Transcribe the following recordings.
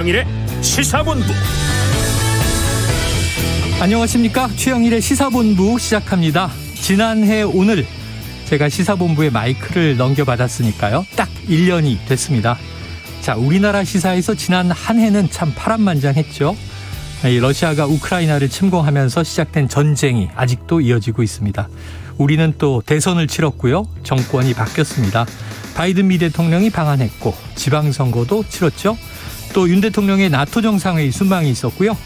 최영일의 시사본부. 안녕하십니까. 최영일의 시사본부 시작합니다. 지난해 오늘 제가 시사본부에 마이크를 넘겨받았으니까요. 딱 1년이 됐습니다. 자, 우리나라 시사에서 지난 한 해는 참 파란만장했죠. 이 러시아가 우크라이나를 침공하면서 시작된 전쟁이 아직도 이어지고 있습니다. 우리는 또 대선을 치렀고요. 정권이 바뀌었습니다. 바이든 미 대통령이 방한했고 지방선거도 치렀죠. 또 윤 대통령의 나토 정상회의 순방이 있었고요.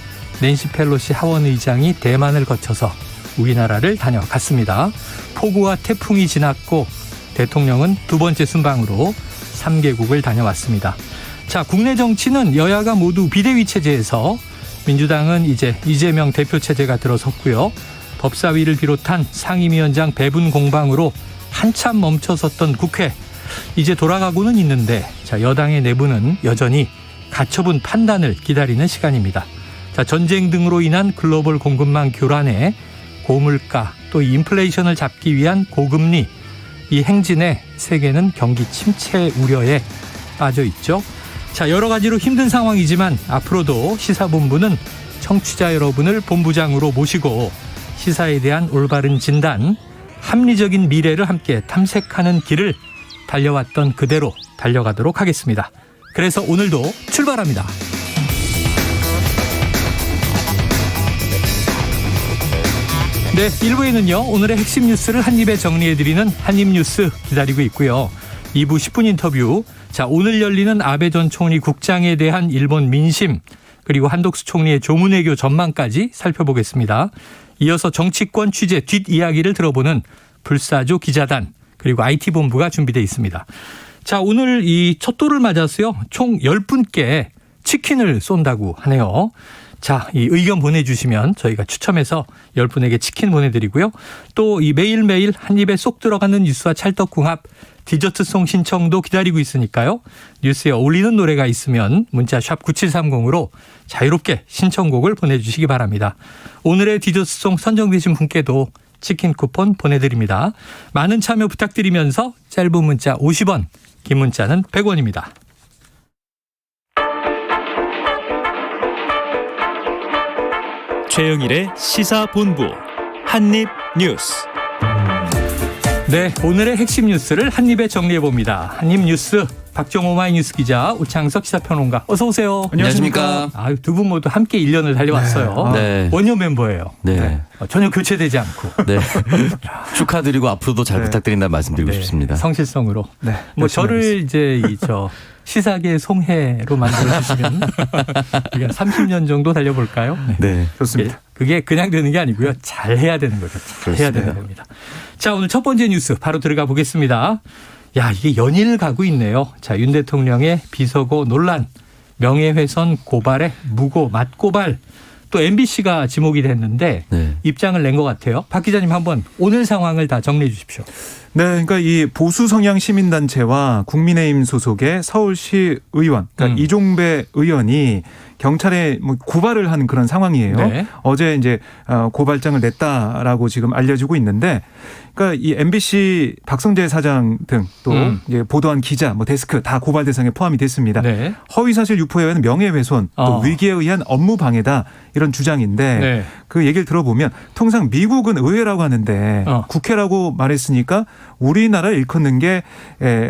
낸시 펠로시 하원의장이 대만을 거쳐서 우리나라를 다녀갔습니다. 폭우와 태풍이 지났고 대통령은 두 번째 순방으로 3개국을 다녀왔습니다. 자, 국내 정치는 여야가 모두 비대위 체제에서 민주당은 이제 이재명 대표 체제가 들어섰고요. 법사위를 비롯한 상임위원장 배분 공방으로 한참 멈춰섰던 국회. 이제 돌아가고는 있는데 자, 여당의 내부는 여전히 가처분 판단을 기다리는 시간입니다. 자, 전쟁 등으로 인한 글로벌 공급망 교란에 고물가 또 인플레이션을 잡기 위한 고금리, 이 행진에 세계는 경기 침체 우려에 빠져 있죠. 자, 여러 가지로 힘든 상황이지만 앞으로도 시사본부는 청취자 여러분을 본부장으로 모시고 시사에 대한 올바른 진단, 합리적인 미래를 함께 탐색하는 길을 달려왔던 그대로 달려가도록 하겠습니다. 그래서 오늘도 출발합니다. 네, 1부에는요. 오늘의 핵심 뉴스를 한입에 정리해드리는 한입뉴스 기다리고 있고요. 2부 10분 인터뷰. 자, 오늘 열리는 아베 전 총리 국장에 대한 일본 민심, 그리고 한덕수 총리의 조문외교 전망까지 살펴보겠습니다. 이어서 정치권 취재 뒷이야기를 들어보는 불사조 기자단, 그리고 IT본부가 준비되어 있습니다. 자, 오늘 이 첫 돌을 맞아서요. 총 10분께 치킨을 쏜다고 하네요. 자, 이 의견 보내주시면 저희가 추첨해서 10분에게 치킨 보내드리고요. 또 이 매일매일 한 입에 쏙 들어가는 뉴스와 찰떡궁합, 디저트송 신청도 기다리고 있으니까요. 뉴스에 어울리는 노래가 있으면 문자 샵 9730으로 자유롭게 신청곡을 보내주시기 바랍니다. 오늘의 디저트송 선정되신 분께도 치킨 쿠폰 보내드립니다. 많은 참여 부탁드리면서 짧은 문자 50원, 긴 문자는 100원입니다. 최영일의 시사본부 한입뉴스. 네, 오늘의 핵심 뉴스를 한입에 정리해봅니다. 한입뉴스 박정호 마이뉴스 기자, 우창석 시사평론가, 어서 오세요. 안녕하십니까. 두 분 모두 함께 1년을 달려왔어요. 네. 원년 멤버예요. 네. 전혀 교체되지 않고. 네. 축하드리고 앞으로도 잘 부탁드린다는 말씀드리고 싶습니다. 성실성으로. 네. 저를 이제 시사계 송해로 만들어주시면 우리가 30년 정도 달려볼까요? 네, 좋습니다. 그게 그냥 되는 게 아니고요. 잘 해야 되는 거죠. 잘 해야 되는 겁니다. 자, 오늘 첫 번째 뉴스 바로 들어가 보겠습니다. 야, 이게 연일 가고 있네요. 자, 윤 대통령의 비서고 논란, 명예훼손 고발에 무고 맞고발, 또 MBC가 지목이 됐는데 네. 입장을 낸 것 같아요. 박 기자님 한번 오늘 상황을 다 정리해 주십시오. 네, 그러니까 이 보수 성향 시민단체와 국민의힘 소속의 서울시 의원, 그러니까 이종배 의원이 경찰에 고발을 한 그런 상황이에요. 네. 어제 이제 고발장을 냈다라고 지금 알려지고 있는데, 그러니까 이 MBC 박성재 사장 등 또 이제 보도한 기자, 데스크 다 고발 대상에 포함이 됐습니다. 네. 허위사실 유포에 의한 명예훼손, 또 위기에 의한 업무 방해다 이런 주장인데 네. 그 얘기를 들어보면 통상 미국은 의회라고 하는데 국회라고 말했으니까 우리나라를 일컫는 게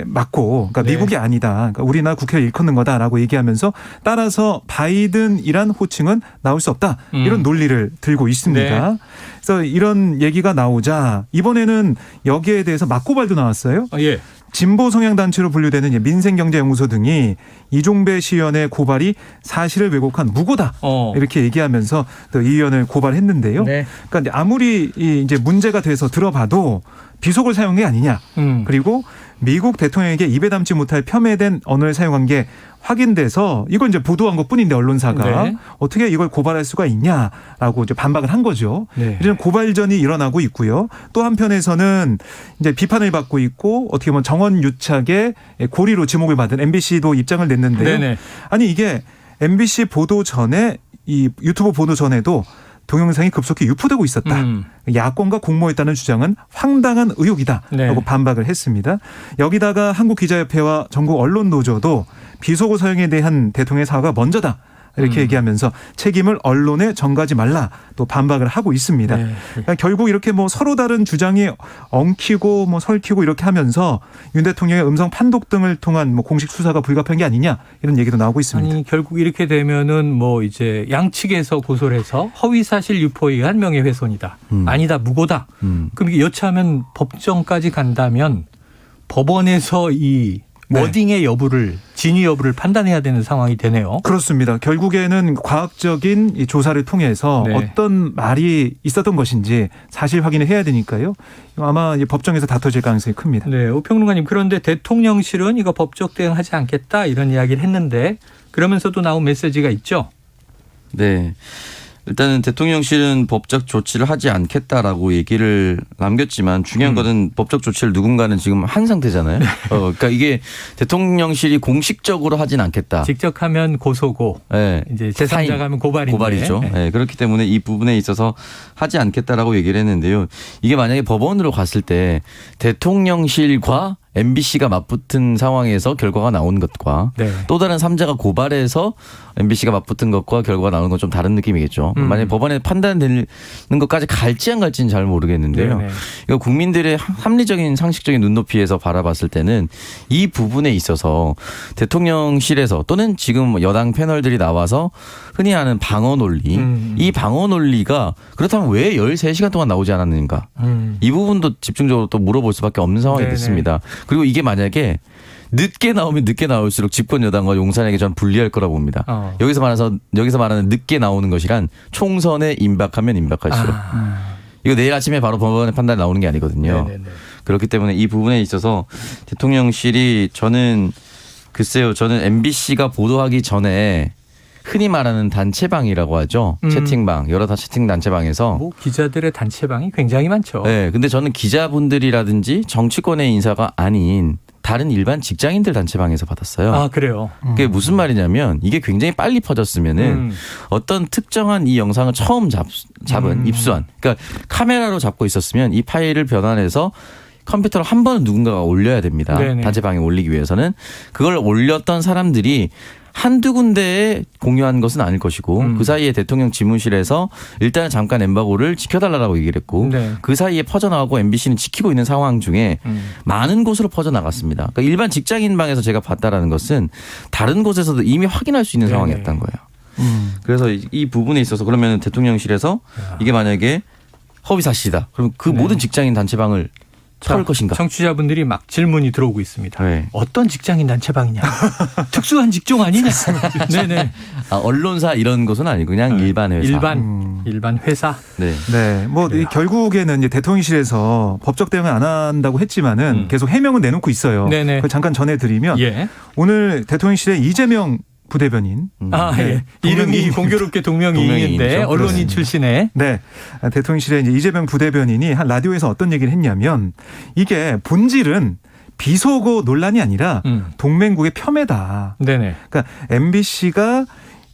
맞고, 그러니까 네. 미국이 아니다. 그러니까 우리나라 국회를 일컫는 거다라고 얘기하면서 따라서 바이든이란 호칭은 나올 수 없다. 이런 논리를 들고 있습니다. 네. 그래서 이런 얘기가 나오자 이번에는 여기에 대해서 맞고발도 나왔어요. 예. 진보 성향 단체로 분류되는 민생경제연구소 등이 이종배 시의원의 고발이 사실을 왜곡한 무고다 이렇게 얘기하면서 또 이 의원을 고발했는데요. 네. 그러니까 아무리 이제 문제가 돼서 들어봐도 비속을 사용한 게 아니냐. 그리고 미국 대통령에게 입에 담지 못할 폄훼된 언어를 사용한 게 확인돼서 이걸 이제 보도한 것뿐인데 언론사가 네. 어떻게 이걸 고발할 수가 있냐라고 이제 반박을 한 거죠. 네. 이런 고발전이 일어나고 있고요. 또 한편에서는 이제 비판을 받고 있고 어떻게 보면 정원 유착의 고리로 지목을 받은 MBC도 입장을 냈는데요. 네네. 아니 이게 MBC 보도 전에 이 유튜브 보도 전에도 동영상이 급속히 유포되고 있었다. 야권과 공모했다는 주장은 황당한 의혹이다라고 네. 반박을 했습니다. 여기다가 한국기자협회와 전국 언론노조도 비속어 사용에 대한 대통령의 사과가 먼저다. 이렇게 얘기하면서 책임을 언론에 전가하지 말라 또 반박을 하고 있습니다. 네. 그러니까 결국 이렇게 뭐 서로 다른 주장이 엉키고 뭐 설키고 이렇게 하면서 윤 대통령의 음성 판독 등을 통한 뭐 공식 수사가 불가피한 게 아니냐 이런 얘기도 나오고 있습니다. 아니 결국 이렇게 되면은 뭐 이제 양측에서 고소를 해서 허위사실 유포에 의한 명예훼손이다. 아니다 무고다. 그럼 이게 여차하면 법정까지 간다면 법원에서 이 워딩의 여부를 진위 여부를 판단해야 되는 상황이 되네요. 그렇습니다. 결국에는 과학적인 이 조사를 통해서 네. 어떤 말이 있었던 것인지 사실 확인을 해야 되니까요. 아마 이제 법정에서 다퉈질 가능성이 큽니다. 네, 오평론가님 그런데 대통령실은 이거 법적 대응하지 않겠다 이런 이야기를 했는데 그러면서도 나온 메시지가 있죠. 네. 일단은 대통령실은 법적 조치를 하지 않겠다라고 얘기를 남겼지만 중요한 거는 법적 조치를 누군가는 지금 한 상태잖아요. 그러니까 이게 대통령실이 공식적으로 하진 않겠다. 직접 하면 고소고 네. 이제 제3자가 하면 고발인데. 고발이죠. 네. 네. 그렇기 때문에 이 부분에 있어서 하지 않겠다라고 얘기를 했는데요. 이게 만약에 법원으로 갔을 때 대통령실과 MBC가 맞붙은 상황에서 결과가 나온 것과 네. 또 다른 3자가 고발해서 MBC가 맞붙은 것과 결과가 나오는 건 좀 다른 느낌이겠죠. 만약에 법원에 판단되는 것까지 갈지 안 갈지는 잘 모르겠는데요. 네네. 이거 국민들의 합리적인 상식적인 눈높이에서 바라봤을 때는 이 부분에 있어서 대통령실에서 또는 지금 여당 패널들이 나와서 흔히 하는 방어 논리 이 방어 논리가 그렇다면 왜 13시간 동안 나오지 않았는가 이 부분도 집중적으로 또 물어볼 수밖에 없는 상황이 네네. 됐습니다. 그리고 이게 만약에 늦게 나오면 늦게 나올수록 집권 여당과 용산에게 전 불리할 거라고 봅니다. 여기서 말하는 늦게 나오는 것이란 총선에 임박하면 임박할수록 이거 내일 아침에 바로 법원의 판단이 나오는 게 아니거든요. 네네네. 그렇기 때문에 이 부분에 있어서 대통령실이 저는 MBC가 보도하기 전에 흔히 말하는 단체방이라고 하죠. 채팅방, 여러 채팅 단체방에서. 뭐 기자들의 단체방이 굉장히 많죠. 네, 근데 저는 기자분들이라든지 정치권의 인사가 아닌 다른 일반 직장인들 단체방에서 받았어요. 아 그래요. 그게 무슨 말이냐면 이게 굉장히 빨리 퍼졌으면은 어떤 특정한 이 영상을 처음 잡은 입수한, 그러니까 카메라로 잡고 있었으면 이 파일을 변환해서 컴퓨터로 한 번은 누군가가 올려야 됩니다. 네네. 단체방에 올리기 위해서는 그걸 올렸던 사람들이 한두 군데에 공유한 것은 아닐 것이고 그 사이에 대통령 집무실에서 일단은 잠깐 엠바고를 지켜달라고 얘기를 했고 네. 그 사이에 퍼져나가고 MBC는 지키고 있는 상황 중에 많은 곳으로 퍼져나갔습니다. 그러니까 일반 직장인 방에서 제가 봤다라는 것은 다른 곳에서도 이미 확인할 수 있는 네네. 상황이었던 거예요. 그래서 이 부분에 있어서 그러면 대통령실에서 이게 만약에 허위 사실이다. 그럼 그 모든 직장인 단체방을 털 것인가? 청취자분들이 막 질문이 들어오고 있습니다. 네. 어떤 직장인 단체방이냐? 특수한 직종 아니냐? 네네. 아, 언론사 이런 것은 아니고 그냥 일반 회사. 일반 회사. 네. 네, 뭐 결국에는 이제 대통령실에서 법적 대응을 안 한다고 했지만은 계속 해명은 내놓고 있어요. 네네. 그걸 잠깐 전해드리면 예. 오늘 대통령실의 이재명 부대변인. 아, 네. 예. 이름이 공교롭게 동명이인인데 동명이인이죠. 언론인 출신에. 네. 대통령실의 이제 이재명 부대변인이 한 라디오에서 어떤 얘기를 했냐면 이게 본질은 비속어 논란이 아니라 동맹국의 폄훼다. 네네. 그러니까 MBC가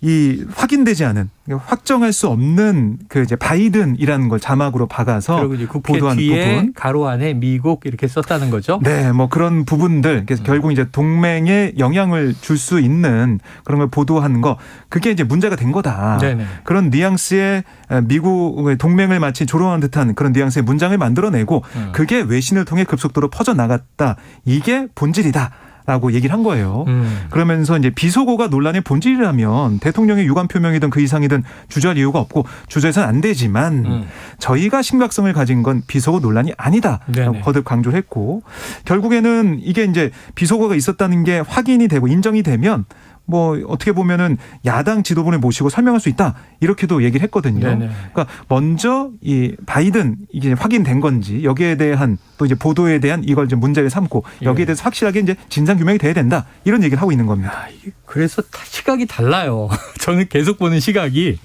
이 확인되지 않은 확정할 수 없는 그 이제 바이든이라는 걸 자막으로 박아서 그리고 이제 국회 보도한 뒤에 부분. 가로 안에 미국 이렇게 썼다는 거죠. 네, 뭐 그런 부분들, 그래서 결국 이제 동맹에 영향을 줄 수 있는 그런 걸 보도하는 거, 그게 이제 문제가 된 거다. 네네. 그런 뉘앙스의 미국의 동맹을 마치 조롱한 듯한 그런 뉘앙스의 문장을 만들어내고 그게 외신을 통해 급속도로 퍼져나갔다. 이게 본질이다. 라고 얘기를 한 거예요. 그러면서 이제 비속어가 논란의 본질이라면 대통령의 유감 표명이든 그 이상이든 주저할 이유가 없고 주저해서는 안 되지만 저희가 심각성을 가진 건 비속어 논란이 아니다. 라고 거듭 강조를 했고 결국에는 이게 이제 비속어가 있었다는 게 확인이 되고 인정이 되면 뭐 어떻게 보면은 야당 지도부를 모시고 설명할 수 있다 이렇게도 얘기를 했거든요. 네네. 그러니까 먼저 이 바이든 이게 확인된 건지 여기에 대한 또 이제 보도에 대한 이걸 이제 문제를 삼고 여기에 대해서 확실하게 이제 진상 규명이 돼야 된다 이런 얘기를 하고 있는 겁니다. 아, 그래서 시각이 달라요. 저는 계속 보는 시각이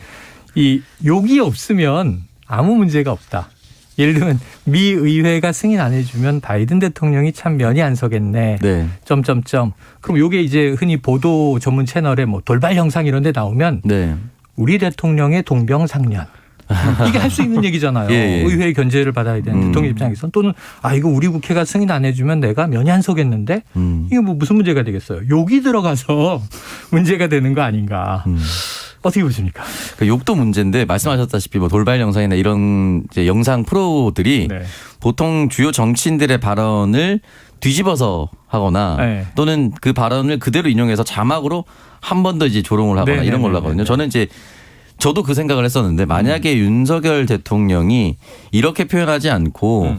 이 욕이 없으면 아무 문제가 없다. 예를 들면 미 의회가 승인 안 해주면 바이든 대통령이 참 면이 안 서겠네. 네. 점점점. 그럼 요게 이제 흔히 보도 전문 채널에 뭐 돌발 영상 이런 데 나오면 네. 우리 대통령의 동병상련 이게 할 수 있는 얘기잖아요. 예, 예. 의회의 견제를 받아야 되는 대통령 입장에서는 또는 이거 우리 국회가 승인 안 해주면 내가 면이 안 서겠는데 이게 뭐 무슨 문제가 되겠어요. 욕이 들어가서 문제가 되는 거 아닌가. 어떻게 보십니까? 그 욕도 문제인데 말씀하셨다시피 뭐 돌발 영상이나 이런 이제 영상 프로들이 네. 보통 주요 정치인들의 발언을 뒤집어서 하거나 네. 또는 그 발언을 그대로 인용해서 자막으로 한 번 더 이제 조롱을 하거나 네, 이런 네, 걸로 네, 하거든요. 네. 저는 이제 저도 그 생각을 했었는데 만약에 윤석열 대통령이 이렇게 표현하지 않고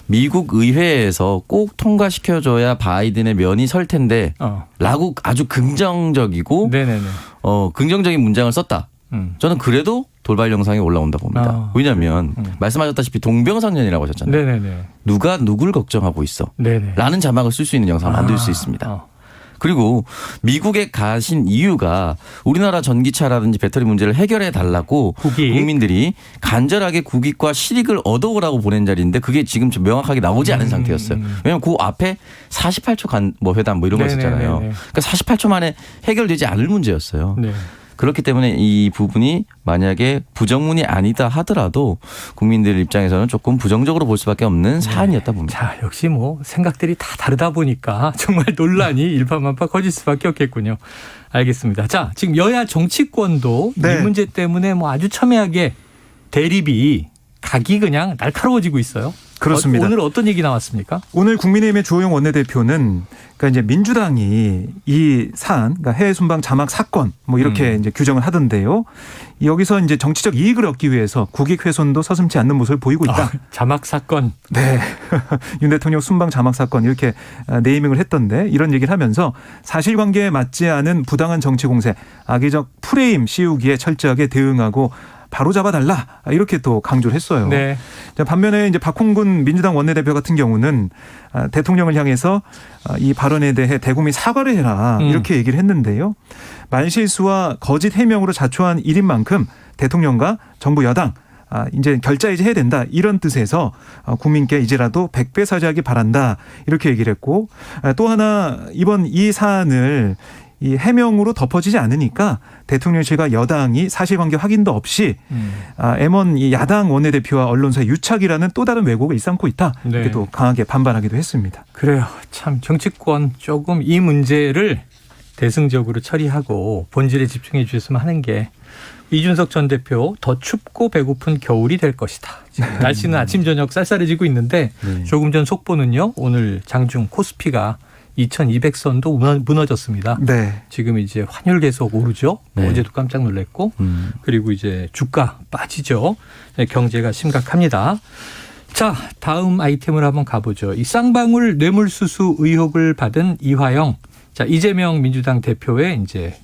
미국 의회에서 꼭 통과시켜줘야 바이든의 면이 설 텐데 라고 아주 긍정적이고 네네네. 긍정적인 문장을 썼다. 저는 그래도 돌발 영상이 올라온다고 봅니다. 왜냐하면 말씀하셨다시피 동병상련이라고 하셨잖아요. 네네네. 누가 누굴 걱정하고 있어. 네네. 라는 자막을 쓸 수 있는 영상을 만들 수 있습니다. 그리고 미국에 가신 이유가 우리나라 전기차라든지 배터리 문제를 해결해 달라고 국익. 국민들이 간절하게 국익과 실익을 얻어오라고 보낸 자리인데 그게 지금 좀 명확하게 나오지 않은 상태였어요. 왜냐하면 그 앞에 48초 회담 뭐 이런 거 있었잖아요. 그러니까 48초 만에 해결되지 않을 문제였어요. 네. 그렇기 때문에 이 부분이 만약에 부정문이 아니다 하더라도 국민들 입장에서는 조금 부정적으로 볼 수밖에 없는 사안이었다 봅니다. 자, 역시 뭐 생각들이 다 다르다 보니까 정말 논란이 일파만파 커질 수밖에 없겠군요. 알겠습니다. 자, 지금 여야 정치권도 네. 이 문제 때문에 뭐 아주 첨예하게 대립이 각이 그냥 날카로워지고 있어요. 그렇습니다. 오늘 어떤 얘기 나왔습니까? 오늘 국민의힘의 주호영 원내대표는 그러니까 이제 민주당이 이 사안, 그러니까 해외 순방 자막 사건 뭐 이렇게 이제 규정을 하던데요. 여기서 이제 정치적 이익을 얻기 위해서 국익 훼손도 서슴지 않는 모습을 보이고 있다. 자막 사건. 네. 윤 대통령 순방 자막 사건 이렇게 네이밍을 했던데 이런 얘기를 하면서 사실관계에 맞지 않은 부당한 정치 공세, 악의적 프레임 씌우기에 철저하게 대응하고 바로 잡아달라 이렇게 또 강조를 했어요. 네. 반면에 이제 박홍근 민주당 원내대표 같은 경우는 대통령을 향해서 이 발언에 대해 대국민 사과를 해라 이렇게 얘기를 했는데요. 말실수와 거짓 해명으로 자초한 일인 만큼 대통령과 정부 여당 이제 결자이제 해야 된다 이런 뜻에서 국민께 이제라도 100배 사죄하기 바란다 이렇게 얘기를 했고 또 하나 이번 이 사안을 이 해명으로 덮어지지 않으니까 대통령실과 여당이 사실관계 확인도 없이 M1 이 야당 원내대표와 언론사의 유착이라는 또 다른 왜곡을 일삼고 있다. 네. 이렇게 또 강하게 반발하기도 했습니다. 그래요. 참 정치권 조금 이 문제를 대승적으로 처리하고 본질에 집중해 주셨으면 하는 게 이준석 전 대표 더 춥고 배고픈 겨울이 될 것이다. 지금 날씨는 아침 저녁 쌀쌀해지고 있는데 조금 전 속보는요. 오늘 장중 코스피가 2200선도 무너졌습니다. 네. 지금 이제 환율 계속 오르죠. 네. 어제도 깜짝 놀랐고 그리고 이제 주가 빠지죠. 경제가 심각합니다. 자, 다음 아이템을 한번 가보죠. 이 쌍방울 뇌물수수 의혹을 받은 이화영. 자, 이재명 민주당 대표의 이제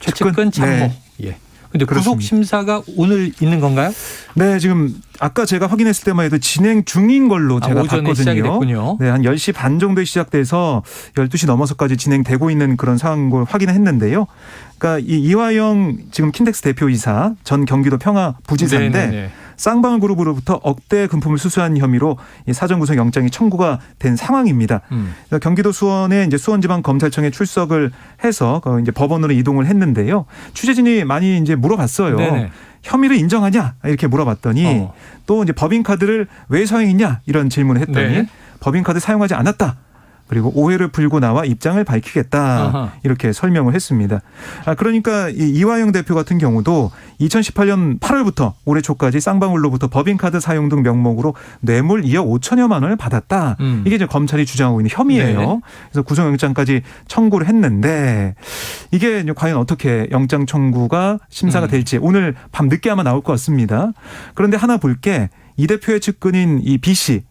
최측근 참모. 네. 예. 근데 그렇습니다. 구속 심사가 오늘 있는 건가요? 네, 지금 아까 제가 확인했을 때만 해도 진행 중인 걸로 제가 오전에 봤거든요. 시작이 됐군요. 네, 한 10시 반 정도에 시작돼서 12시 넘어서까지 진행되고 있는 그런 상황을 확인했는데요. 그러니까 이 이화영 지금 킨텍스 대표이사 전 경기도 평화부지사인데 네네네. 쌍방울 그룹으로부터 억대 금품을 수수한 혐의로 이 사전구속 영장이 청구가 된 상황입니다. 그래서 경기도 수원에 이제 수원지방검찰청에 출석을 해서 이제 법원으로 이동을 했는데요. 취재진이 많이 이제 물어봤어요. 네네. 혐의를 인정하냐 이렇게 물어봤더니 또 이제 법인카드를 왜 사용했냐 이런 질문을 했더니 네. 법인카드 사용하지 않았다. 그리고 오해를 풀고 나와 입장을 밝히겠다. 아하. 이렇게 설명을 했습니다. 그러니까 이 이화영 대표 같은 경우도 2018년 8월부터 올해 초까지 쌍방울로부터 법인카드 사용 등 명목으로 뇌물 2억 5천여만 원을 받았다. 이게 이제 검찰이 주장하고 있는 혐의예요. 네. 그래서 구속영장까지 청구를 했는데 이게 이제 과연 어떻게 영장 청구가 심사가 될지 오늘 밤 늦게 아마 나올 것 같습니다. 그런데 하나 볼 게 이 대표의 측근인 이 B 씨.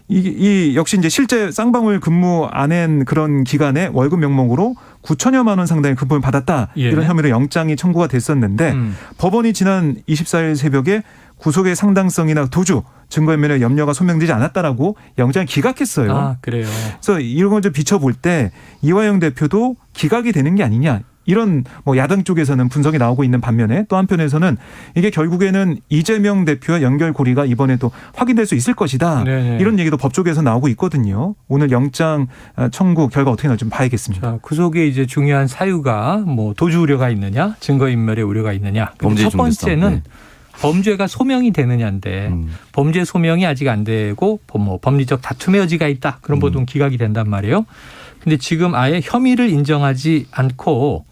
이 역시 이제 실제 쌍방울 근무 안 한 그런 기간에 월급 명목으로 9천여만 원 상당의 금품을 받았다. 예. 이런 혐의로 영장이 청구가 됐었는데 법원이 지난 24일 새벽에 구속의 상당성이나 도주, 증거인멸의 염려가 소명되지 않았다라고 영장을 기각했어요. 아, 그래요. 그래서 이런 걸 좀 비춰볼 때 이화영 대표도 기각이 되는 게 아니냐. 이런 뭐 야당 쪽에서는 분석이 나오고 있는 반면에 또 한편에서는 이게 결국에는 이재명 대표와 연결고리가 이번에도 확인될 수 있을 것이다. 네네. 이런 얘기도 법 쪽에서 나오고 있거든요. 오늘 영장 청구 결과 어떻게 나올지 좀 봐야겠습니다. 자, 구속의 이제 중요한 사유가 뭐 도주 우려가 있느냐, 증거인멸의 우려가 있느냐. 근데 범죄 첫 중대성. 번째는 네. 범죄가 소명이 되느냐인데 범죄 소명이 아직 안 되고 뭐 법리적 다툼의 여지가 있다. 그런 보통 기각이 된단 말이에요. 근데 지금 아예 혐의를 인정하지 않고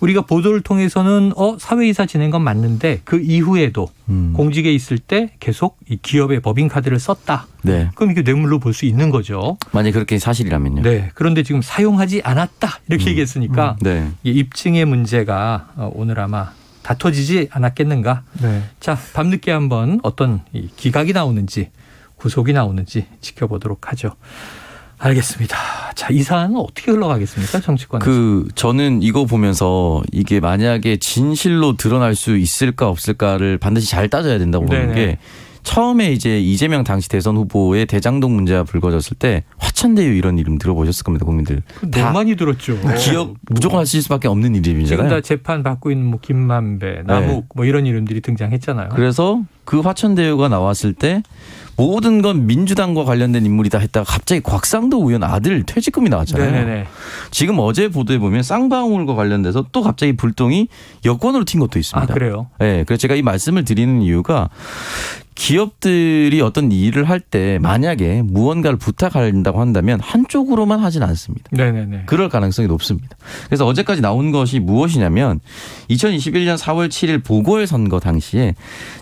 우리가 보도를 통해서는 사회이사 지낸 건 맞는데 그 이후에도 공직에 있을 때 계속 이 기업의 법인카드를 썼다. 네. 그럼 이게 뇌물로 볼 수 있는 거죠. 만약 그렇게 사실이라면요. 네. 그런데 지금 사용하지 않았다. 이렇게 얘기했으니까 네. 이 입증의 문제가 오늘 아마 다퉈지지 않았겠는가. 네. 자, 밤늦게 한번 어떤 이 기각이 나오는지 구속이 나오는지 지켜보도록 하죠. 알겠습니다. 자, 이 사안은 어떻게 흘러가겠습니까? 정치권에서. 저는 이거 보면서 이게 만약에 진실로 드러날 수 있을까 없을까를 반드시 잘 따져야 된다고 보는 게 처음에 이제 이재명 당시 대선 후보의 대장동 문제가 불거졌을 때 화천대유 이런 이름 들어보셨을 겁니다, 국민들. 너무 많이 들었죠. 기억 무조건 하실 수밖에 없는 이름이잖아요. 지금 다 재판 받고 있는 뭐 김만배, 남욱 뭐 이런 이름들이 등장했잖아요. 그래서 그 화천대유가 나왔을 때 모든 건 민주당과 관련된 인물이다 했다가 갑자기 곽상도 의원 아들 퇴직금이 나왔잖아요. 네네네. 지금 어제 보도에 보면 쌍방울과 관련돼서 또 갑자기 불똥이 여권으로 튄 것도 있습니다. 아, 그래요? 네, 그래서 제가 이 말씀을 드리는 이유가 기업들이 어떤 일을 할 때 만약에 무언가를 부탁한다고 한다면 한쪽으로만 하진 않습니다. 네네네. 그럴 가능성이 높습니다. 그래서 어제까지 나온 것이 무엇이냐면 2021년 4월 7일 보궐선거 당시에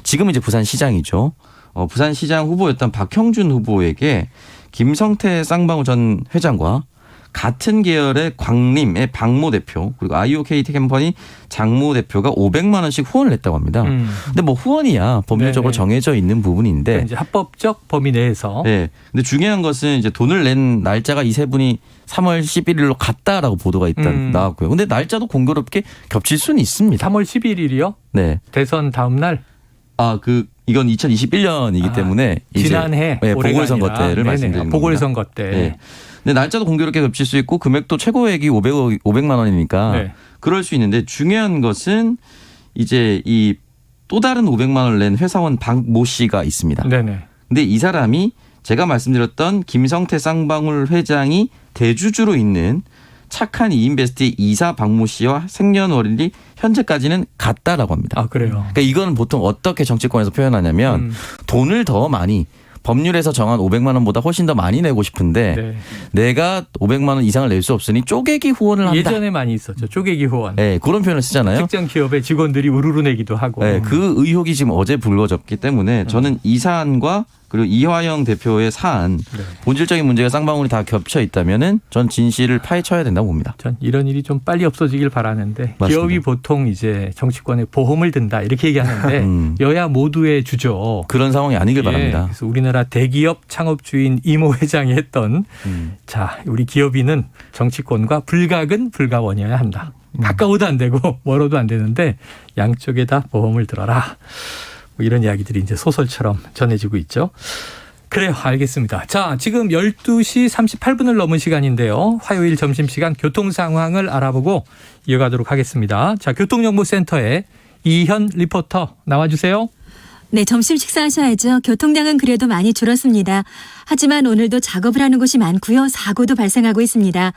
지금 이제 부산시장이죠. 부산시장 후보였던 박형준 후보에게 김성태 쌍방울 전 회장과 같은 계열의 광림의 박모 대표 그리고 IOKT 캠퍼니 장모 대표가 500만 원씩 후원을 했다고 합니다. 근데 뭐 후원이야 법률적으로 네네. 정해져 있는 부분인데 그러니까 이제 합법적 범위 내에서. 네. 근데 중요한 것은 이제 돈을 낸 날짜가 이 세 분이 3월 11일로 갔다라고 보도가 나왔고요. 근데 날짜도 공교롭게 겹칠 수는 있습니다. 3월 11일이요? 네. 대선 다음 날? 이건 2021년이기 때문에 지난해 이제 보궐선거 때를 말씀드리는 보궐선거 때. 네. 근데 날짜도 공교롭게 겹칠 수 있고 금액도 최고액이 500만 원이니까 네. 그럴 수 있는데 중요한 것은 이제 이 또 다른 500만 원을 낸 회사원 박모 씨가 있습니다. 네네. 근데 이 사람이 제가 말씀드렸던 김성태 쌍방울 회장이 대주주로 있는 착한 이인베스트의 이사 박모 씨와 생년월일이 현재까지는 같다라고 합니다. 아, 그래요? 그러니까 이거는 보통 어떻게 정치권에서 표현하냐면 돈을 더 많이 법률에서 정한 500만 원보다 훨씬 더 많이 내고 싶은데 네. 내가 500만 원 이상을 낼 수 없으니 쪼개기 후원을 한다. 예전에 많이 있었죠. 쪼개기 후원. 네, 그런 표현을 쓰잖아요. 특정 기업의 직원들이 우르르 내기도 하고. 네, 그 의혹이 지금 어제 불거졌기 때문에 저는 이 사안과 그리고 이화영 대표의 사안 본질적인 문제가 쌍방울이 다 겹쳐 있다면은 전 진실을 파헤쳐야 된다고 봅니다. 전 이런 일이 좀 빨리 없어지길 바라는데 맞습니다. 기업이 보통 이제 정치권에 보험을 든다 이렇게 얘기하는데 여야 모두의 주죠. 그런 상황이 아니길 예, 바랍니다. 그래서 우리나라 대기업 창업주인 이모 회장이 했던 자, 우리 기업인은 정치권과 불가근 불가원이어야 한다. 가까워도 안 되고 멀어도 안 되는데 양쪽에다 보험을 들어라. 뭐 이런 이야기들이 이제 소설처럼 전해지고 있죠. 그래요. 알겠습니다. 자, 지금 12시 38분을 넘은 시간인데요. 화요일 점심시간 교통 상황을 알아보고 이어가도록 하겠습니다. 자, 교통정보센터에 이현 리포터 나와주세요. 네, 점심 식사하셔야죠. 교통량은 그래도 많이 줄었습니다. 하지만 오늘도 작업을 하는 곳이 많고요. 사고도 발생하고 있습니다.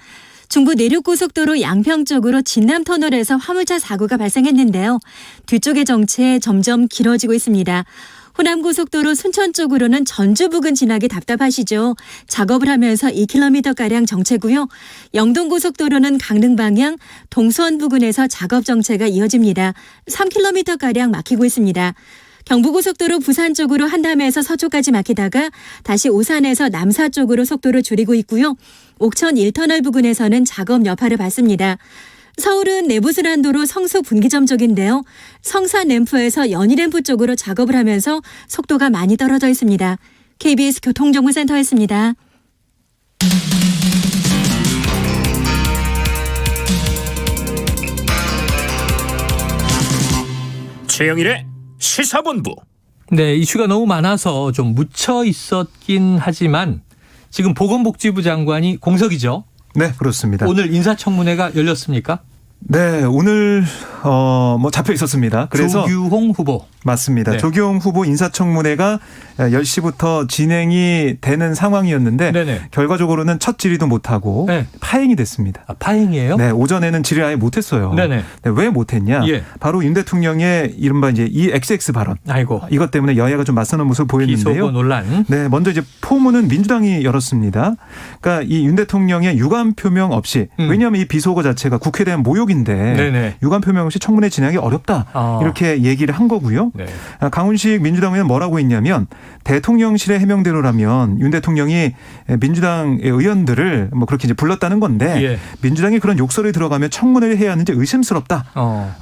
중부 내륙고속도로 양평 쪽으로 진남터널에서 화물차 사고가 발생했는데요. 뒤쪽의 정체 점점 길어지고 있습니다. 호남고속도로 순천 쪽으로는 전주 부근 지나기 답답하시죠. 작업을 하면서 2km가량 정체고요. 영동고속도로는 강릉 방향 동수원 부근에서 작업 정체가 이어집니다. 3km가량 막히고 있습니다. 경부고속도로 부산 쪽으로 한담에서 서초까지 막히다가 다시 오산에서 남사 쪽으로 속도를 줄이고 있고요. 옥천 1터널 부근에서는 작업 여파를 받습니다. 서울은 내부순환도로 성수 분기점 쪽인데요. 성산 램프에서 연희 램프 쪽으로 작업을 하면서 속도가 많이 떨어져 있습니다. KBS 교통정보센터였습니다. 최영일의 시사본부. 네, 이슈가 너무 많아서 좀 묻혀 있었긴 하지만 지금 보건복지부 장관이 공석이죠. 네, 그렇습니다. 오늘 인사청문회가 열렸습니까? 네, 오늘 뭐 잡혀 있었습니다. 그래서 조규홍 후보. 맞습니다. 네. 조규홍 후보 인사청문회가 10시부터 진행이 되는 상황이었는데 네네. 결과적으로는 첫 질의도 못하고 네. 파행이 됐습니다. 아, 파행이에요? 네, 오전에는 질의 아예 못했어요. 네네. 네, 왜 못했냐? 예. 바로 윤 대통령의 이른바 이제 이 XX 발언. 아이고. 이것 때문에 여야가 좀 맞서는 모습을 보였는데요. 비속어 논란. 네, 먼저 이제 포문은 민주당이 열었습니다. 그러니까 이 윤 대통령의 유감 표명 없이 왜냐하면 이 비속어 자체가 국회에 대한 모욕인데 네네. 유감 표명 없이 청문회 진행하기 어렵다. 이렇게 얘기를 한 거고요. 네. 강훈식 민주당 의원 뭐라고 했냐면 대통령실의 해명대로라면 윤 대통령이 민주당 의원들을 뭐 그렇게 이제 불렀다는 건데 예. 민주당이 그런 욕설이 들어가면 청문회를 해야 하는지 의심스럽다.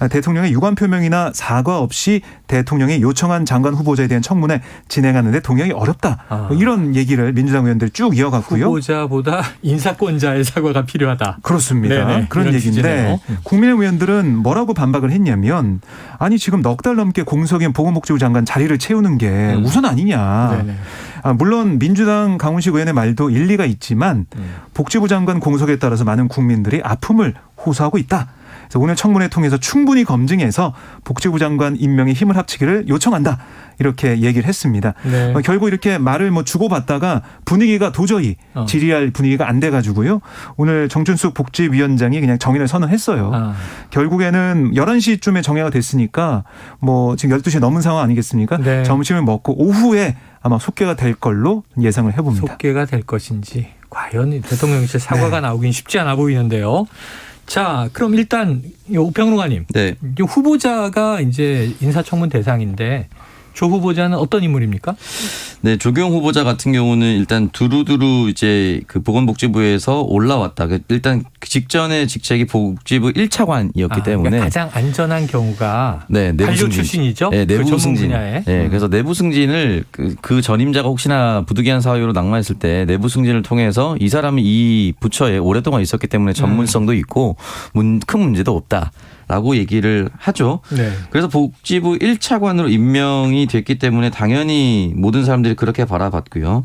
대통령의 유감 표명이나 사과 없이 대통령이 요청한 장관 후보자에 대한 청문회 진행하는데 동의하기 어렵다. 뭐 이런 얘기를 민주당 의원들이 쭉 이어갔고요. 후보자보다 인사권자의 사과가 필요하다. 그렇습니다. 네네. 그런 이런 얘기인데 취지네요. 국민의 의원들은 뭐라고 반박을 했냐면 아니 지금 넉 달 넘게 공석인 보건복지부 장관 자리를 채우는 게 우선 아니냐. 네네. 물론 민주당 강훈식 의원의 말도 일리가 있지만 복지부 장관 공석에 따라서 많은 국민들이 아픔을 호소하고 있다. 그래서 오늘 청문회 통해서 충분히 검증해서 복지부 장관 임명에 힘을 합치기를 요청한다. 이렇게 얘기를 했습니다. 네. 결국 이렇게 말을 뭐 주고받다가 분위기가 도저히 질의할 분위기가 안 돼가지고요. 오늘 정춘숙 복지위원장이 그냥 정인을 선언했어요. 결국에는 11시쯤에 정해가 됐으니까 뭐 지금 12시 넘은 상황 아니겠습니까? 네. 점심을 먹고 오후에 아마 속개가 될 걸로 예상을 해봅니다. 속개가 될 것인지 과연 대통령실 사과가 나오긴 쉽지 않아 보이는데요. 자, 그럼 일단 오평론가님, 네. 후보자가 이제 인사청문 대상인데 조 후보자는 어떤 인물입니까? 네, 조경 후보자 같은 경우는 일단 두루두루 이제 그 보건복지부에서 올라왔다. 일단 그 직전에 직책이 복지부 1차관이었기 때문에 그러니까 가장 안전한 경우가 네, 내부 관료 승진. 출신이죠. 네, 내부 그 전문 승진. 분야에. 네, 그래서 내부 승진을 그 전임자가 혹시나 부득이한 사유로 낙마했을 때 내부 승진을 통해서 이 사람이 이 부처에 오랫동안 있었기 때문에 전문성도 있고 큰 문제도 없다. 라고 얘기를 하죠. 네. 그래서 복지부 1차관으로 임명이 됐기 때문에 당연히 모든 사람들이 그렇게 바라봤고요.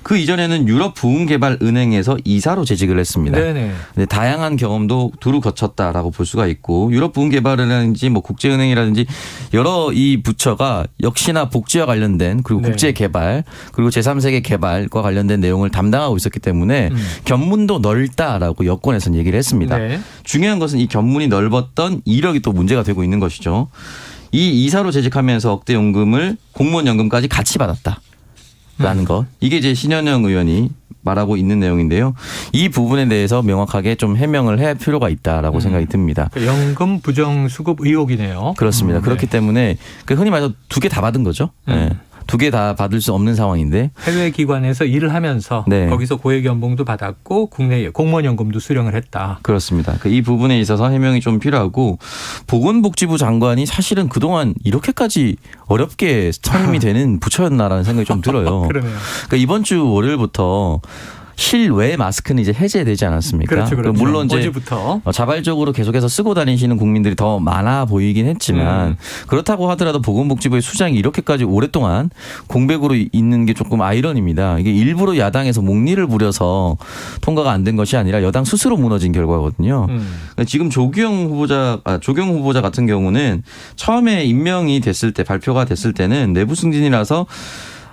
그 이전에는 유럽부흥개발은행에서 이사로 재직을 했습니다. 네네. 네, 다양한 경험도 두루 거쳤다라고 볼 수가 있고 유럽부흥개발이라든지 뭐 국제은행이라든지 여러 이 부처가 역시나 복지와 관련된 그리고 네. 국제개발 그리고 제3세계 개발과 관련된 내용을 담당하고 있었기 때문에 견문도 넓다라고 여권에서는 얘기를 했습니다. 네. 중요한 것은 이 견문이 넓었던 이력이 또 문제가 되고 있는 것이죠. 이 이사로 재직하면서 억대 연금을 공무원 연금까지 같이 받았다라는 것. 이게 이제 신현영 의원이 말하고 있는 내용인데요. 이 부분에 대해서 명확하게 좀 해명을 해야 할 필요가 있다라고 생각이 듭니다. 연금 부정수급 의혹이네요. 그렇습니다. 그렇기 때문에 흔히 말해서 두 개 다 받은 거죠. 네. 두 개 다 받을 수 없는 상황인데 해외 기관에서 일을 하면서 네. 거기서 고액 연봉도 받았고 국내 공무원 연금도 수령을 했다. 그렇습니다. 이 부분에 있어서 해명이 좀 필요하고 보건복지부 장관이 사실은 그동안 이렇게까지 어렵게 선임이 되는 부처였나라는 생각이 좀 들어요. 그러네요. 그러니까 이번 주 월요일부터 실외 마스크는 이제 해제되지 않았습니까? 그렇죠. 물론 이제 어제부터. 자발적으로 계속해서 쓰고 다니시는 국민들이 더 많아 보이긴 했지만 그렇다고 하더라도 보건복지부의 수장이 이렇게까지 오랫동안 공백으로 있는 게 조금 아이러니입니다. 이게 일부러 야당에서 목리를 부려서 통과가 안 된 것이 아니라 여당 스스로 무너진 결과거든요. 그러니까 지금 조경 후보자 같은 경우는 처음에 임명이 됐을 때 발표가 됐을 때는 내부 승진이라서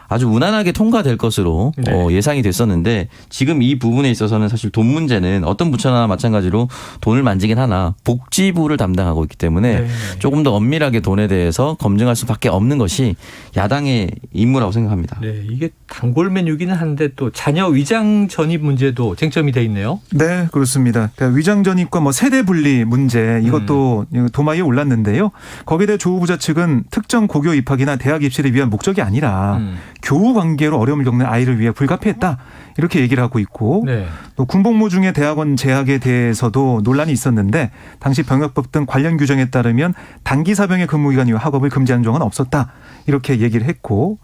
아주 무난하게 통과될 것으로 예상이 됐었는데 지금 이 부분에 있어서는 사실 돈 문제는 어떤 부처나 마찬가지로 돈을 만지긴 하나 복지부를 담당하고 있기 때문에 조금 더 엄밀하게 돈에 대해서 검증할 수밖에 없는 것이 야당의 임무라고 생각합니다. 네, 이게 단골 메뉴기는 한데 또 자녀 위장 전입 문제도 쟁점이 돼 있네요. 네, 그렇습니다. 그러니까 위장 전입과 뭐 세대 분리 문제 이것도 도마 위에 올랐는데요. 거기에 대해 조 후보자 측은 특정 고교 입학이나 대학 입시를 위한 목적이 아니라 교우 관계로 어려움을 겪는 아이를 위해 불가피했다. 이렇게 얘기를 하고 있고 네. 또 군복무 중에 대학원 재학에 대해서도 논란이 있었는데 당시 병역법 등 관련 규정에 따르면 단기 사병의 근무기간 이후 학업을 금지한 조항은 없었다. 이렇게 얘기를 했고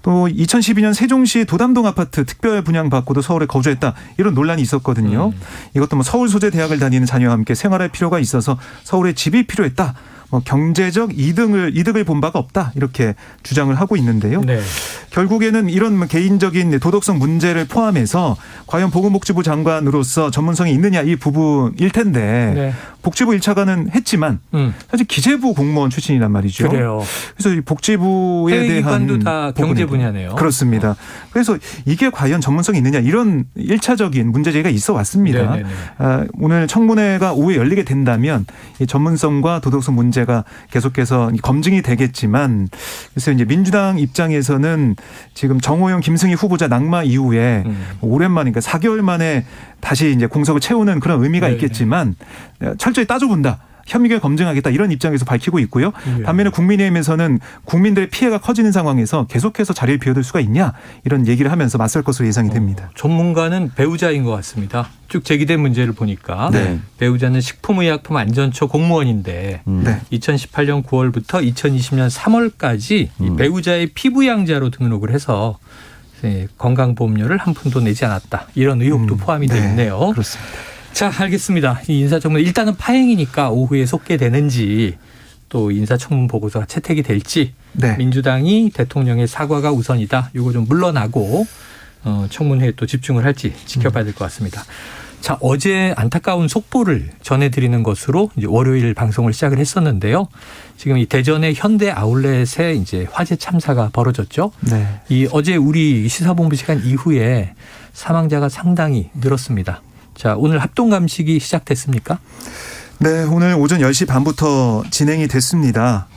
또 2012년 세종시 도담동 아파트 특별 분양받고도 서울에 거주했다. 이런 논란이 있었거든요. 이것도 뭐 서울 소재 대학을 다니는 자녀와 함께 생활할 필요가 있어서 서울에 집이 필요했다. 경제적 이득을 본 바가 없다 이렇게 주장을 하고 있는데요. 네. 결국에는 이런 개인적인 도덕성 문제를 포함해서 과연 보건복지부 장관으로서 전문성이 있느냐 이 부분일 텐데 복지부 1차관은 했지만 사실 기재부 공무원 출신이란 말이죠. 그래요. 그래서 이 복지부에 대한 해외기관도 다 경제 분야네요. 그렇습니다. 그래서 이게 과연 전문성이 있느냐 이런 1차적인 문제제기가 있어 왔습니다. 오늘 청문회가 오후에 열리게 된다면 이 전문성과 도덕성 문제가 계속해서 검증이 되겠지만 그래서 이제 민주당 입장에서는 지금 정호영, 김승희 후보자 낙마 이후에 오랜만에 그러니까 4개월 만에 다시 이제 공석을 채우는 그런 의미가 있겠지만 철저히 따져본다. 혐의가 검증하겠다 이런 입장에서 밝히고 있고요. 반면에 국민의힘에서는 국민들의 피해가 커지는 상황에서 계속해서 자리를 비워둘 수가 있냐 이런 얘기를 하면서 맞설 것으로 예상이 됩니다. 전문가는 배우자인 것 같습니다. 쭉 제기된 문제를 보니까 네. 배우자는 식품의약품안전처 공무원인데 2018년 9월부터 2020년 3월까지 이 배우자의 피부양자로 등록을 해서 건강보험료를 한 푼도 내지 않았다. 이런 의혹도 포함이 되어 있네요. 그렇습니다. 자, 알겠습니다. 이 인사청문 일단은 파행이니까 오후에 속개되는지 또 인사청문 보고서가 채택이 될지 민주당이 대통령의 사과가 우선이다. 이거 좀 물러나고 청문회에 또 집중을 할지 지켜봐야 될 것 같습니다. 자, 어제 안타까운 속보를 전해드리는 것으로 이제 월요일 방송을 시작을 했었는데요. 지금 이 대전의 현대 아울렛에 이제 화재 참사가 벌어졌죠. 이 어제 우리 시사본부 시간 이후에 사망자가 상당히 늘었습니다. 자, 오늘 합동 감식이 시작됐습니까? 네, 오늘 오전 10시 반부터 진행이 됐습니다.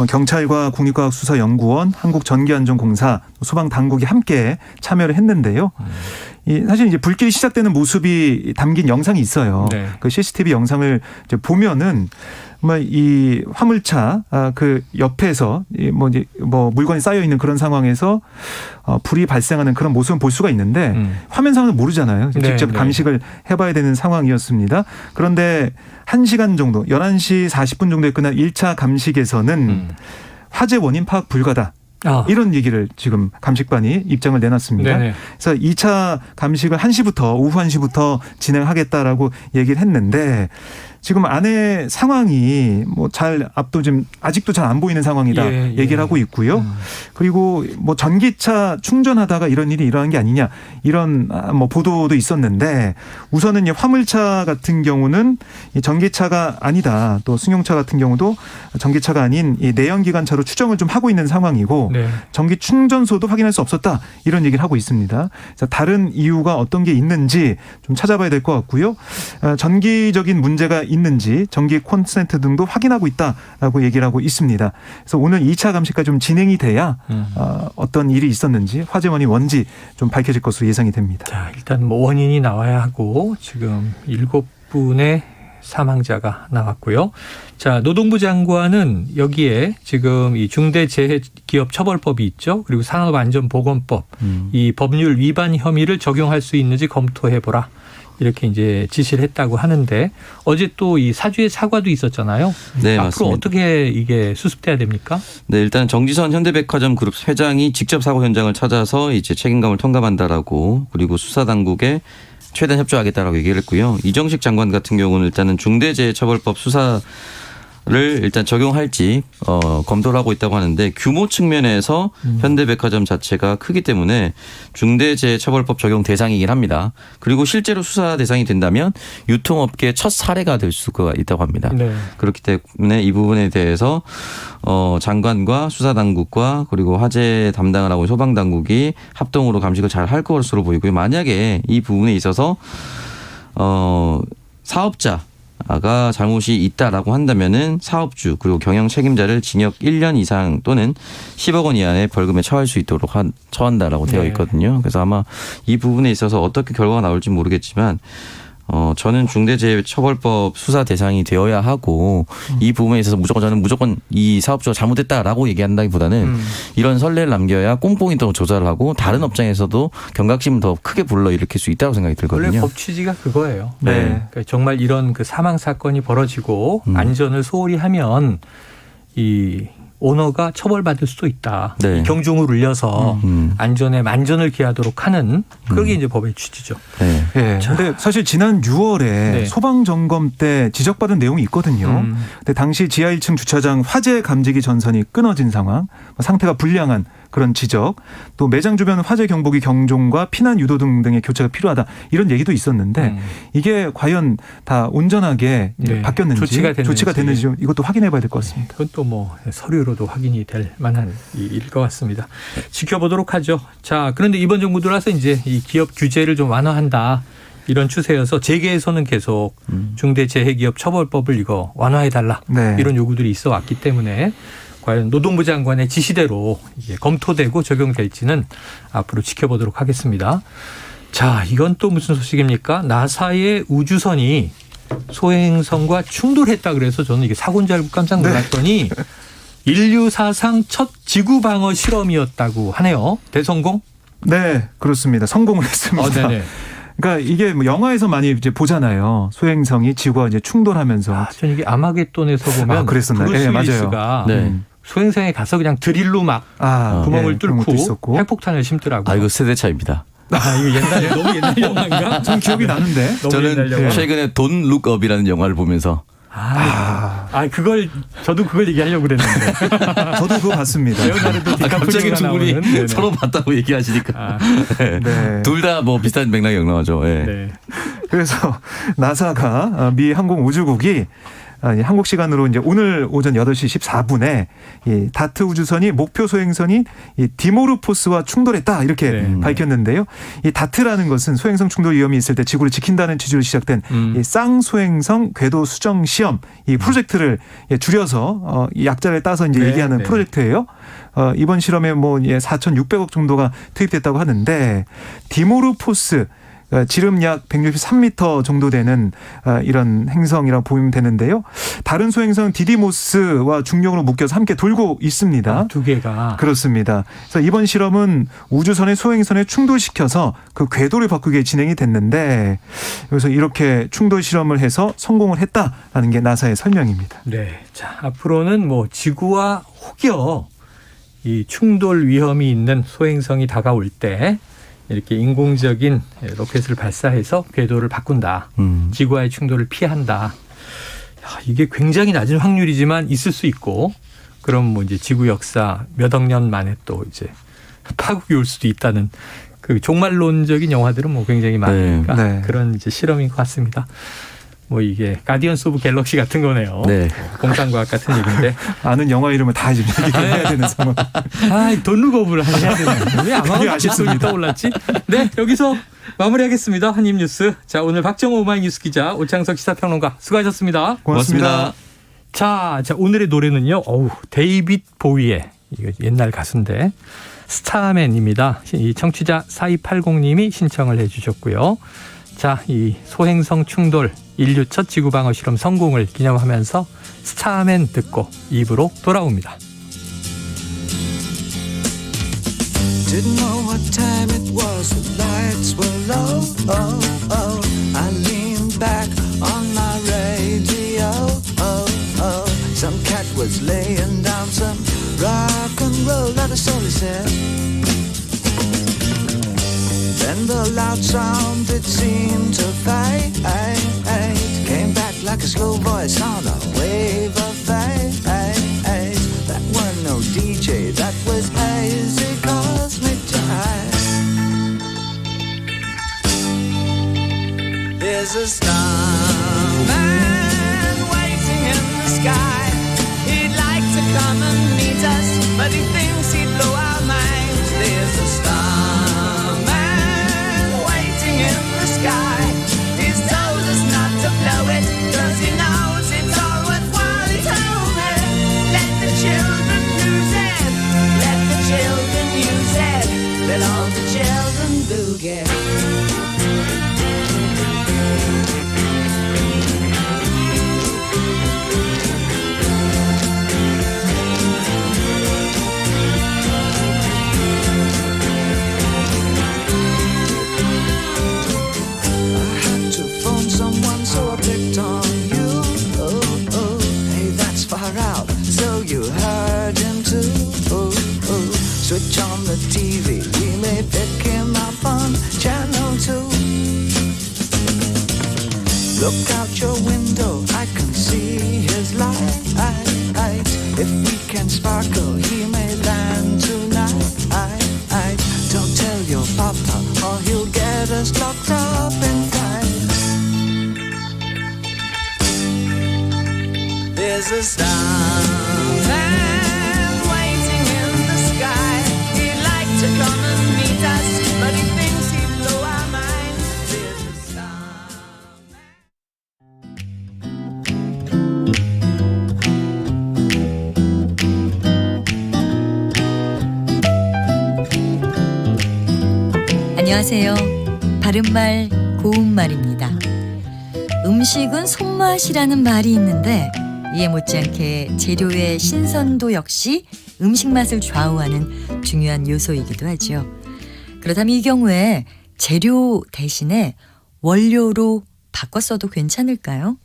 경찰과 국립과학수사연구원, 한국전기안전공사, 소방당국이 함께 참여를 했는데요. 사실 이제 불길이 시작되는 모습이 담긴 영상이 있어요. 그 CCTV 영상을 이제 보면은 이 화물차 그 옆에서 뭐 물건이 쌓여 있는 그런 상황에서 불이 발생하는 그런 모습을 볼 수가 있는데 화면상은 모르잖아요. 직접 감식을 해봐야 되는 상황이었습니다. 그런데 1시간 정도, 11시 40분 정도에 끝난 1차 감식에서는 화재 원인 파악 불가다. 이런 얘기를 지금 감식반이 입장을 내놨습니다. 그래서 2차 감식을 1시부터 오후 1시부터 진행하겠다라고 얘기를 했는데 지금 안에 상황이 지금 아직도 잘 안 보이는 상황이다 얘기를 하고 있고요. 그리고 전기차 충전하다가 이런 일이 일어난 게 아니냐 이런 보도도 있었는데 우선은 화물차 같은 경우는 전기차가 아니다. 또 승용차 같은 경우도 전기차가 아닌 내연기관차로 추정을 좀 하고 있는 상황이고 전기 충전소도 확인할 수 없었다. 이런 얘기를 하고 있습니다. 그래서 다른 이유가 어떤 게 있는지 좀 찾아봐야 될 것 같고요. 전기적인 문제가 있는지 전기 콘센트 등도 확인하고 있다라고 얘기를 하고 있습니다. 그래서 오늘 2차 감시까지 좀 진행이 돼야 어떤 일이 있었는지 화재 원인이 뭔지 좀 밝혀질 것으로 예상이 됩니다. 자, 일단 원인이 나와야 하고 지금 7분의 사망자가 나왔고요. 자, 노동부 장관은 여기에 지금 이 중대재해기업처벌법이 있죠. 그리고 산업안전보건법 이 법률 위반 혐의를 적용할 수 있는지 검토해보라. 이렇게 이제 지시를 했다고 하는데 어제 또 이 사주의 사과도 있었잖아요. 네, 앞으로 맞습니다. 어떻게 이게 수습돼야 됩니까? 네, 일단 정지선 현대백화점 그룹 회장이 직접 사고 현장을 찾아서 이제 책임감을 통감한다라고 그리고 수사 당국에 최대한 협조하겠다라고 얘기를 했고요. 이정식 장관 같은 경우는 일단은 중대재해처벌법 수사를 일단 적용할지 검토를 하고 있다고 하는데 규모 측면에서 현대백화점 자체가 크기 때문에 중대재해처벌법 적용 대상이긴 합니다. 그리고 실제로 수사 대상이 된다면 유통업계 첫 사례가 될 수가 있다고 합니다. 그렇기 때문에 이 부분에 대해서 장관과 수사당국과 그리고 화재 담당을 하고 소방당국이 합동으로 감식을 잘 할 것으로 보이고요. 만약에 이 부분에 있어서 사업자가 잘못이 있다라고 한다면은 사업주 그리고 경영 책임자를 징역 1년 이상 또는 10억 원 이하의 벌금에 처할 수 있도록 처한다라고 되어 있거든요. 그래서 아마 이 부분에 있어서 어떻게 결과가 나올지 모르겠지만 저는 중대재해처벌법 수사 대상이 되어야 하고 이 부분에 있어서 무조건 이 사업주가 잘못했다라고 얘기한다기보다는 이런 선례를 남겨야 꼼꼼히 또 조사를 하고 다른 업장에서도 경각심을 더 크게 불러일으킬 수 있다고 생각이 들거든요. 원래 법 취지가 그거예요. 그러니까 정말 이런 그 사망 사건이 벌어지고 안전을 소홀히 하면 이 오너가 처벌받을 수도 있다. 이 경중을 울려서 안전에 만전을 기하도록 하는 그게 이제 법의 취지죠. 근데 사실 지난 6월에 소방 점검 때 지적받은 내용이 있거든요. 근데 당시 지하 1층 주차장 화재 감지기 전선이 끊어진 상황, 상태가 불량한 그런 지적, 또 매장 주변 화재 경보기 경종과 피난 유도 등의 교체가 필요하다 이런 얘기도 있었는데 이게 과연 다 온전하게 네. 바뀌었는지 조치가 됐는지 이것도 확인해봐야 될 것 같습니다. 그건 또 뭐 서류로도 확인이 될 만한 일일 것 같습니다. 지켜보도록 하죠. 자, 그런데 이번 정부 들어와서 이제 이 기업 규제를 좀 완화한다. 이런 추세여서 재계에서는 계속 중대재해기업처벌법을 이거 완화해달라. 네. 이런 요구들이 있어 왔기 때문에 과연 노동부 장관의 지시대로 이게 검토되고 적용될지는 앞으로 지켜보도록 하겠습니다. 자, 이건 또 무슨 소식입니까? 나사의 우주선이 소행성과 충돌했다 그래서 저는 이게 사고인 줄 알고 깜짝 놀랐더니 인류 사상 첫 지구 방어 실험이었다고 하네요. 대성공? 네, 그렇습니다. 성공을 했습니다. 네네. 그러니까 이게 뭐 영화에서 많이 이제 보잖아요. 소행성이 지구와 이제 충돌하면서. 전 이게 아마겟돈에서 보면 그랬었나요? 브루스 네, 맞아요. 윌리스가 네. 소행성에 가서 그냥 드릴로 막 구멍을 그런 것도 뚫고 있었고. 핵폭탄을 심더라고요. 아, 이거 세대 차이입니다. 이거 옛날에 너무 옛날 영화인가? 전 기억이 나는데. 너무 옛날 영화. 저는 최근에 돈 룩업이라는 영화를 보면서 그걸 저도 그걸 얘기하려고 그랬는데. 저도 그거 봤습니다. 레오나르도 갑자기 디카프리오가 두 분이 나오는. 네네. 서로 봤다고 얘기하시니까 네. 둘 다 뭐 비슷한 맥락이 영향하죠. 예. 네. 그래서 나사가 미 항공우주국이 한국 시간으로 이제 오늘 오전 8시 14분에 이 다트 우주선이 목표 소행선인 이 디모르포스와 충돌했다 이렇게 밝혔는데요. 이 다트라는 것은 소행성 충돌 위험이 있을 때 지구를 지킨다는 취지로 시작된 이 쌍소행성 궤도 수정 시험 이 프로젝트를 줄여서 이 약자를 따서 이제 얘기하는 프로젝트예요. 이번 실험에 뭐 4,600억 정도가 투입됐다고 하는데 디모르포스 지름 약 163m 정도 되는 이런 행성이라고 보면 되는데요. 다른 소행성 디디모스와 중력으로 묶여서 함께 돌고 있습니다. 두 개가. 그렇습니다. 그래서 이번 실험은 우주선의 소행선에 충돌시켜서 그 궤도를 바꾸게 진행이 됐는데 그래서 이렇게 충돌 실험을 해서 성공을 했다라는 게 나사의 설명입니다. 네. 자, 앞으로는 뭐 지구와 혹여 이 충돌 위험이 있는 소행성이 다가올 때 이렇게 인공적인 로켓을 발사해서 궤도를 바꾼다. 지구와의 충돌을 피한다. 이게 굉장히 낮은 확률이지만 있을 수 있고, 그럼 뭐 이제 지구 역사 몇 억 년 만에 또 이제 파국이 올 수도 있다는 그 종말론적인 영화들은 뭐 굉장히 많으니까 네. 그런 이제 실험인 것 같습니다. 뭐 이게 가디언스 오브 갤럭시 같은 거네요. 네. 공상과학 같은 얘기인데. 아는 영화 이름을 다 지금 얘기해야 되는 상황. 돈룩업을 해야 되나? 왜 그게 아마 아쉽습니다. 떠올랐지? 네, 여기서 마무리하겠습니다. 한입뉴스. 자, 오늘 박정호 오마이뉴스 기자, 오창석 시사평론가 수고하셨습니다. 고맙습니다. 자, 오늘의 노래는요. 데이빗 보위의 이거 옛날 가수인데 스타맨입니다. 이 청취자 4280님이 신청을 해주셨고요. 자, 이 소행성 충돌 인류 첫 지구 방어 실험 성공을 기념하면서 스타맨 듣고 2부로 돌아옵니다. Didn't know what time it was, the lights were low. Oh, oh. I leaned back on my radio. Oh, oh. Some cat was laying down some rock and roll that a soul said. Then the loud sound it seemed to fade. Came back like a slow voice on a wave of fade. That weren't no DJ, that was hazy cosmic jive. There's a starman waiting in the sky. He'd like to come and meet us, but he thinks he'd blow our minds. There's a starman waiting in the sky. He's told us not to blow it, 'cause he knows it's all worthwhile. He told me, let the children lose it, let the children use it, let all the children boogie. Switch on the TV, we may pick him up on channel 2. Look out your window, I can see his light. If we can sparkle, he may land tonight. Don't tell your papa or he'll get us locked up and tied. There's a starman waiting in the sky. He'd like to come and meet us, but he thinks he'd blow our minds. There's a starman. 안녕하세요. 바른말 고운말입니다. 음식은 손맛이라는 말이 있는데 이에 못지않게 재료의 신선도 역시 음식 맛을 좌우하는 중요한 요소이기도 하죠. 그렇다면 이 경우에 재료 대신에 원료로 바꿔 써도 괜찮을까요?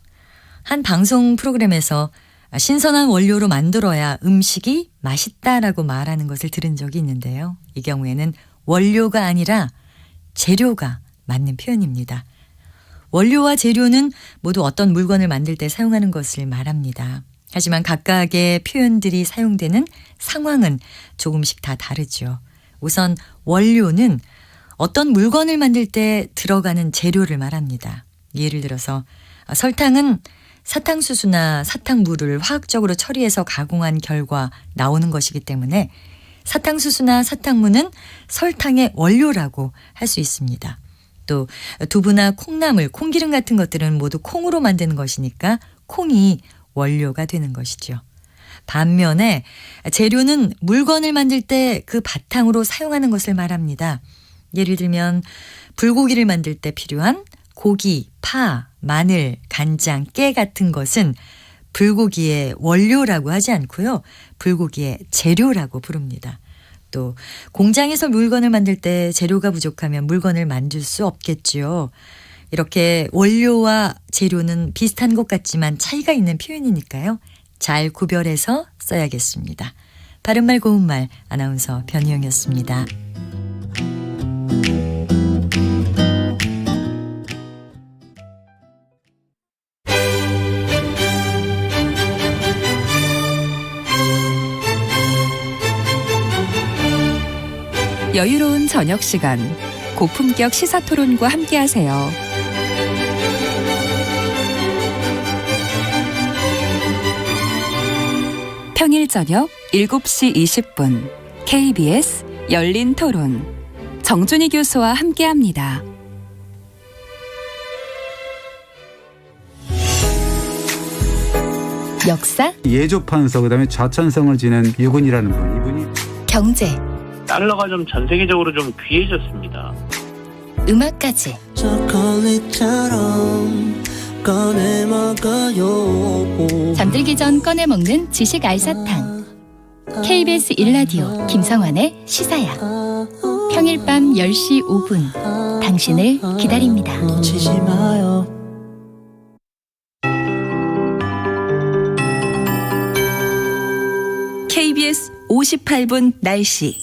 한 방송 프로그램에서 신선한 원료로 만들어야 음식이 맛있다라고 말하는 것을 들은 적이 있는데요. 이 경우에는 원료가 아니라 재료가 맞는 표현입니다. 원료와 재료는 모두 어떤 물건을 만들 때 사용하는 것을 말합니다. 하지만 각각의 표현들이 사용되는 상황은 조금씩 다 다르죠. 우선 원료는 어떤 물건을 만들 때 들어가는 재료를 말합니다. 예를 들어서 설탕은 사탕수수나 사탕물을 화학적으로 처리해서 가공한 결과 나오는 것이기 때문에 사탕수수나 사탕물은 설탕의 원료라고 할 수 있습니다. 또 두부나 콩나물, 콩기름 같은 것들은 모두 콩으로 만드는 것이니까 콩이 원료가 되는 것이죠. 반면에 재료는 물건을 만들 때 그 바탕으로 사용하는 것을 말합니다. 예를 들면 불고기를 만들 때 필요한 고기, 파, 마늘, 간장, 깨 같은 것은 불고기의 원료라고 하지 않고요. 불고기의 재료라고 부릅니다. 또 공장에서 물건을 만들 때 재료가 부족하면 물건을 만들 수 없겠죠. 이렇게 원료와 재료는 비슷한 것 같지만 차이가 있는 표현이니까요. 잘 구별해서 써야겠습니다. 바른말 고운말 아나운서 변희영이었습니다. 여유로운 저녁 시간, 고품격 시사토론과 함께하세요. 평일 저녁 7시 20분 KBS 열린 토론 정준희 교수와 함께합니다. 역사, 예조판서 그다음에 좌천성을 지낸 유군이라는 분, 이분이 경제, 달러가 좀 전 세계적으로 좀 귀해졌습니다. 음악까지 잠들기 전 꺼내 먹는 지식 알사탕. KBS 1라디오 김성환의 시사야. 평일 밤 10시 5분 당신을 기다립니다. 놓치지 마요. KBS 58분 날씨.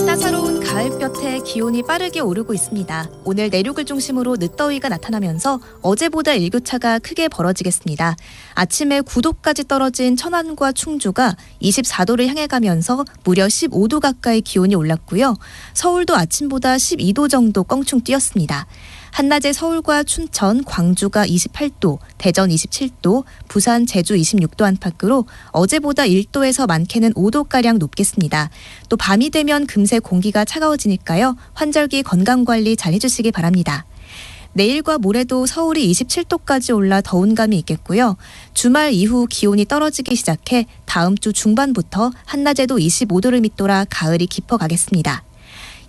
따사로운 가을볕에 기온이 빠르게 오르고 있습니다. 오늘 내륙을 중심으로 늦더위가 나타나면서 어제보다 일교차가 크게 벌어지겠습니다. 아침에 9도까지 떨어진 천안과 충주가 24도를 향해 가면서 무려 15도 가까이 기온이 올랐고요. 서울도 아침보다 12도 정도 껑충 뛰었습니다. 한낮에 서울과 춘천, 광주가 28도, 대전 27도, 부산, 제주 26도 안팎으로 어제보다 1도에서 많게는 5도가량 높겠습니다. 또 밤이 되면 금세 공기가 차가워지니까요. 환절기 건강관리 잘 해주시기 바랍니다. 내일과 모레도 서울이 27도까지 올라 더운 감이 있겠고요. 주말 이후 기온이 떨어지기 시작해 다음 주 중반부터 한낮에도 25도를 밑돌아 가을이 깊어가겠습니다.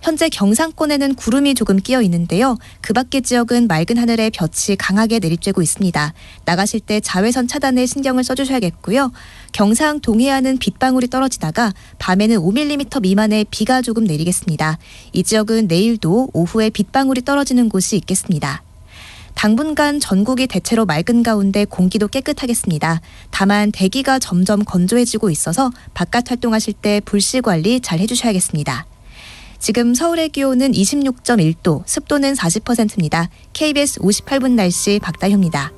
현재 경상권에는 구름이 조금 끼어 있는데요. 그 밖의 지역은 맑은 하늘에 볕이 강하게 내리쬐고 있습니다. 나가실 때 자외선 차단에 신경을 써주셔야겠고요. 경상 동해안은 빗방울이 떨어지다가 밤에는 5mm 미만의 비가 조금 내리겠습니다. 이 지역은 내일도 오후에 빗방울이 떨어지는 곳이 있겠습니다. 당분간 전국이 대체로 맑은 가운데 공기도 깨끗하겠습니다. 다만 대기가 점점 건조해지고 있어서 바깥 활동하실 때 불씨 관리 잘 해주셔야겠습니다. 지금 서울의 기온은 26.1도, 습도는 40%입니다. KBS 58분 날씨 박다효입니다.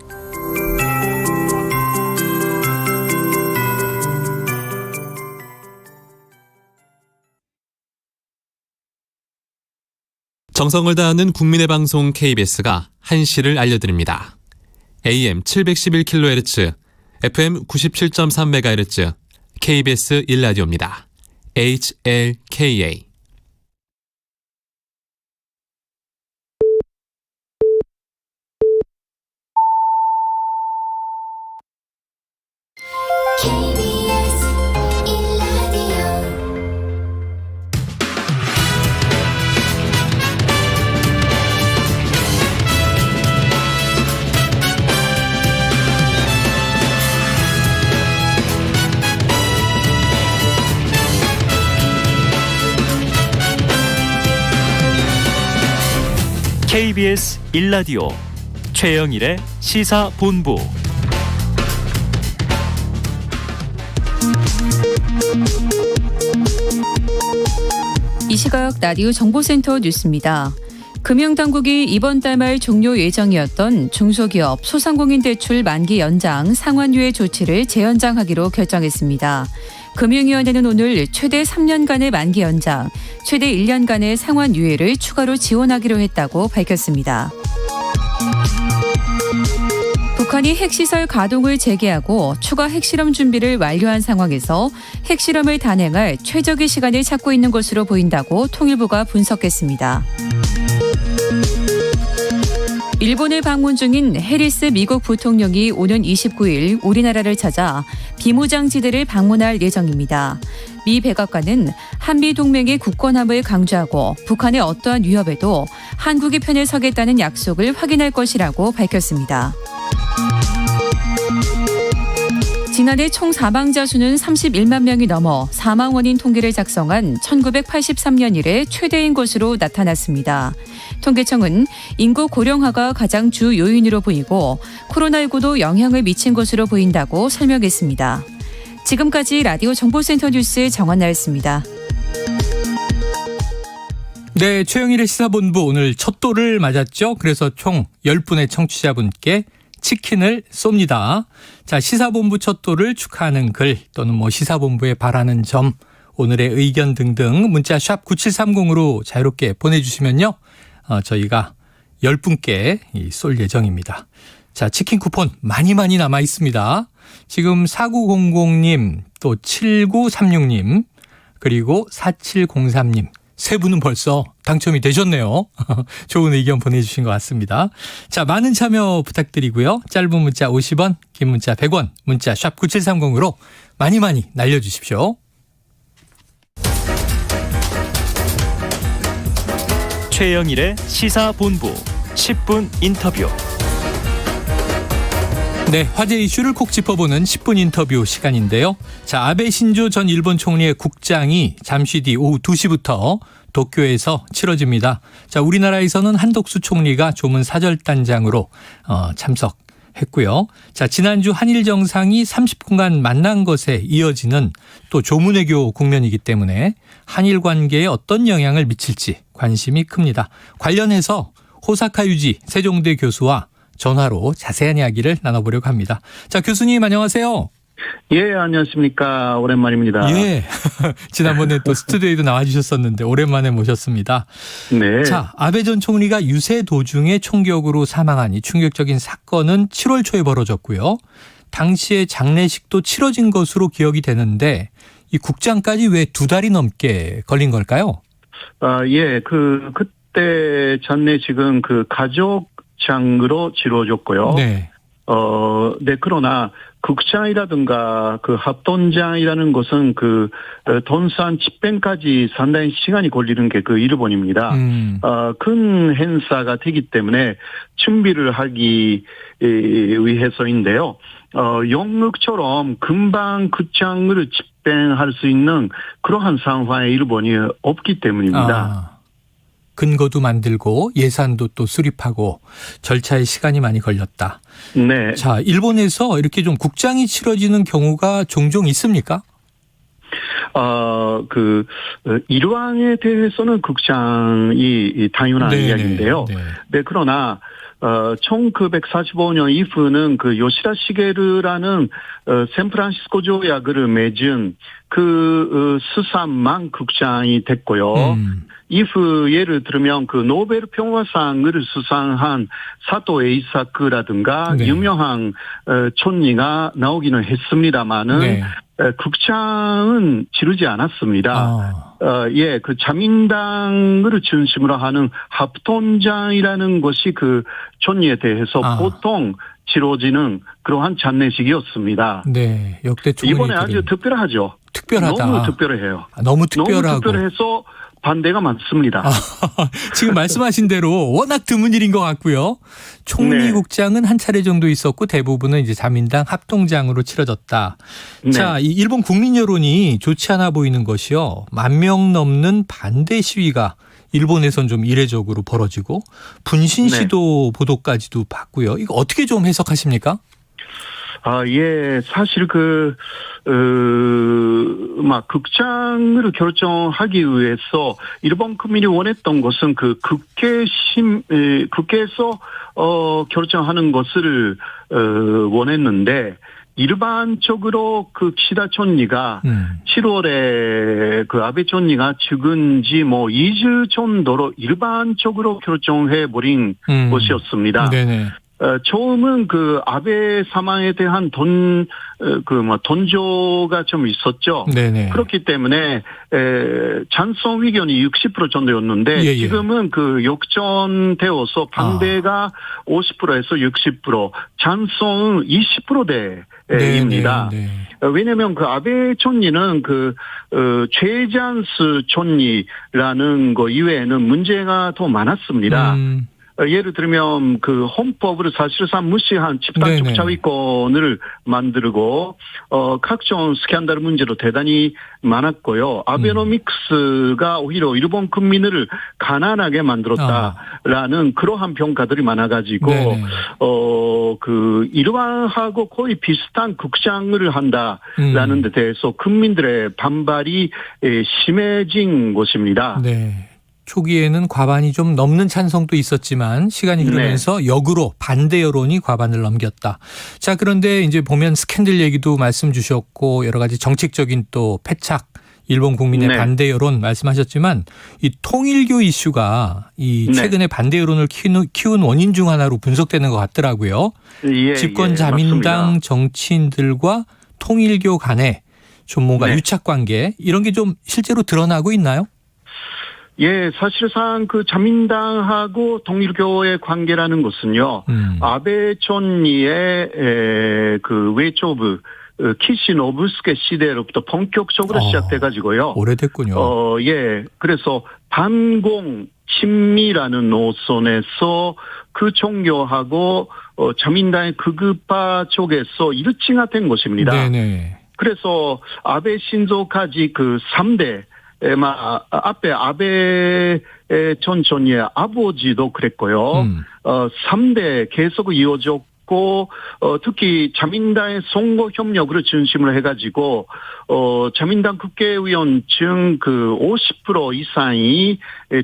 정성을 다하는 국민의 방송 KBS가 한시를 알려드립니다. AM 711kHz, FM 97.3MHz, KBS 1라디오입니다. HLKA. KBS 1라디오 최영일의 시사본부. 이 시각 라디오 정보센터 뉴스입니다. 금융당국이 이번 달 말 종료 예정이었던 중소기업 소상공인 대출 만기 연장 상환유예 조치를 재연장하기로 결정했습니다. 금융위원회는 오늘 최대 3년간의 만기 연장, 최대 1년간의 상환유예를 추가로 지원하기로 했다고 밝혔습니다. 북한이 핵시설 가동을 재개하고 추가 핵실험 준비를 완료한 상황에서 핵실험을 단행할 최적의 시간을 찾고 있는 것으로 보인다고 통일부가 분석했습니다. 일본을 방문 중인 해리스 미국 부통령이 오는 29일 우리나라를 찾아 비무장지대를 방문할 예정입니다. 미 백악관은 한미동맹의 굳건함을 강조하고 북한의 어떠한 위협에도 한국의 편에 서겠다는 약속을 확인할 것이라고 밝혔습니다. 지난해 총 사망자 수는 31만 명이 넘어 사망 원인 통계를 작성한 1983년 이래 최대인 것으로 나타났습니다. 통계청은 인구 고령화가 가장 주 요인으로 보이고 코로나19도 영향을 미친 것으로 보인다고 설명했습니다. 지금까지 라디오 정보센터 뉴스 정한나였습니다. 네, 최영일의 시사본부 오늘 첫 돌을 맞았죠. 그래서 총 10분의 청취자분께 치킨을 쏩니다. 자, 시사본부 첫 돌을 축하하는 글 또는 시사본부에 바라는 점, 오늘의 의견 등등 문자 샵 9730으로 자유롭게 보내주시면요. 저희가 10분께 쏠 예정입니다. 자, 치킨 쿠폰 많이 남아 있습니다. 지금 4900님, 또 7936님, 그리고 4703님. 세 분은 벌써 당첨이 되셨네요. 좋은 의견 보내주신 것 같습니다. 자, 많은 참여 부탁드리고요. 짧은 문자 50원, 긴 문자 100원, 문자 샵 9730으로 많이 날려주십시오. 최영일의 시사본부 10분 인터뷰. 네, 화제 이슈를 콕 짚어보는 10분 인터뷰 시간인데요. 자, 아베 신조 전 일본 총리의 국장이 잠시 뒤 오후 2시부터 도쿄에서 치러집니다. 자, 우리나라에서는 한덕수 총리가 조문 사절단장으로 참석했고요. 자, 지난주 한일 정상이 30분간 만난 것에 이어지는 또 조문외교 국면이기 때문에 한일 관계에 어떤 영향을 미칠지 관심이 큽니다. 관련해서 호사카 유지 세종대 교수와 전화로 자세한 이야기를 나눠보려고 합니다. 자, 교수님 안녕하세요. 예, 안녕하십니까. 오랜만입니다. 예. 지난번에 또 스튜디오에도 나와주셨었는데 오랜만에 모셨습니다. 네. 자, 아베 전 총리가 유세 도중에 총격으로 사망한 이 충격적인 사건은 7월 초에 벌어졌고요. 당시에 장례식도 치러진 것으로 기억이 되는데 이 국장까지 왜 2달이 넘게 걸린 걸까요? 예, 그때 장례식은 가족장으로 치러졌고요. 네. 네, 그러나 국장이라든가 합동장이라는 것은 돈산 집행까지 상당히 시간이 걸리는 게 일본입니다. 큰 행사가 되기 때문에 준비를 하기 위해서인데요. 영국처럼 금방 국장을 집행할 수 있는 그러한 상황에 일본이 없기 때문입니다. 근거도 만들고 예산도 또 수립하고 절차에 시간이 많이 걸렸다. 네. 자, 일본에서 이렇게 좀 국장이 치러지는 경우가 종종 있습니까? 일왕에 대해서는 국장이 당연한 네네, 이야기인데요. 네. 네, 그러나 1945년 이후는 그 요시다 시게르라는 샌프란시스코 조약을 맺은 그 스산만 국장이 됐고요. 이후 예를 들면 그 노벨 평화상을 수상한 사토 에이사크라든가 네. 유명한 촌리가 나오기는 했습니다만은 네. 국장은 치르지 않았습니다. 예, 그 자민당을 중심으로 하는 합동장이라는 것이 그 촌리에 대해서 보통 치러지는 그러한 장례식이었습니다. 네, 역대 총리 이번에 아주 특별하죠. 특별하다. 너무 특별해요. 너무 특별하고. 너무 특별해서 반대가 많습니다. 지금 말씀하신 대로 워낙 드문 일인 것 같고요. 총리국장은 한 차례 정도 있었고 대부분은 이제 자민당 합동장으로 치러졌다. 네. 자, 이 일본 국민 여론이 좋지 않아 보이는 것이요. 10,000명 넘는 반대 시위가 일본에선 좀 이례적으로 벌어지고 분신 시도 보도까지도 봤고요. 이거 어떻게 좀 해석하십니까? 예, 사실 국장을 결정하기 위해서 일본 국민이 원했던 것은 그 국회에서 결정하는 것을 원했는데 일반적으로 그 기시다 총리가 7월에 그 아베 총리가 죽은 지 2주 정도로 일반적으로 결정해 버린 것이었습니다. 네네. 처음은 그 아베 사망에 대한 돈조가 좀 있었죠. 네네. 그렇기 때문에 찬성 의견이 60% 정도였는데 지금은 그 역전되어서 반대가 50%에서 60%, 찬성은 20%대입니다. 왜냐하면 그 아베 총리는 그 최장수 총리라는 거 이외에는 문제가 더 많았습니다. 예를 들면 그 헌법을 사실상 무시한 집단적 자위권을 만들고 각종 스캔들 문제로 대단히 많았고요. 아베노믹스가 오히려 일본 국민을 가난하게 만들었다라는 그러한 평가들이 많아가지고 그 일반하고 거의 비슷한 국장을 한다라는 데 대해서 국민들의 반발이 심해진 것입니다. 네. 초기에는 과반이 좀 넘는 찬성도 있었지만 시간이 흐르면서 역으로 반대 여론이 과반을 넘겼다. 자, 그런데 이제 보면 스캔들 얘기도 말씀 주셨고 여러 가지 정책적인 또 패착, 일본 국민의 반대 여론 말씀하셨지만 이 통일교 이슈가 이 최근에 반대 여론을 키운 원인 중 하나로 분석되는 것 같더라고요. 집권 자민당 정치인들과 통일교 간에 좀 뭔가 유착 관계 이런 게 좀 실제로 드러나고 있나요? 예, 사실상 그 자민당하고 통일교의 관계라는 것은요, 아베 총리의 그 외초부 키시노부스케 시대로부터 본격적으로 시작돼가지고요. 오래됐군요. 예, 그래서 반공 친미라는 노선에서 그 종교하고 자민당의 극우파 쪽에서 일치가 된 것입니다. 네네. 그래서 아베 신조까지 그 3대 앞에 아베 전 총리의 아버지도 그랬고요. 3대 계속 이어졌고, 특히 자민당의 선거 협력을 중심으로 해가지고, 자민당 국회의원중 그 50% 이상이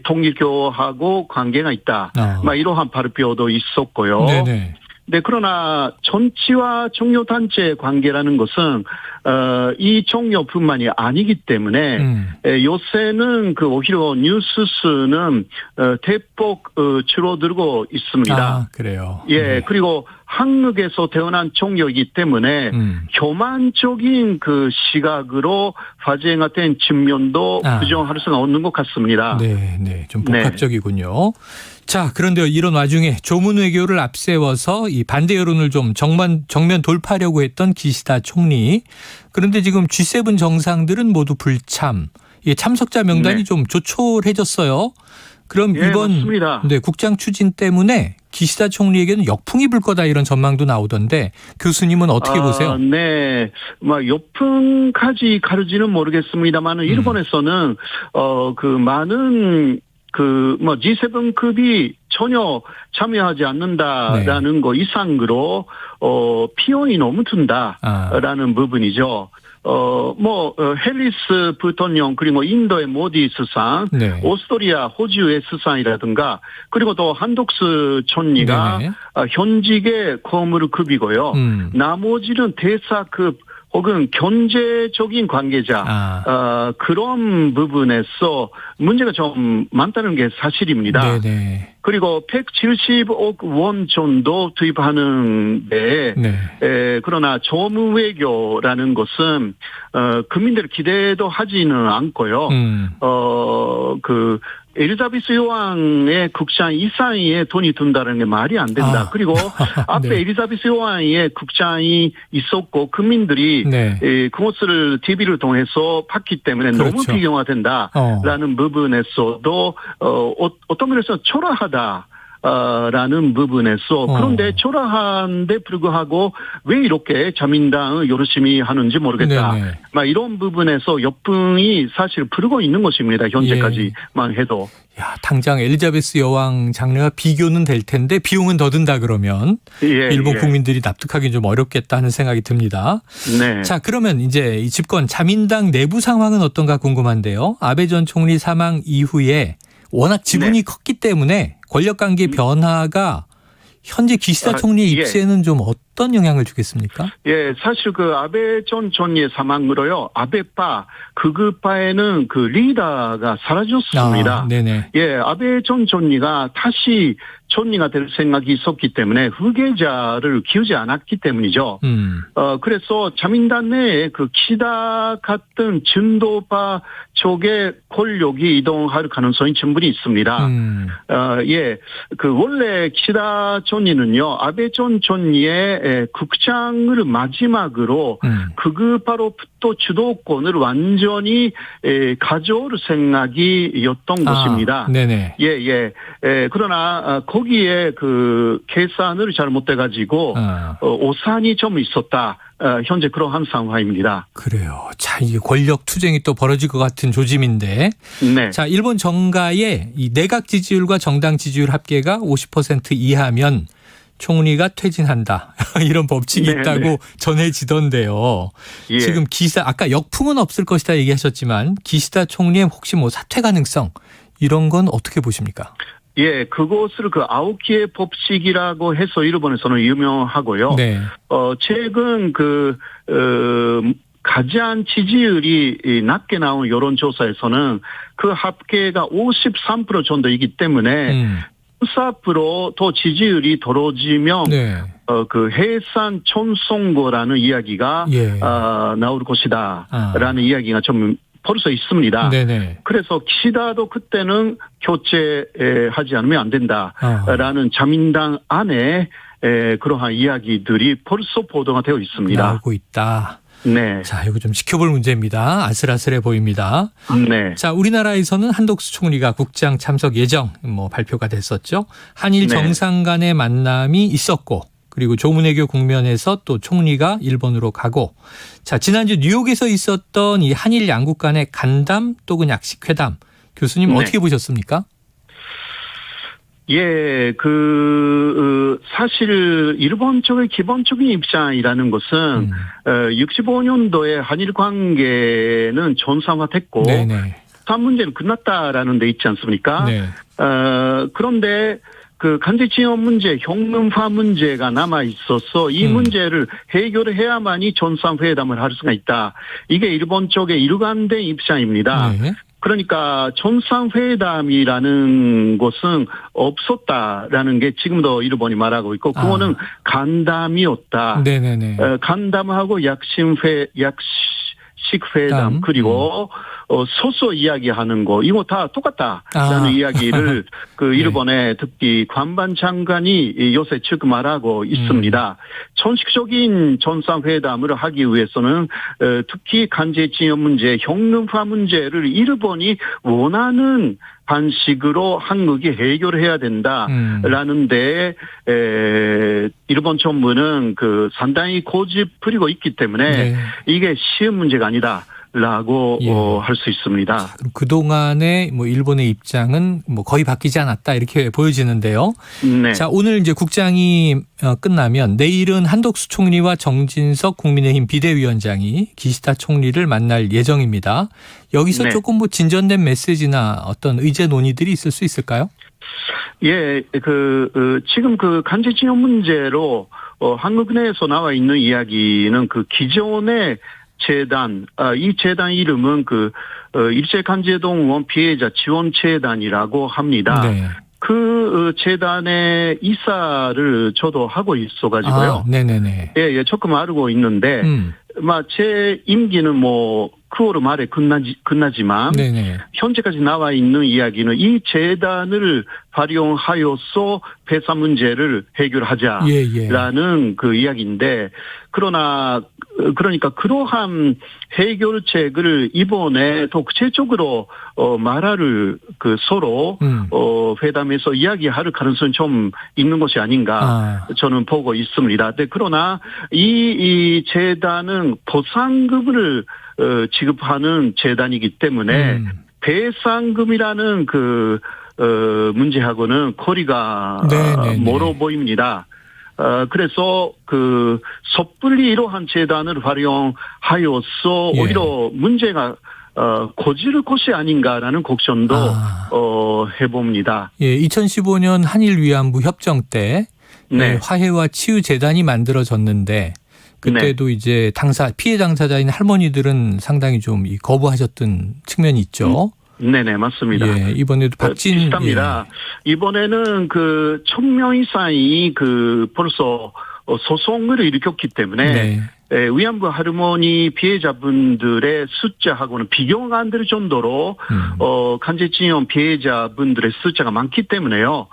통일교하고 관계가 있다. 이러한 발표도 있었고요. 네네. 네, 그러나 정치와 종교단체의 관계라는 것은 이 종교뿐만이 아니기 때문에 요새는 그 오히려 뉴스수는 대폭 줄어들고 있습니다. 아, 그래요. 예, 그리고 한국에서 태어난 종교이기 때문에 교만적인 그 시각으로 발생된 측면도 부정할 수가 없는 것 같습니다. 네, 네, 좀 복합적이군요. 자, 그런데 이런 와중에 조문 외교를 앞세워서 이 반대 여론을 좀 정면 돌파하려고 했던 기시다 총리. 그런데 지금 G7 정상들은 모두 불참. 이 참석자 명단이 좀 조촐해졌어요. 그럼 이번 국장 추진 때문에 기시다 총리에게는 역풍이 불 거다 이런 전망도 나오던데 교수님은 어떻게 보세요? 네, 역풍까지 가르지는 모르겠습니다만 일본에서는 그 많은 그 G7급이 전혀 참여하지 않는다라는 거 이상으로 피용이 너무 든다라는 부분이죠. 헬리스 부통령 그리고 인도의 모디 수상, 네. 오스트리아, 호주의 수상이라든가 그리고 또 한독수 총리가 네네. 현직의 거물급이고요. 나머지는 대사급 혹은 경제적인 관계자 그런 부분에서 문제가 좀 많다는 게 사실입니다. 네네. 그리고 170억 원 정도 투입하는데 그러나 조무외교라는 것은 국민들 기대도 하지는 않고요. 그 엘리자베스 여왕의 국장 이상의 돈이 든다는 게 말이 안 된다. 그리고 앞에 네. 엘리자베스 여왕의 국장이 있었고 국민들이 그것을 TV를 통해서 봤기 때문에 그렇죠. 너무 비경화된다라는 부분에서도 어떤 면에서 초라하다. 라는 부분에서 그런데 초라한데 불구하고 왜 이렇게 자민당을 열심히 하는지 모르겠다. 네네. 막 이런 부분에서 역풍이 사실 불고 있는 것입니다. 현재까지만 해도. 야, 당장 엘리자베스 여왕 장례가 비교는 될 텐데 비용은 더 든다 그러면 일본 국민들이 납득하기 좀 어렵겠다 하는 생각이 듭니다. 네. 자, 그러면 이제 이 집권 자민당 내부 상황은 어떤가 궁금한데요. 아베 전 총리 사망 이후에 워낙 지분이 컸기 때문에 권력관계 변화가 현재 기시다 총리의 입지에는 좀 어떤 영향을 주겠습니까? 예, 사실 그 아베 전 총리의 사망으로요, 아베파, 극우파에는 그 리더가 사라졌습니다. 네네. 예, 아베 전 총리가 다시 총리가 될 생각이 있었기 때문에 후계자를 키우지 않았기 때문이죠. 그래서 자민당 내에 그 키다 같은 진도파 쪽의 권력이 이동할 가능성이 충분히 있습니다. 예, 그 원래 키다 총리는요, 아베 전 총리의 국장을 마지막으로 극우파로부터 주도권을 완전히 가져올 생각이었던 것입니다. 네네. 예. 그러나 거기에 그 계산을 잘못돼가지고 오산이 좀 있었다. 현재 그러한 상황입니다. 그래요. 자, 이게 권력 투쟁이 또 벌어질 것 같은 조짐인데. 네. 자, 일본 정가의 이 내각 지지율과 정당 지지율 합계가 50% 이하면 총리가 퇴진한다. 이런 법칙이 있다고 전해지던데요. 예. 지금 아까 역풍은 없을 것이다 얘기하셨지만 기시다 총리의 혹시 뭐 사퇴 가능성 이런 건 어떻게 보십니까? 예, 그것을 그 아오키의 법칙이라고 해서 일본에서는 유명하고요. 네. 최근 가장 지지율이 낮게 나온 여론조사에서는 그 합계가 53% 정도이기 때문에 14% 더 지지율이 떨어지면 그 해산 총선거라는 이야기가 나올 것이다라는 이야기가 좀 벌써 있습니다. 네네. 그래서 기시다도 그때는 교체하지 않으면 안 된다라는 자민당 안에 그러한 이야기들이 벌써 보도가 되어 있습니다. 나오고 있다. 네. 자, 이거 좀 지켜볼 문제입니다. 아슬아슬해 보입니다. 네. 자, 우리나라에서는 한독수 총리가 국장 참석 예정 발표가 됐었죠. 한일 정상 간의 만남이 있었고 그리고 조문외교 국면에서 또 총리가 일본으로 가고 자, 지난주 뉴욕에서 있었던 이 한일 양국 간의 간담 또는 약식회담 교수님 어떻게 보셨습니까? 예, 사실 일본 쪽의 기본적인 입장이라는 것은 65년도에 한일 관계는 정상화됐고 한 문제는 끝났다라는 데 있지 않습니까? 그런데 그 간제징용 문제, 형능화 문제가 남아 있어서 이 문제를 해결을 해야만이 정상회담을 할 수가 있다. 이게 일본 쪽의 일관된 입장입니다. 그러니까 정상회담이라는 것은 없었다라는 게 지금도 일본이 말하고 있고 그거는 간담이었다. 간담하고 약식회담 그리고 소소 이야기하는 거 이거 다 똑같다라는 이야기를 그 일본의 특히 관방 장관이 요새 즉 말하고 있습니다. 정식적인 정상회담을 하기 위해서는 특히 간제징용 문제, 형능화 문제를 일본이 원하는 방식으로 한국이 해결해야 된다라는데 일본 정부는 그 상당히 고집 부리고 있기 때문에 이게 쉬운 문제가 아니다. 라고 예. 할 수 있습니다. 그럼 그동안의 뭐 일본의 입장은 뭐 거의 바뀌지 않았다 이렇게 보여지는데요. 네. 자, 오늘 이제 국장이 끝나면 내일은 한덕수 총리와 정진석 국민의힘 비대위원장이 기시다 총리를 만날 예정입니다. 여기서 네. 조금 뭐 진전된 메시지나 어떤 의제 논의들이 있을 수 있을까요? 예, 지금 그 간제징용 문제로 한국 내에서 나와 있는 이야기는 그 기존의 재단, 이 재단 이름은 일제간제동 의원 피해자 지원재단이라고 합니다. 네. 그 재단의 이사를 저도 하고 있어가지고요. 네네네. 예, 조금 알고 있는데, 제 임기는 9월 말에 끝나지만, 네네. 현재까지 나와 있는 이야기는 이 재단을 활용하여서 폐사 문제를 해결하자라는 그 이야기인데, 그러니까 그러한 해결책을 이번에 더 구체적으로 말할 서로 회담에서 이야기할 가능성이 좀 있는 것이 아닌가 저는 보고 있습니다. 그러나 이 재단은 보상금을 지급하는 재단이기 때문에 배상금이라는 문제하고는 거리가 멀어 보입니다. 그래서 섣불리 이러한 재단을 활용하여서 오히려 문제가 고질 것이 아닌가라는 걱정도 해봅니다. 예, 2015년 한일 위안부 협정 때 네. 화해와 치유 재단이 만들어졌는데 그때도 이제 피해 당사자인 할머니들은 상당히 좀 거부하셨던 측면이 있죠. 네네, 맞습니다. 예, 이번에도 비슷합니다. 예. 이번에는 1,000명 이상이 벌써 소송을 일으켰기 때문에 위안부 할머니 피해자분들의 숫자하고는 비교가 안 될 정도로 간제징용 피해자분들의 숫자가 많기 때문에요.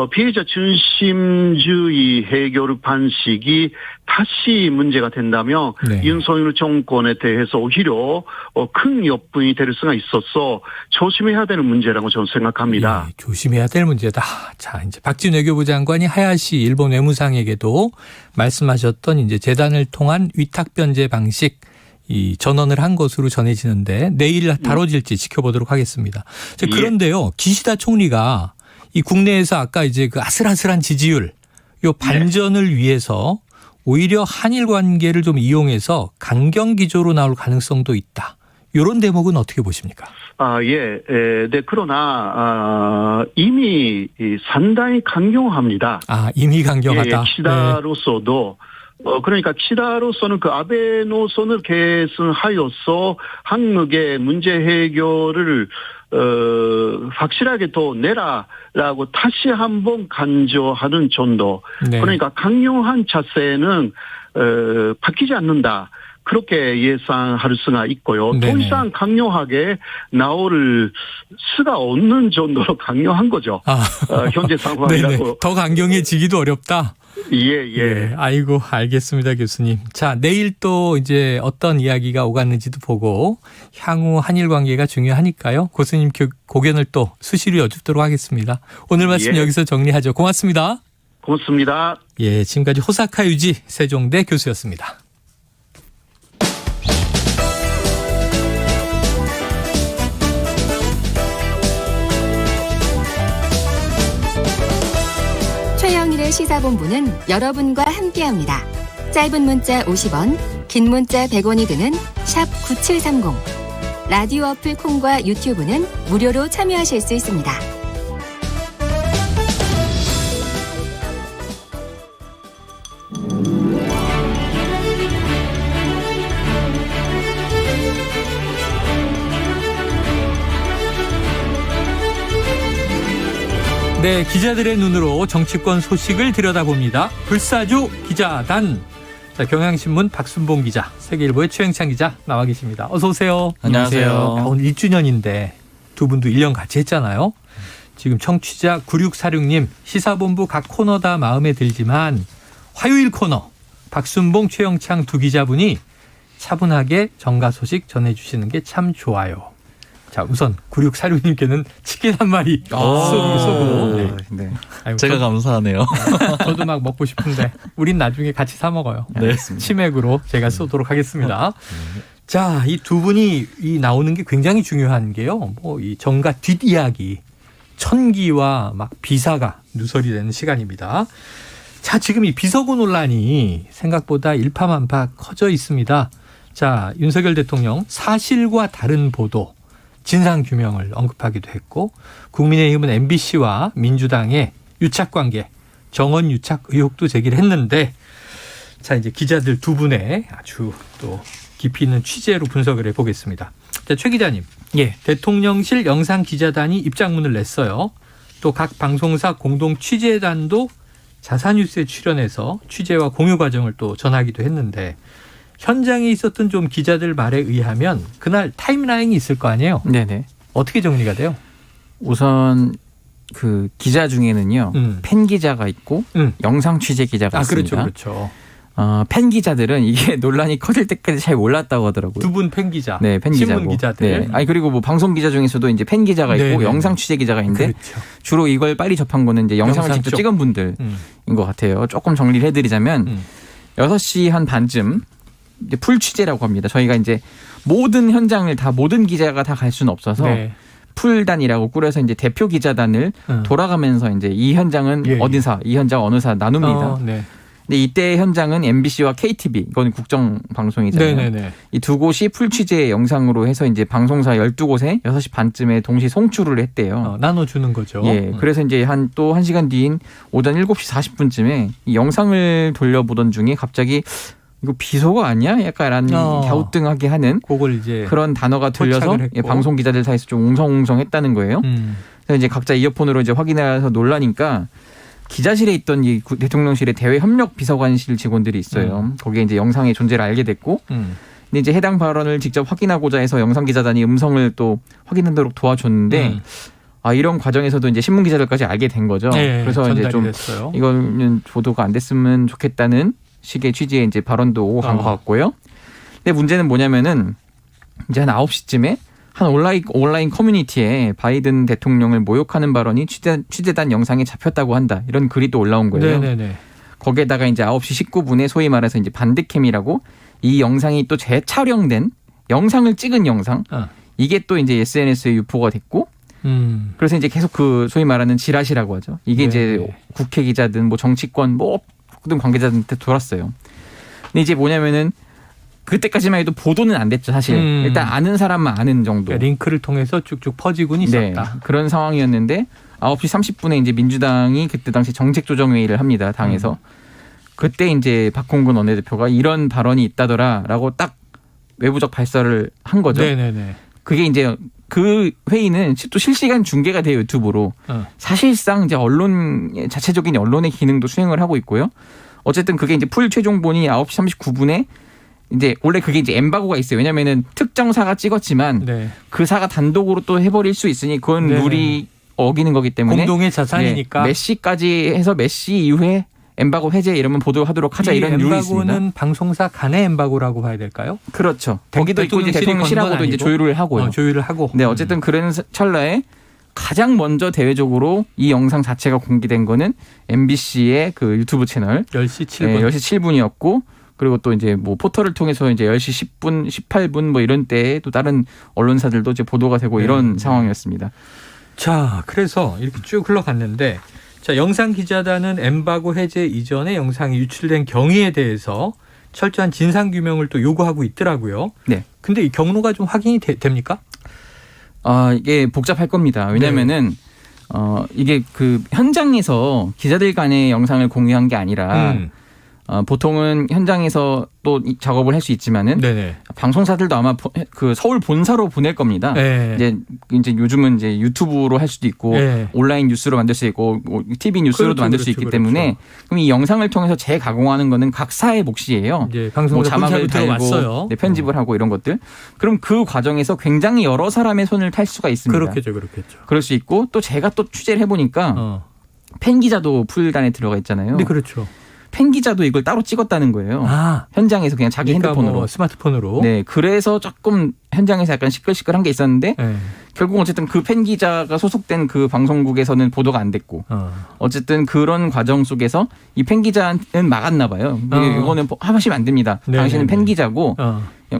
피해자 중심주의 해결 방식이 다시 문제가 된다면 윤석열 정권에 대해서 오히려 큰 역분이 될 수가 있어서 조심해야 되는 문제라고 저는 생각합니다. 예, 조심해야 될 문제다. 자, 이제 박진 외교부 장관이 하야시 일본 외무상에게도 말씀하셨던 이제 재단을 통한 위탁 변제 방식 전언을 한 것으로 전해지는데 내일 다뤄질지 지켜보도록 하겠습니다. 자, 그런데요, 기시다 총리가 이 국내에서 아까 이제 아슬아슬한 지지율, 요 반전을 위해서 오히려 한일 관계를 좀 이용해서 강경 기조로 나올 가능성도 있다. 이런 대목은 어떻게 보십니까? 네, 그러나 이미 상당히 강경합니다. 이미 강경하다. 기시다로서도. 그러니까 기시다로서는 아베 노선을 계승하여서 한국의 문제 해결을 확실하게 더 내라라고 다시 한번 강조하는 정도. 그러니까 강경한 자세는 바뀌지 않는다. 그렇게 예상할 수가 있고요. 더 이상 강력하게 나올 수가 없는 정도로 강력한 거죠. 현재 상황이라고. 더 강경해지기도 어렵다. 예. 아이고, 알겠습니다, 교수님. 자, 내일 또 이제 어떤 이야기가 오갔는지도 보고 향후 한일 관계가 중요하니까요. 교수님 고견을 또 수시로 여쭙도록 하겠습니다. 오늘 말씀 여기서 정리하죠. 고맙습니다. 고맙습니다. 예, 지금까지 호사카 유지 세종대 교수였습니다. 최영일의 시사본부는 여러분과 함께합니다. 짧은 문자 50원, 긴 문자 100원이 드는 샵 9730. 라디오 어플 콩과 유튜브는 무료로 참여하실 수 있습니다. 네, 기자들의 눈으로 정치권 소식을 들여다봅니다. 불사조 기자단. 자, 경향신문 박순봉 기자, 세계일보의 최영찬 기자 나와 계십니다. 어서 오세요. 안녕하세요. 오늘 1주년인데 두 분도 1년 같이 했잖아요. 지금 청취자 9646님, 시사본부 각 코너 다 마음에 들지만 화요일 코너 박순봉, 최영찬 두 기자분이 차분하게 정가 소식 전해주시는 게 참 좋아요. 자, 우선 9646님께는 치킨 한 마리 쏘고. 네. 아이고, 제가 감사하네요. 저도 막 먹고 싶은데 우린 나중에 같이 사 먹어요. 네. 치맥으로 제가 쏘도록 하겠습니다. 자, 이 두 분이 나오는 게 굉장히 중요한 게요. 뭐 이 정가 뒷이야기, 천기와 막 비사가 누설이 되는 시간입니다. 자, 지금 이 비서고 논란이 생각보다 일파만파 커져 있습니다. 자, 윤석열 대통령 사실과 다른 보도, 진상규명을 언급하기도 했고, 국민의힘은 MBC와 민주당의 유착관계, 정원 유착 의혹도 제기를 했는데, 자, 이제 기자들 두 분의 아주 또 깊이 있는 취재로 분석을 해보겠습니다. 자, 최 기자님. 예. 대통령실 영상기자단이 입장문을 냈어요. 또 각 방송사 공동 취재단도 자사뉴스에 출연해서 취재와 공유 과정을 또 전하기도 했는데, 현장에 있었던 좀 기자들 말에 의하면 그날 타임라인이 있을 거 아니에요? 네네. 어떻게 정리가 돼요? 우선 그 기자 중에는요, 팬 기자가 있고 영상 취재 기자가 있습니다. 그렇죠. 팬 기자들은 이게 논란이 커질 때까지 잘 몰랐다고 하더라고요. 두 분 팬 기자, 네, 팬 신문 기자고. 기자들. 네. 아니 그리고 뭐 방송 기자 중에서도 이제 팬 기자가 있고 네네. 영상 취재 기자가 있는데 그렇죠. 주로 이걸 빨리 접한 거는 이제 영상을 영상 직접 쪽. 찍은 분들인 것 같아요. 조금 정리를 해드리자면 6시 한 반쯤 이제 풀 취재라고 합니다. 저희가 이제 모든 현장을 다 모든 기자가 다 갈 수는 없어서. 네. 풀단이라고 꾸려서 이제 대표 기자단을 돌아가면서 이제 이 현장은 어디사, 이 현장 어느 사 나눕니다. 네. 근데 이때 현장은 MBC와 KTV, 이건 국정 방송이잖아요. 네네네. 이 두 곳이 풀 취재 영상으로 해서 이제 방송사 12곳에 6시 반쯤에 동시 송출을 했대요. 나눠주는 거죠. 예. 그래서 이제 또 1시간 뒤인 오전 7시 40분쯤에 이 영상을 돌려보던 중에 갑자기 이거 비속어 아니야? 약간 갸우뚱하게 하는 그걸 이제 그런 단어가 들려서 방송 기자들 사이에서 좀 웅성웅성했다는 거예요. 그래서 이제 각자 이어폰으로 이제 확인해서 놀라니까 기자실에 있던 이 대통령실의 대외협력 비서관실 직원들이 있어요. 거기에 이제 영상의 존재를 알게 됐고, 근데 이제 해당 발언을 직접 확인하고자 해서 영상 기자단이 음성을 또 확인하도록 도와줬는데. 이런 과정에서도 이제 신문 기자들까지 알게 된 거죠. 네, 그래서 이제 좀 됐어요. 이거는 보도가 안 됐으면 좋겠다는 식의 취지의 이제 발언도 오고 간 것 같고요. 근데 문제는 뭐냐면은 이제 한 9시쯤에 한 온라인 커뮤니티에 바이든 대통령을 모욕하는 발언이 취재단 영상에 잡혔다고 한다. 이런 글이 또 올라온 거예요. 네네네. 거기에다가 이제 9시 19분에 소위 말해서 이제 반대캠이라고 이 영상이 또 재촬영된 영상을 찍은 영상. 이게 또 이제 SNS에 유포가 됐고 그래서 이제 계속 그 소위 말하는 지라시라고 하죠. 이게 이제 국회 기자든 뭐 정치권 모든 관계자들한테 돌았어요. 근데 이제 뭐냐면은 그때까지만 해도 보도는 안 됐죠, 사실. 일단 아는 사람만 아는 정도. 그러니까 링크를 통해서 쭉쭉 퍼지곤 있었다. 네, 그런 상황이었는데 9시 30분에 이제 민주당이 그때 당시 정책조정회의를 합니다, 당에서. 그때 이제 박홍근 원내대표가 이런 발언이 있다더라라고 딱 외부적 발설을 한 거죠. 네네네. 그게 이제 그 회의는 또 실시간 중계가 돼요, 유튜브로. 사실상 이제 자체적인 언론의 기능도 수행을 하고 있고요. 어쨌든 그게 이제 풀 최종본이 9시 39분에 이제 원래 그게 이제 엠바고가 있어요. 왜냐면은 특정 사가 찍었지만 그 사가 단독으로 또 해버릴 수 있으니 그건 룰이 어기는 거기 때문에 공동의 자산이니까 몇 시까지 해서 몇 시 이후에 엠바고 해제 이러면 보도하도록 하자 이런 룰이 있습니다. 엠바고는 방송사 간의 엠바고라고 봐야 될까요? 그렇죠. 거기도 있고 이제 대통령실하고도 이제 조율을 하고요. 조율을 하고. 네, 어쨌든 그런 찰나에 가장 먼저 대외적으로 이 영상 자체가 공개된 거는 MBC의 그 유튜브 채널 10시 7분. 네, 10시 7분이었고 그리고 또 이제 뭐 포털을 통해서 이제 10시 10분, 18분 뭐 이런 때에 또 다른 언론사들도 이제 보도가 되고 이런 상황이었습니다. 자, 그래서 이렇게 쭉 흘러갔는데 자, 영상 기자단은 엠바고 해제 이전에 영상이 유출된 경위에 대해서 철저한 진상 규명을 또 요구하고 있더라고요. 네. 근데 이 경로가 좀 확인이 됩니까? 이게 복잡할 겁니다. 왜냐면은 이게 그 현장에서 기자들 간의 영상을 공유한 게 아니라 보통은 현장에서 또 작업을 할 수 있지만은 방송사들도 아마 그 서울 본사로 보낼 겁니다. 이제 요즘은 이제 유튜브로 할 수도 있고 온라인 뉴스로 만들 수 있고 TV 뉴스로도 만들 수 있기 때문에 그럼 이 영상을 통해서 재가공하는 거는 각 사의 몫이에요. 방송사 자막을 달고 편집을 하고 이런 것들. 그럼 그 과정에서 굉장히 여러 사람의 손을 탈 수가 있습니다. 그렇겠죠. 그럴 수 있고 또 제가 또 취재를 해보니까 팬 기자도 풀단에 들어가 있잖아요. 네, 그렇죠. 팬 기자도 이걸 따로 찍었다는 거예요. 현장에서 그냥 자기 핸드폰으로. 뭐 스마트폰으로. 네, 그래서 조금 현장에서 약간 시끌시끌한 게 있었는데 결국 어쨌든 그 팬 기자가 소속된 그 방송국에서는 보도가 안 됐고 어쨌든 그런 과정 속에서 이 팬 기자는 막았나 봐요. 이거는 하시면 안 됩니다. 당신은 팬 기자고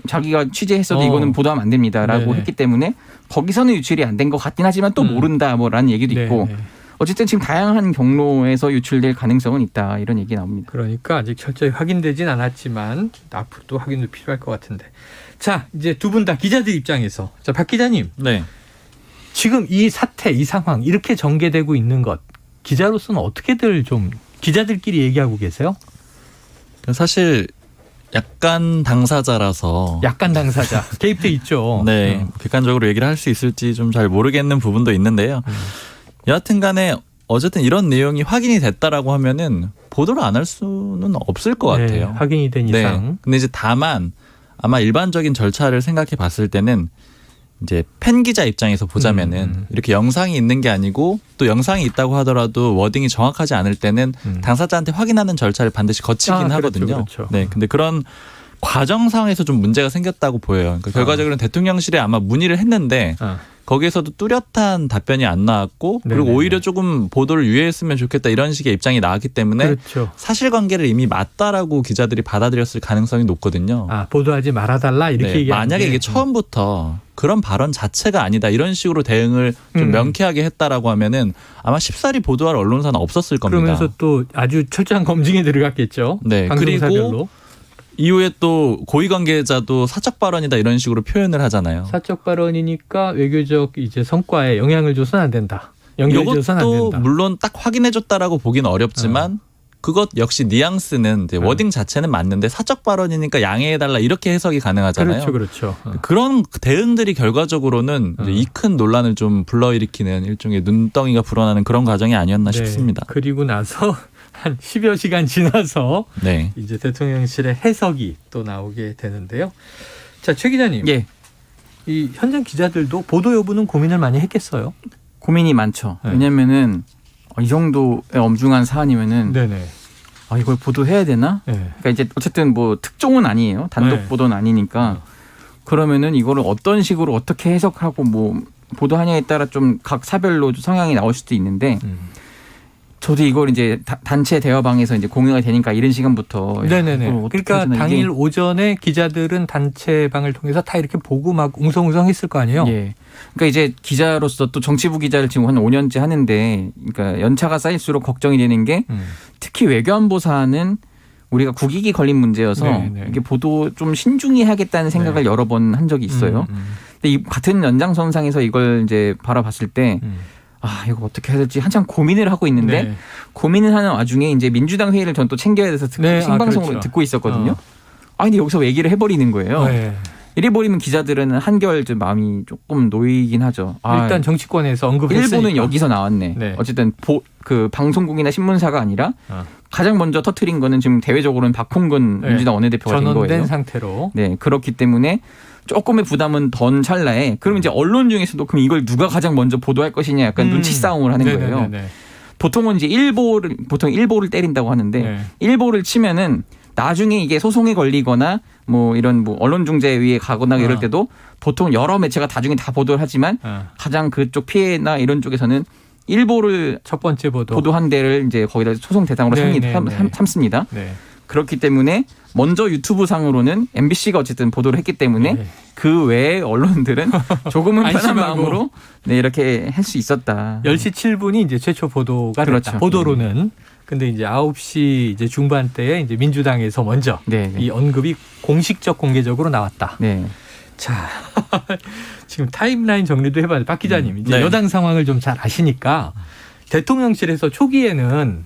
자기가 취재했어도 이거는 보도하면 안 됩니다라고 네네. 했기 때문에 거기서는 유출이 안 된 것 같긴 하지만 또 모른다 뭐라는 얘기도 있고 네네. 어쨌든 지금 다양한 경로에서 유출될 가능성은 있다 이런 얘기 나옵니다. 그러니까 아직 철저히 확인되진 않았지만 앞으로도 확인도 필요할 것 같은데. 자, 이제 두 분 다 기자들 입장에서 자, 박 기자님. 네. 지금 이 사태, 이 상황 이렇게 전개되고 있는 것 기자로서는 어떻게들 좀 기자들끼리 얘기하고 계세요? 사실 약간 당사자라서 약간 당사자 개입돼 있죠. 네, 객관적으로 얘기를 할 수 있을지 좀 잘 모르겠는 부분도 있는데요. 여하튼간에 어쨌든 이런 내용이 확인이 됐다라고 하면은 보도를 안 할 수는 없을 것 같아요. 네, 확인이 된 이상. 네. 근데 이제 다만 아마 일반적인 절차를 생각해 봤을 때는 이제 팬 기자 입장에서 보자면은 이렇게 영상이 있는 게 아니고 또 영상이 있다고 하더라도 워딩이 정확하지 않을 때는 당사자한테 확인하는 절차를 반드시 거치긴 하거든요. 그렇죠. 네, 근데 그런 과정상에서 좀 문제가 생겼다고 보여요. 그러니까 결과적으로는 대통령실에 아마 문의를 했는데 거기에서도 뚜렷한 답변이 안 나왔고 그리고 네네. 오히려 조금 보도를 유예했으면 좋겠다 이런 식의 입장이 나왔기 때문에 그렇죠. 사실관계를 이미 맞다라고 기자들이 받아들였을 가능성이 높거든요. 아, 보도하지 말아달라 이렇게 네, 얘기하는 만약에 게. 이게 처음부터 그런 발언 자체가 아니다 이런 식으로 대응을 좀 명쾌하게 했다라고 하면은 아마 쉽사리 보도할 언론사는 없었을 겁니다. 그러면서 또 아주 철저한 검증에 들어갔겠죠. 네, 방송사별로. 그리고 이후에 또 고위 관계자도 사적 발언이다 이런 식으로 표현을 하잖아요. 사적 발언이니까 외교적 이제 성과에 영향을 줘서는 안 된다. 연결줘서는 안 이것도 된다. 물론 딱 확인해줬다라고 보기는 어렵지만 그것 역시 뉘앙스는 이제 워딩 자체는 맞는데 사적 발언이니까 양해해달라 이렇게 해석이 가능하잖아요. 그렇죠. 그런 대응들이 결과적으로는 이 큰 논란을 좀 불러일으키는 일종의 눈덩이가 불어나는 그런 과정이 아니었나 네, 싶습니다. 그리고 나서 한 10여 시간 지나서 네. 이제 대통령실의 해석이 또 나오게 되는데요. 자, 최 기자님. 예. 이 현장 기자들도 보도 여부는 고민을 많이 했겠어요? 고민이 많죠. 네. 왜냐면은 이 정도의 엄중한 사안이면은 네네. 이걸 보도해야 되나? 네. 그러니까 이제 어쨌든 뭐 특종은 아니에요. 단독 네. 보도는 아니니까 그러면은 이거를 어떤 식으로 어떻게 해석하고 뭐 보도하냐에 따라 좀 각 사별로 성향이 나올 수도 있는데 저도 이걸 이제 단체 대화방에서 이제 공유가 되니까 이른 시간부터 네네네. 그러니까 당일 오전에 기자들은 단체방을 통해서 다 이렇게 보고 막 웅성웅성했을 거 아니에요. 예. 그러니까 이제 기자로서 또 정치부 기자를 지금 한 5년째 하는데, 그러니까 연차가 쌓일수록 걱정이 되는 게 특히 외교안보사는 우리가 국익이 걸린 문제여서 네네. 이게 보도 좀 신중히 하겠다는 생각을 여러 번 한 적이 있어요. 근데 이 같은 연장선상에서 이걸 이제 바라봤을 때. 이거 어떻게 해야 될지 한참 고민을 하고 있는데 네. 고민을 하는 와중에 이제 민주당 회의를 전 또 챙겨야 돼서 생방송으로 그렇죠. 듣고 있었거든요. 근데 여기서 얘기를 해버리는 거예요. 네. 이래버리면 기자들은 한결 좀 마음이 조금 놓이긴 하죠. 일단 정치권에서 언급했으니까. 일본은 여기서 나왔네. 네. 어쨌든 그 방송국이나 신문사가 아니라 가장 먼저 터트린 거는 지금 대외적으로는 박홍근 민주당 원내대표가 된 거예요. 전원된 상태로. 네, 그렇기 때문에 조금의 부담은 던 찰나에 그럼 이제 언론 중에서도 그럼 이걸 누가 가장 먼저 보도할 것이냐 약간 눈치 싸움을 하는 거예요. 네네네네. 보통은 이제 보통 일보를 때린다고 하는데 네. 일보를 치면은 나중에 이게 소송에 걸리거나 뭐 이런 뭐 언론중재위에 가거나 이럴 때도 보통 여러 매체가 나중에 다 보도를 하지만 가장 그쪽 피해나 이런 쪽에서는 일보를 첫 번째 보도한 데를 이제 거기다 소송 대상으로 삼습니다. 네. 그렇기 때문에 먼저 유튜브 상으로는 MBC가 어쨌든 보도를 했기 때문에 그 외의 언론들은 조금은 편한 마음으로 이렇게 할 수 있었다. 10시 7분이 이제 최초 보도가 됐다. 그렇죠. 보도로는. 근데 이제 9시 이제 중반대에 이제 민주당에서 먼저 이 언급이 공식적 공개적으로 나왔다. 네. 자, 지금 타임라인 정리도 해봐야 박 기자님. 이제 여당 상황을 좀 잘 아시니까 대통령실에서 초기에는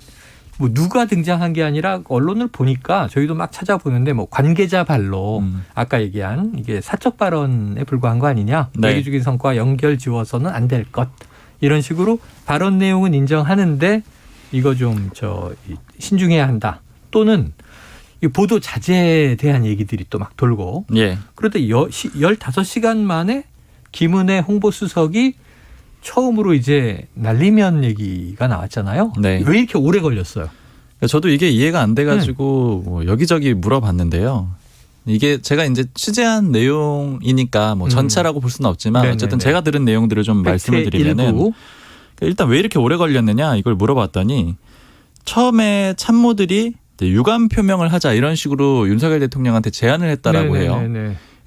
뭐 누가 등장한 게 아니라 언론을 보니까 저희도 막 찾아보는데 뭐 관계자 발로 아까 얘기한 이게 사적 발언에 불과한 거 아니냐. 외교적인 성과 연결 지워서는 안 될 것. 이런 식으로 발언 내용은 인정하는데 이거 좀 신중해야 한다. 또는 이 보도 자제에 대한 얘기들이 또 막 돌고. 그런데 15시간 만에 김은혜 홍보수석이 처음으로 이제 날리면 얘기가 나왔잖아요. 왜 이렇게 오래 걸렸어요? 저도 이게 이해가 안 돼가지고 뭐 여기저기 물어봤는데요. 이게 제가 이제 취재한 내용이니까 뭐 전체라고 볼 수는 없지만 어쨌든 제가 들은 내용들을 좀 말씀을 드리면은 일단 왜 이렇게 오래 걸렸느냐 이걸 물어봤더니 처음에 참모들이 유감 표명을 하자 이런 식으로 윤석열 대통령한테 제안을 했다라고 해요.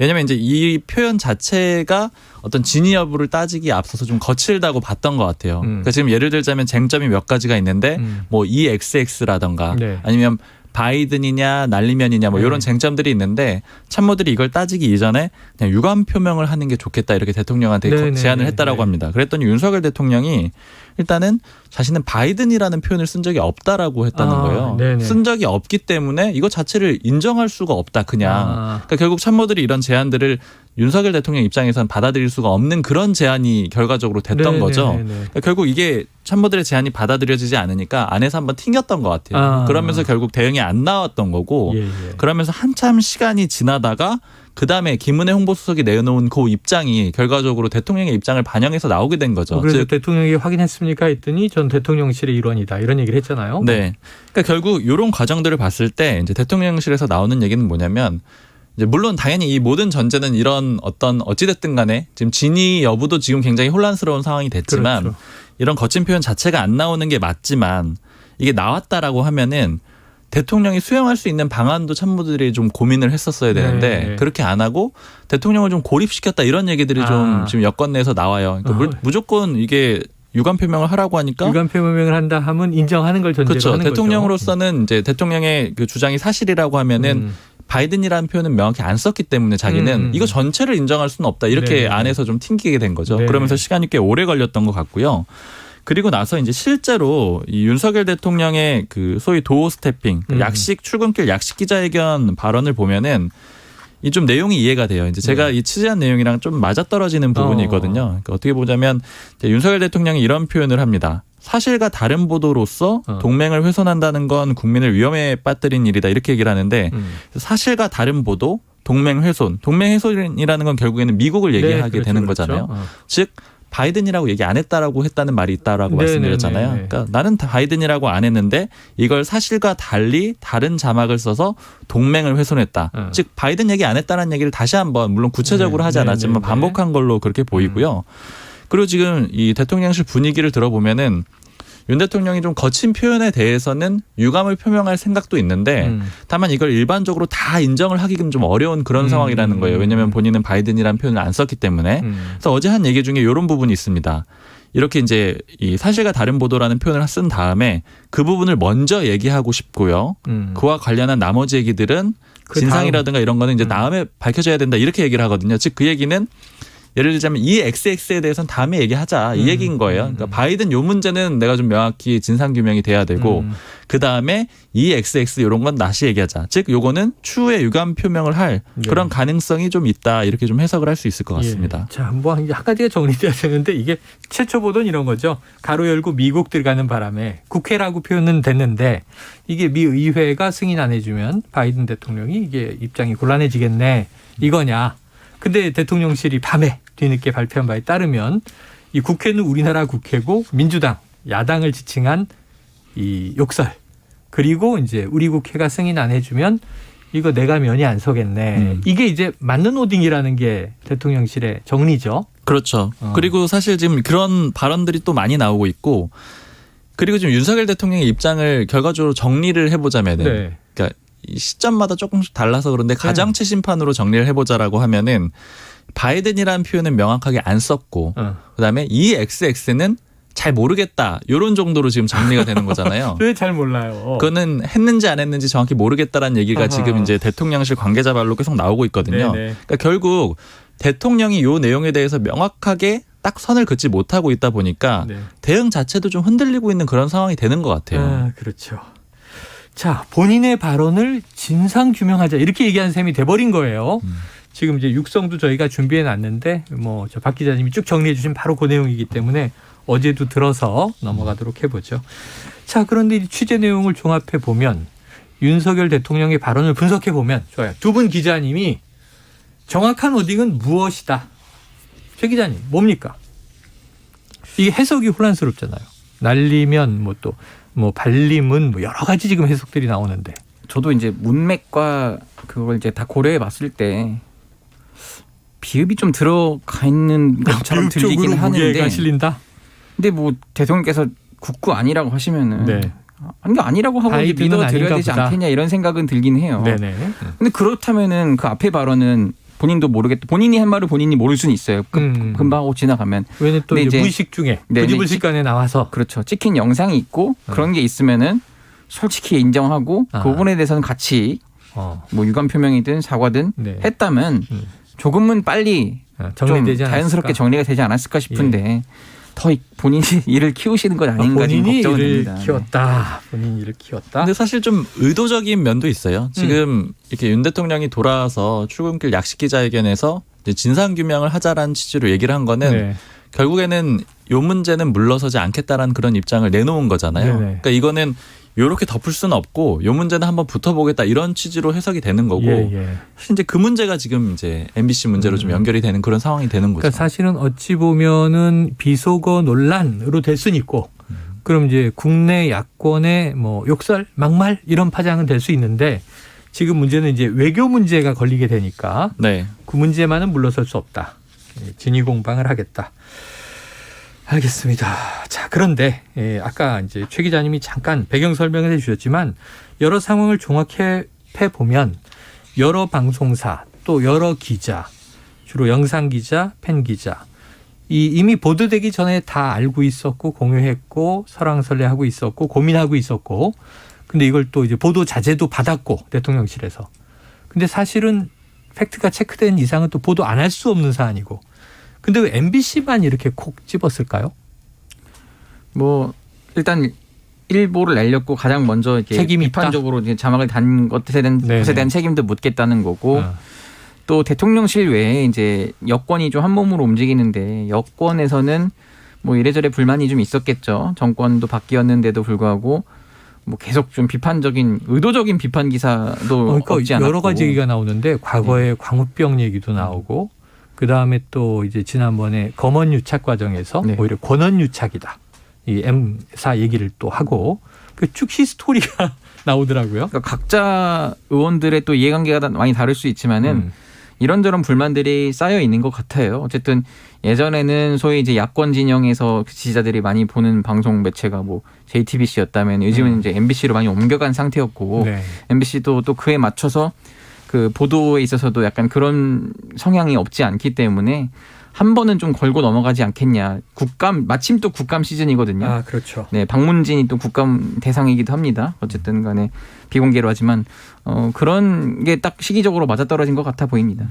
왜냐하면 이제 이 표현 자체가 어떤 진위 여부를 따지기에 앞서서 좀 거칠다고 봤던 것 같아요. 그러니까 지금 예를 들자면 쟁점이 몇 가지가 있는데 뭐 이 XX라던가 아니면 바이든이냐 날리면이냐 뭐 이런 쟁점들이 있는데 참모들이 이걸 따지기 이전에 그냥 유감 표명을 하는 게 좋겠다 이렇게 대통령한테 제안을 했다라고 합니다. 그랬더니 윤석열 대통령이 일단은 자신은 바이든이라는 표현을 쓴 적이 없다라고 했다는 거예요. 쓴 적이 없기 때문에 이거 자체를 인정할 수가 없다 그냥. 그러니까 결국 참모들이 이런 제안들을 윤석열 대통령 입장에서는 받아들일 수가 없는 그런 제안이 결과적으로 됐던 거죠. 그러니까 결국 이게 참모들의 제안이 받아들여지지 않으니까 안에서 한번 튕겼던 것 같아요. 그러면서 결국 대응이 안 나왔던 거고 그러면서 한참 시간이 지나다가 그다음에 김은혜 홍보수석이 내놓은 그 입장이 결과적으로 대통령의 입장을 반영해서 나오게 된 거죠. 그래서 대통령이 확인했습니까 했더니 전 대통령실의 일원이다 이런 얘기를 했잖아요. 네. 그러니까 결국 이런 과정들을 봤을 때 이제 대통령실에서 나오는 얘기는 뭐냐면 이제 물론 당연히 이 모든 전제는 이런 어떤 어찌됐든 간에 지금 진위 여부도 지금 굉장히 혼란스러운 상황이 됐지만 이런 거친 표현 자체가 안 나오는 게 맞지만 이게 나왔다라고 하면은 대통령이 수용할 수 있는 방안도 참모들이 좀 고민을 했었어야 되는데 그렇게 안 하고 대통령을 좀 고립시켰다 이런 얘기들이 좀 지금 여권 내에서 나와요. 그러니까 무조건 이게 유감 표명을 하라고 하니까 유감 표명을 한다 하면 인정하는 걸 전제로 그렇죠. 하는 대통령으로서는 이제 대통령의 그 주장이 사실이라고 하면은 바이든이라는 표현은 명확히 안 썼기 때문에 자기는 이거 전체를 인정할 수는 없다 이렇게 안에서 좀 튕기게 된 거죠. 그러면서 시간이 꽤 오래 걸렸던 것 같고요. 그리고 나서 이제 실제로 이 윤석열 대통령의 그 소위 도어 스태핑, 약식 출근길 약식 기자회견 발언을 보면은 이 좀 내용이 이해가 돼요. 이제 제가 이 취재한 내용이랑 좀 맞아떨어지는 부분이 있거든요. 그러니까 어떻게 보자면 윤석열 대통령이 이런 표현을 합니다. 사실과 다른 보도로서 동맹을 훼손한다는 건 국민을 위험에 빠뜨린 일이다 이렇게 얘기를 하는데 사실과 다른 보도, 동맹 훼손, 동맹 훼손이라는 건 결국에는 미국을 얘기하게 되는 거잖아요. 즉 바이든이라고 얘기 안 했다라고 했다는 말이 있다라고 말씀드렸잖아요. 그러니까 나는 바이든이라고 안 했는데 이걸 사실과 달리 다른 자막을 써서 동맹을 훼손했다. 즉 바이든 얘기 안 했다는 얘기를 다시 한번 물론 구체적으로 하지 않았지만 반복한 걸로 그렇게 보이고요. 그리고 지금 이 대통령실 분위기를 들어보면은 윤 대통령이 좀 거친 표현에 대해서는 유감을 표명할 생각도 있는데 다만 이걸 일반적으로 다 인정을 하기는 좀 어려운 그런 상황이라는 거예요. 왜냐하면 본인은 바이든이라는 표현을 안 썼기 때문에. 그래서 어제 한 얘기 중에 이런 부분이 있습니다. 이렇게 이제 이 사실과 다른 보도라는 표현을 쓴 다음에 그 부분을 먼저 얘기하고 싶고요. 그와 관련한 나머지 얘기들은 진상이라든가 이런 거는 이제 다음에 밝혀져야 된다 이렇게 얘기를 하거든요. 즉 그 얘기는 예를 들자면 이 XX에 대해서는 다음에 얘기하자 이 얘기인 거예요. 그러니까 바이든 요 문제는 내가 좀 명확히 진상규명이 돼야 되고 그다음에 이 XX 이런 건 다시 얘기하자. 즉 요거는 추후에 유감 표명을 할 그런 가능성이 좀 있다 이렇게 좀 해석을 할 수 있을 것 같습니다. 자, 뭐 한 가지가 정리돼야 되는데 이게 최초 보도는 이런 거죠. 가로 열고 미국 들어가는 바람에 국회라고 표현은 됐는데 이게 미 의회가 승인 안 해주면 바이든 대통령이 이게 입장이 곤란해지겠네 이거냐. 근데 대통령실이 밤에 뒤늦게 발표한 바에 따르면 이 국회는 우리나라 국회고 민주당, 야당을 지칭한 이 욕설 그리고 이제 우리 국회가 승인 안 해주면 이거 내가 면이 안 서겠네. 이게 이제 맞는 오딩이라는 게 대통령실의 정리죠. 그렇죠. 그리고 사실 지금 그런 발언들이 또 많이 나오고 있고 그리고 지금 윤석열 대통령의 입장을 결과적으로 정리를 해보자면은 그러니까 이 시점마다 조금씩 달라서 그런데 가정체 심판으로 정리를 해보자라고 하면은 바이든이라는 표현은 명확하게 안 썼고 그다음에 이 XX는 잘 모르겠다 이런 정도로 지금 정리가 되는 거잖아요. 왜 잘 몰라요? 그거는 했는지 안 했는지 정확히 모르겠다라는 얘기가 지금 이제 대통령실 관계자 말로 계속 나오고 있거든요. 그러니까 결국 대통령이 이 내용에 대해서 명확하게 딱 선을 긋지 못하고 있다 보니까 대응 자체도 좀 흔들리고 있는 그런 상황이 되는 것 같아요. 그렇죠. 자, 본인의 발언을 진상 규명하자 이렇게 얘기한 셈이 돼버린 거예요. 지금 이제 육성도 저희가 준비해 놨는데 뭐 저 박 기자님이 쭉 정리해 주신 바로 그 내용이기 때문에 어제도 들어서 넘어가도록 해보죠. 자, 그런데 이 취재 내용을 종합해 보면 윤석열 대통령의 발언을 분석해 보면 좋아요. 두 분 기자님이 정확한 워딩은 무엇이다. 최 기자님 뭡니까? 이게 해석이 혼란스럽잖아요. 날리면 뭐 또 뭐 발림은 뭐 여러 가지 지금 해석들이 나오는데 저도 이제 문맥과 그걸 이제 다 고려해 봤을 때 비읍이 좀 들어가 있는 것처럼 들리긴 하는데 실린다. 근데 뭐 대통령께서 국구 아니라고 하시면은 아니라고 하고 믿어드려야 되지 않겠냐 이런 생각은 들긴 해요. 근데 그렇다면은 그 앞에 발언은 본인도 모르겠다. 본인이 한 말을 본인이 모를 수는 있어요. 금방 하고 지나가면. 왜냐면 또 이제 무의식 중에 부지불식간에 나와서 그렇죠. 찍힌 영상이 있고 그런 게 있으면은 솔직히 인정하고 그 부분에 대해서는 같이 뭐 유감 표명이든 사과든 했다면 조금은 빨리 좀 자연스럽게 정리가 되지 않았을까 싶은데 더 본인이 일을 키우시는 것 아닌가 지금 걱정은 됩니다. 본인이 일을 키웠다. 근데 사실 좀 의도적인 면도 있어요. 지금 이렇게 윤 대통령이 돌아와서 출근길 약식 기자회견에서 이제 진상규명을 하자라는 취지로 얘기를 한 거는 결국에는 이 문제는 물러서지 않겠다라는 그런 입장을 내놓은 거잖아요. 그러니까 이거는 이렇게 덮을 수는 없고 이 문제는 한번 붙어보겠다 이런 취지로 해석이 되는 거고 사실 이제 그 문제가 지금 이제 MBC 문제로 좀 연결이 되는 그런 상황이 되는 거죠. 그러니까 사실은 어찌 보면은 비속어 논란으로 될 수는 있고 그럼 이제 국내 야권의 뭐 욕설, 막말 이런 파장은 될 수 있는데 지금 문제는 이제 외교 문제가 걸리게 되니까 그 문제만은 물러설 수 없다. 진위 공방을 하겠다. 알겠습니다. 자, 그런데 아까 이제 최 기자님이 잠깐 배경 설명을 해주셨지만 여러 상황을 종합해 보면 여러 방송사 또 여러 기자, 주로 영상 기자, 팬 기자, 이미 보도되기 전에 다 알고 있었고 공유했고 설왕설래하고 있었고 고민하고 있었고, 근데 이걸 또 이제 보도 자제도 받았고 대통령실에서. 근데 사실은 팩트가 체크된 이상은 또 보도 안 할 수 없는 사안이고. 근데 왜 MBC만 이렇게 콕 집었을까요? 뭐 일단 일보를 날렸고 가장 먼저 이렇게 비판적으로 이제 자막을 단 것에 대한 책임도 묻겠다는 거고 또 대통령실 외에 이제 여권이 좀 한 몸으로 움직이는데 여권에서는 뭐 이래저래 불만이 좀 있었겠죠. 정권도 바뀌었는데도 불구하고 뭐 계속 좀 비판적인 의도적인 비판 기사도 그러니까 없지 않았고 여러 가지 얘기가 나오는데 과거에 광우병 얘기도 나오고. 그 다음에 또 이제 지난번에 검언 유착 과정에서 오히려 권언 유착이다. 이 M사 얘기를 또 하고 그 쭉 히스토리가 나오더라고요. 그러니까 각자 의원들의 또 이해관계가 많이 다를 수 있지만은 이런저런 불만들이 쌓여 있는 것 같아요. 어쨌든 예전에는 소위 이제 야권 진영에서 지지자들이 많이 보는 방송 매체가 뭐 JTBC였다면 요즘은 이제 MBC로 많이 옮겨간 상태였고 MBC도 또 그에 맞춰서 그 보도에 있어서도 약간 그런 성향이 없지 않기 때문에 한 번은 좀 걸고 넘어가지 않겠냐. 국감 마침 또 국감 시즌이거든요. 아, 그렇죠. 네, 박문진이 또 국감 대상이기도 합니다. 어쨌든 간에 비공개로 하지만 그런 게 딱 시기적으로 맞아떨어진 것 같아 보입니다.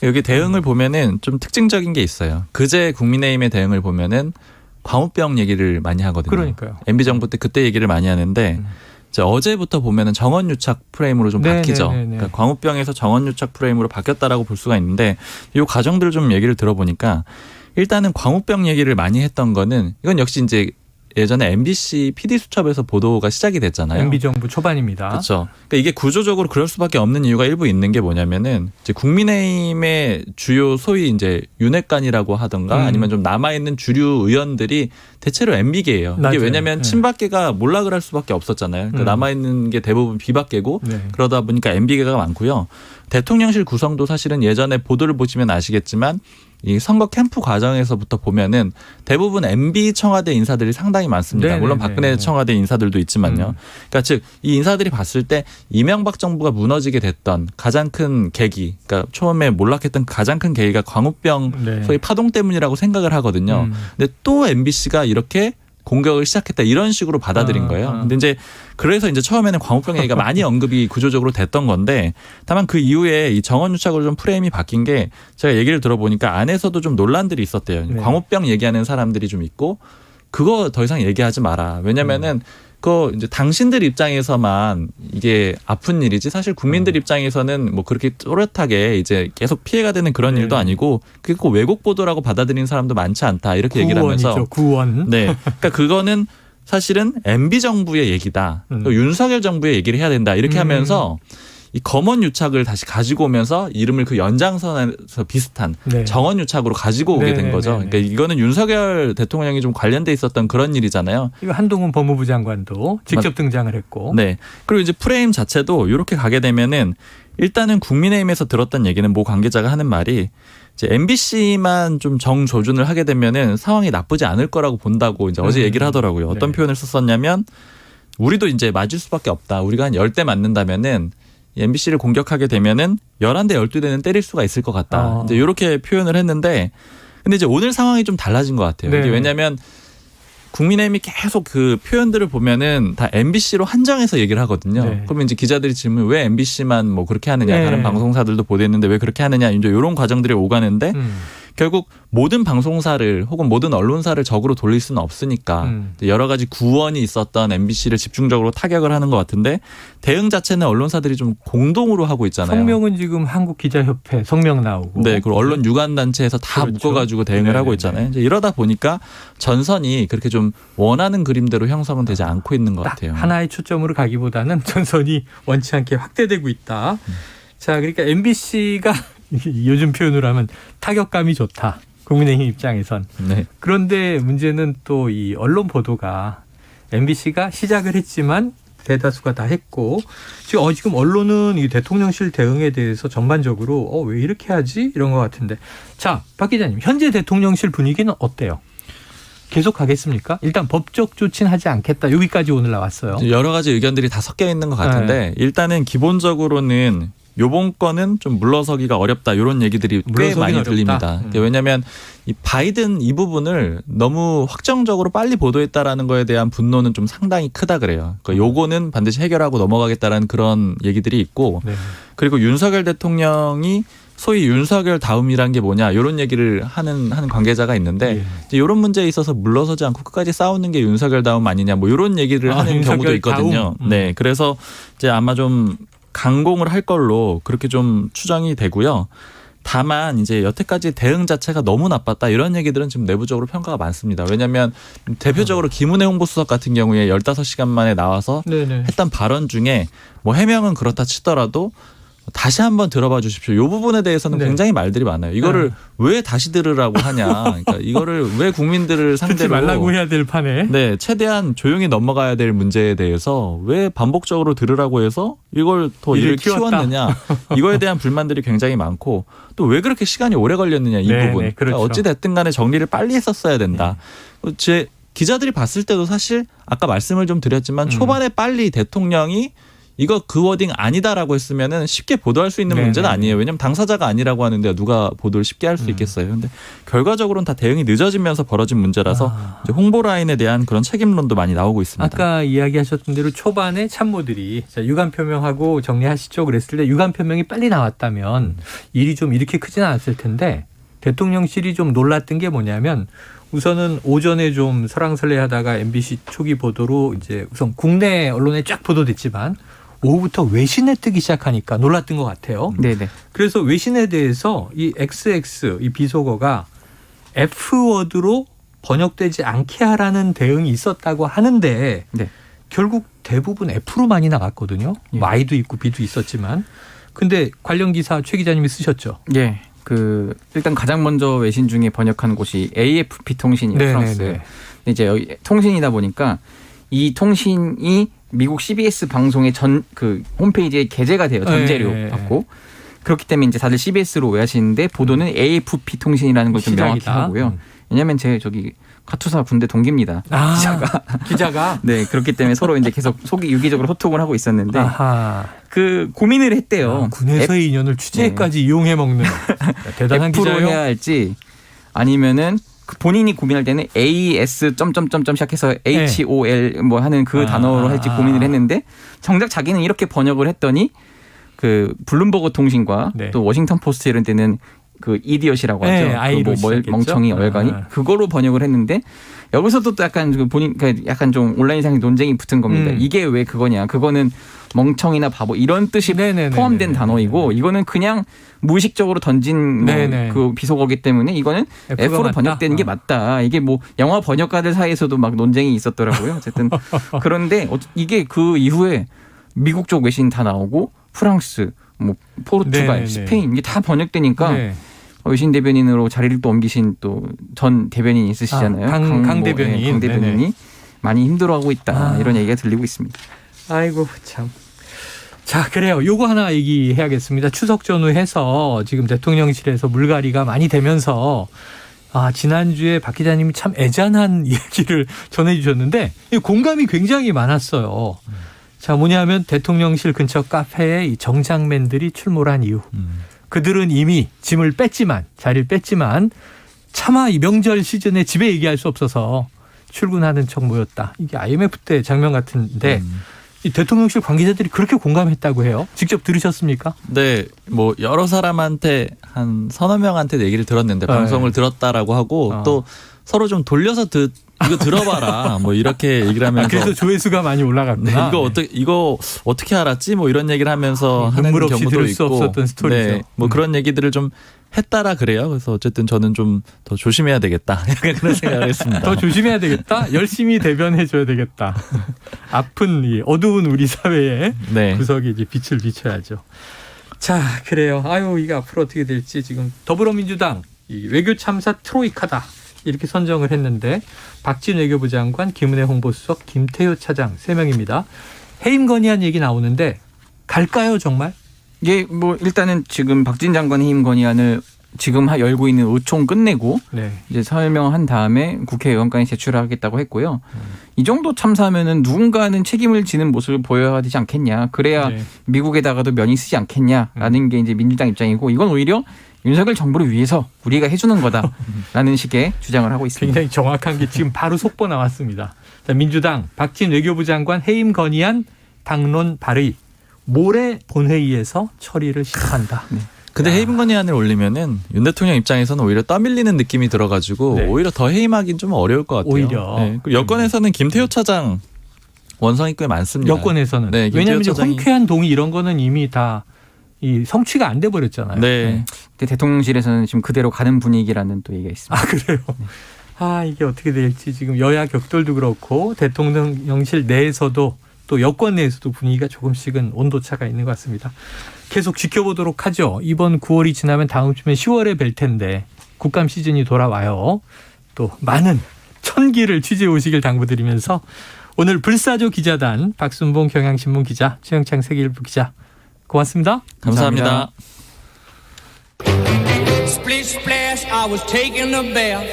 여기 대응을 보면은 좀 특징적인 게 있어요. 그제 국민의힘의 대응을 보면은 광우병 얘기를 많이 하거든요. 그러니까요. MB 정부 때 그때 얘기를 많이 하는데 어제부터 보면은 정원유착 프레임으로 좀 바뀌죠. 그러니까 광우병에서 정원유착 프레임으로 바뀌었다라고 볼 수가 있는데 이 과정들을 좀 얘기를 들어보니까 일단은 광우병 얘기를 많이 했던 거는 이건 역시 이제 예전에 MBC PD 수첩에서 보도가 시작이 됐잖아요. MB 정부 초반입니다. 그렇죠. 그러니까 이게 구조적으로 그럴 수밖에 없는 이유가 일부 있는 게 뭐냐면은 이제 국민의힘의 주요 소위 이제 윤핵관이라고 하던가 아니면 좀 남아 있는 주류 의원들이 대체로 MB계예요. 이게 왜냐하면 친박계가 몰락을 할 수밖에 없었잖아요. 그러니까 남아 있는 게 대부분 비박계고 그러다 보니까 MB계가 많고요. 대통령실 구성도 사실은 예전에 보도를 보시면 아시겠지만 이 선거 캠프 과정에서부터 보면은 대부분 MB 청와대 인사들이 상당히 많습니다. 물론 박근혜 청와대 인사들도 있지만요. 그러니까 즉 이 인사들이 봤을 때 이명박 정부가 무너지게 됐던 가장 큰 계기, 그러니까 처음에 몰락했던 가장 큰 계기가 광우병 소위 파동 때문이라고 생각을 하거든요. 근데 또 MBC가 이렇게 공격을 시작했다 이런 식으로 받아들인 거예요. 근데 이제 그래서 이제 처음에는 광우병 얘기가 많이 언급이 구조적으로 됐던 건데 다만 그 이후에 이 정원유착으로 좀 프레임이 바뀐 게 제가 얘기를 들어보니까 안에서도 좀 논란들이 있었대요. 광우병 얘기하는 사람들이 좀 있고 그거 더 이상 얘기하지 마라. 왜냐면은 그 이제 당신들 입장에서만 이게 아픈 일이지 사실 국민들 입장에서는 뭐 그렇게 또렷하게 이제 계속 피해가 되는 그런 일도 아니고 그게 꼭 왜곡 보도라고 받아들이는 사람도 많지 않다 이렇게 얘기를 하면서 구원. 네, 그러니까 그거는 사실은 MB 정부의 얘기다. 또 윤석열 정부의 얘기를 해야 된다 이렇게 하면서 이 검언 유착을 다시 가지고 오면서 이름을 그 연장선에서 비슷한 정원 유착으로 가지고 오게 된 거죠. 그러니까 이거는 윤석열 대통령이 좀 관련돼 있었던 그런 일이잖아요. 이거 한동훈 법무부 장관도 직접 등장을 했고. 네. 그리고 이제 프레임 자체도 이렇게 가게 되면은 일단은 국민의힘에서 들었던 얘기는 모 관계자가 하는 말이 이제 MBC만 좀 정조준을 하게 되면은 상황이 나쁘지 않을 거라고 본다고 이제 어제 얘기를 하더라고요. 어떤 표현을 썼었냐면 우리도 이제 맞을 수밖에 없다. 우리가 한 10대 맞는다면은 MBC를 공격하게 되면은 11대 12대는 때릴 수가 있을 것 같다. 이제 이렇게 표현을 했는데 근데 이제 오늘 상황이 좀 달라진 것 같아요. 이게 왜냐하면 국민의힘이 계속 그 표현들을 보면은 다 MBC로 한정해서 얘기를 하거든요. 그러면 이제 기자들이 질문 왜 MBC만 뭐 그렇게 하느냐, 다른 방송사들도 보도했는데 왜 그렇게 하느냐, 이제 이런 과정들이 오가는데 결국 모든 방송사를 혹은 모든 언론사를 적으로 돌릴 수는 없으니까 여러 가지 구원이 있었던 MBC를 집중적으로 타격을 하는 것 같은데 대응 자체는 언론사들이 좀 공동으로 하고 있잖아요. 성명은 지금 한국기자협회 성명 나오고. 네, 그리고 언론 유관단체에서 다 묶어가지고 대응을 하고 있잖아요. 이제 이러다 보니까 전선이 그렇게 좀 원하는 그림대로 형성은 되지 않고 있는 것 같아요. 하나의 초점으로 가기보다는 전선이 원치 않게 확대되고 있다. 자, 그러니까 MBC가 요즘 표현으로 하면 타격감이 좋다. 국민의힘 입장에선. 그런데 문제는 또 이 언론 보도가 MBC가 시작을 했지만 대다수가 다 했고 지금 언론은 이 대통령실 대응에 대해서 전반적으로 왜 이렇게 하지? 이런 것 같은데. 자, 박 기자님. 현재 대통령실 분위기는 어때요? 계속 가겠습니까? 일단 법적 조치는 하지 않겠다. 여기까지 오늘 나왔어요. 여러 가지 의견들이 다 섞여 있는 것 같은데 일단은 기본적으로는 요번 건은 좀 물러서기가 어렵다 이런 얘기들이 꽤 많이 어렵다. 들립니다. 왜냐하면 이 바이든 이 부분을 너무 확정적으로 빨리 보도했다라는 거에 대한 분노는 좀 상당히 크다 그래요. 그러니까 요거는 반드시 해결하고 넘어가겠다라는 그런 얘기들이 있고 그리고 윤석열 대통령이 소위 윤석열 다음이란 게 뭐냐 이런 얘기를 하는 관계자가 있는데 이제 이런 문제에 있어서 물러서지 않고 끝까지 싸우는 게 윤석열 다음 아니냐 뭐 이런 얘기를 하는 경우도 있거든요. 네, 그래서 이제 아마 좀 강공을 할 걸로 그렇게 좀 추정이 되고요. 다만 이제 여태까지 대응 자체가 너무 나빴다 이런 얘기들은 지금 내부적으로 평가가 많습니다. 왜냐하면 대표적으로 김은혜 홍보수석 같은 경우에 15시간 만에 나와서 했던 발언 중에 뭐 해명은 그렇다 치더라도 다시 한번 들어봐 주십시오. 이 부분에 대해서는 굉장히 말들이 많아요. 이거를 왜 다시 들으라고 하냐. 그러니까 이거를 왜 국민들을 상대로 듣지 말라고 해야 될 판에. 네, 최대한 조용히 넘어가야 될 문제에 대해서 왜 반복적으로 들으라고 해서 이걸 더 일을 키웠느냐. 이거에 대한 불만들이 굉장히 많고 또 왜 그렇게 시간이 오래 걸렸느냐 이 부분. 그렇죠. 그러니까 어찌 됐든 간에 정리를 빨리 했었어야 된다. 제 기자들이 봤을 때도 사실 아까 말씀을 좀 드렸지만 초반에 빨리 대통령이 이거 그 워딩 아니다라고 했으면은 쉽게 보도할 수 있는 문제는 아니에요. 왜냐하면 당사자가 아니라고 하는데 누가 보도를 쉽게 할 수 있겠어요. 그런데 결과적으로는 다 대응이 늦어지면서 벌어진 문제라서 이제 홍보 라인에 대한 그런 책임론도 많이 나오고 있습니다. 아까 이야기하셨던 대로 초반에 참모들이 유감 표명하고 정리하시죠 그랬을 때 유감 표명이 빨리 나왔다면 일이 좀 이렇게 크지는 않았을 텐데 대통령실이 좀 놀랐던 게 뭐냐면 우선은 오전에 좀 설왕설래하다가 MBC 초기 보도로 이제 우선 국내 언론에 쫙 보도됐지만 오후부터 외신에 뜨기 시작하니까 놀랐던 것 같아요. 네네. 그래서 외신에 대해서 이 XX 이 비속어가 F워드로 번역되지 않게 하라는 대응이 있었다고 하는데 결국 대부분 F로 많이 나갔거든요. Y도 있고 B도 있었지만. 근데 관련 기사 최 기자님이 쓰셨죠. 예. 일단 가장 먼저 외신 중에 번역한 곳이 AFP 통신이에요. 프랑스. 근데 이제 여기 통신이다 보니까 이 통신이 미국 CBS 방송의 홈페이지에 게재가 돼요. 전재료 받고. 그렇기 때문에 이제 다들 CBS로 오해하시는데 보도는 AFP 통신이라는 걸 좀 명확히 하고요. 왜냐하면 제 카투사 군대 동기입니다. 기자가. 네, 그렇기 때문에 서로 이제 계속 유기적으로 소통을 하고 있었는데 고민을 했대요. 군에서의 인연을 취재까지 이용해 먹는 대단한 F로 기자예요. 해야 할지 아니면은 본인이 고민할 때는 AS 점점점점 시작해서 HOL 뭐 하는 그 단어로 할지 고민을 했는데 정작 자기는 이렇게 번역을 했더니 블룸버그 통신과 또 워싱턴 포스트 이런 데는 이디엇이라고 하죠. 멍청이 얼간이 그거로 번역을 했는데 여기서도 또 약간 약간 좀 온라인상의 논쟁이 붙은 겁니다. 이게 왜 그거냐? 그거는 멍청이나 바보 이런 뜻이 포함된 단어이고 이거는 그냥 무의식적으로 던진 그 비속어기 때문에 이거는 F로 번역되는 게 맞다. 이게 뭐 영화 번역가들 사이에서도 막 논쟁이 있었더라고요. 어쨌든 그런데 이게 그 이후에 미국 쪽 외신 다 나오고 프랑스, 뭐 포르투갈, 스페인 이게 다 번역되니까 외신 대변인으로 자리를 또 옮기신 또 전 대변인 있으시잖아요. 강 대변인. 강 대변인이 많이 힘들어하고 있다. 이런 얘기가 들리고 있습니다. 아이고 참. 자, 그래요. 요거 하나 얘기해야겠습니다. 추석 전후해서 지금 대통령실에서 물갈이가 많이 되면서 지난주에 박 기자님이 참 애잔한 얘기를 전해 주셨는데 공감이 굉장히 많았어요. 자, 뭐냐면 대통령실 근처 카페에 이 정장맨들이 출몰한 이유. 그들은 이미 짐을 뺐지만, 자리를 뺐지만 차마 이 명절 시즌에 집에 얘기할 수 없어서 출근하는 척 모였다. 이게 IMF 때 장면 같은데 이 대통령실 관계자들이 그렇게 공감했다고 해요. 직접 들으셨습니까? 네, 뭐 여러 사람한테 한 서너 명한테 얘기를 들었는데 방송을 들었다라고 하고 또 서로 좀 돌려서 이거 들어봐라 뭐 이렇게 얘기를 하면서 그래서 조회수가 많이 올라갔구나. 네, 이거 어떻게 알았지? 뭐 이런 얘기를 하면서 하는 눈물 없이 경우도 들을 있고. 수 없었던 스토리죠. 네, 뭐 그런 얘기들을 좀 했다라 그래요. 그래서 어쨌든 저는 좀 더 조심해야 되겠다. 약간 그런 생각을 했습니다. 더 조심해야 되겠다. 열심히 대변해줘야 되겠다. 아픈 이 어두운 우리 사회의 네. 구석에 이제 빛을 비춰야죠. 자, 그래요. 아유, 이게 앞으로 어떻게 될지 지금 더불어민주당 이 외교 참사 트로이카다. 이렇게 선정을 했는데 박진 외교부 장관, 김은혜 홍보수석, 김태효 차장 3명입니다. 해임 건의안 얘기 나오는데 갈까요, 정말? 이게 뭐 일단은 지금 박진 장관 해임 건의안을 지금 열고 있는 의총 끝내고 이제 설명한 다음에 국회의원까지 제출하겠다고 했고요. 이 정도 참사하면은 누군가는 책임을 지는 모습을 보여야 되지 않겠냐. 그래야 미국에다가도 면이 쓰지 않겠냐라는 게 이제 민주당 입장이고 이건 오히려 윤석열 정부를 위해서 우리가 해주는 거다라는 식의 주장을 하고 있습니다. 굉장히 정확한 게 지금 바로 속보 나왔습니다. 자, 민주당 박진 외교부 장관 해임 건의안 당론 발의 모레 본회의에서 처리를 시작한다. 근데 해임 건의안을 올리면은 윤 대통령 입장에서는 오히려 떠밀리는 느낌이 들어가지고 오히려 더 해임하기는 좀 어려울 것 같아요. 오히려. 네. 여권에서는 김태효 차장 원성이 꽤 많습니다. 여권에서는. 네, 왜냐하면 차장이... 흔쾌한 동의 이런 거는 이미 다 이 성취가 안 돼 버렸잖아요. 네. 근데 대통령실에서는 지금 그대로 가는 분위기라는 또 얘기가 있습니다. 아, 그래요? 아, 이게 어떻게 될지 지금 여야 격돌도 그렇고 대통령실 내에서도 또 여권 내에서도 분위기가 조금씩은 온도차가 있는 것 같습니다. 계속 지켜보도록 하죠. 이번 9월이 지나면 다음 주면 10월에 뵐 텐데 국감 시즌이 돌아와요. 또 많은 천기를 취재해 오시길 당부드리면서 오늘 불사조 기자단 박순봉 경향신문 기자, 최영창 세계일보 기자 고맙습니다. 감사합니다. Splish splash, I was taking a bath.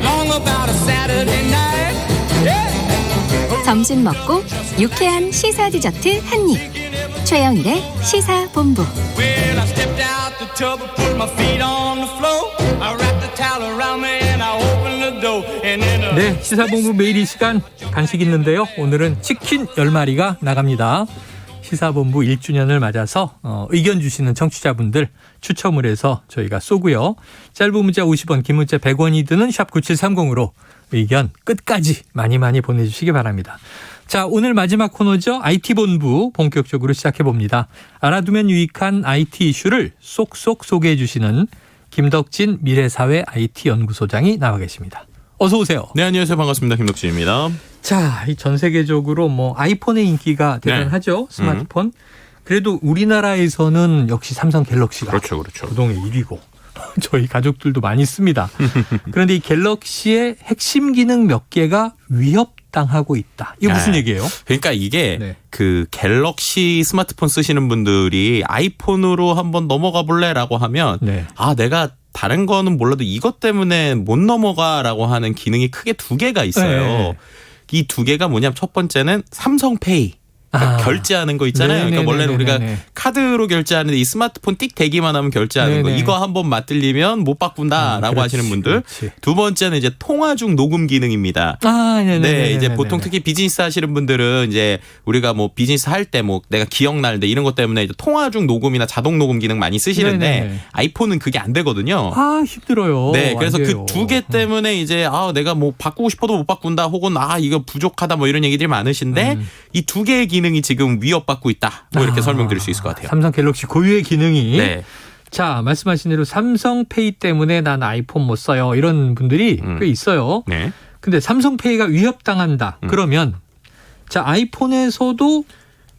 Long about a Saturday night. Yeah. 점심 먹고 유쾌한 시사 디저트 한 입. 최영일의 시사본부. Well, I stepped out the tub and put my feet on the floor. I wrapped the towel around me and I opened the door. And then 네, 시사본부 매일 이 시간 간식 있는데요. 오늘은 치킨 10마리가 나갑니다. 시사본부 1주년을 맞아서 의견 주시는 청취자분들 추첨을 해서 저희가 쏘고요. 짧은 문자 50원, 긴 문자 100원이 드는 샵 9730으로 의견 끝까지 많이 보내주시기 바랍니다. 자, 오늘 마지막 코너죠. IT본부 본격적으로 시작해봅니다. 알아두면 유익한 IT 이슈를 쏙쏙 소개해 주시는 김덕진 미래사회 IT연구소장이 나와 계십니다. 어서 오세요. 네, 안녕하세요. 반갑습니다. 김덕진입니다. 자, 이 전 세계적으로 뭐 아이폰의 인기가 대단하죠. 스마트폰. 그래도 우리나라에서는 역시 삼성 갤럭시가 그렇죠. 부동의 1위고 저희 가족들도 많이 씁니다. 그런데 이 갤럭시의 핵심 기능 몇 개가 위협당하고 있다. 이게 무슨 얘기예요? 그러니까 이게 그 갤럭시 스마트폰 쓰시는 분들이 아이폰으로 한번 넘어가 볼래라고 하면 아, 내가 다른 거는 몰라도 이것 때문에 못 넘어가라고 하는 기능이 크게 두 개가 있어요. 이 두 개가 뭐냐면 첫 번째는 삼성페이. 그러니까 결제하는 거 있잖아요. 그러니까 원래는 우리가 카드로 결제하는데 이 스마트폰 띡 대기만 하면 결제하는 거. 이거 한번 맞들리면 못 바꾼다라고 하시는 분들. 두 번째는 이제 통화 중 녹음 기능입니다. 네, 이제 보통 특히 비즈니스 하시는 분들은 이제 우리가 뭐 비즈니스 할 때 뭐 내가 기억나는데 이런 것 때문에 이제 통화 중 녹음이나 자동 녹음 기능 많이 쓰시는데 아이폰은 그게 안 되거든요. 아, 힘들어요. 네, 그래서 그 두 개 때문에 이제 아, 내가 뭐 바꾸고 싶어도 못 바꾼다 혹은 아, 이거 부족하다 뭐 이런 얘기들이 많으신데 이 두 개의 기능이 지금 위협받고 있다. 뭐 이렇게 설명드릴 수 있을 것 같아요. 삼성 갤럭시 고유의 기능이. 자, 말씀하신 대로 삼성페이 때문에 난 아이폰 못 써요. 이런 분들이 꽤 있어요. 근데 삼성페이가 위협당한다. 그러면 자, 아이폰에서도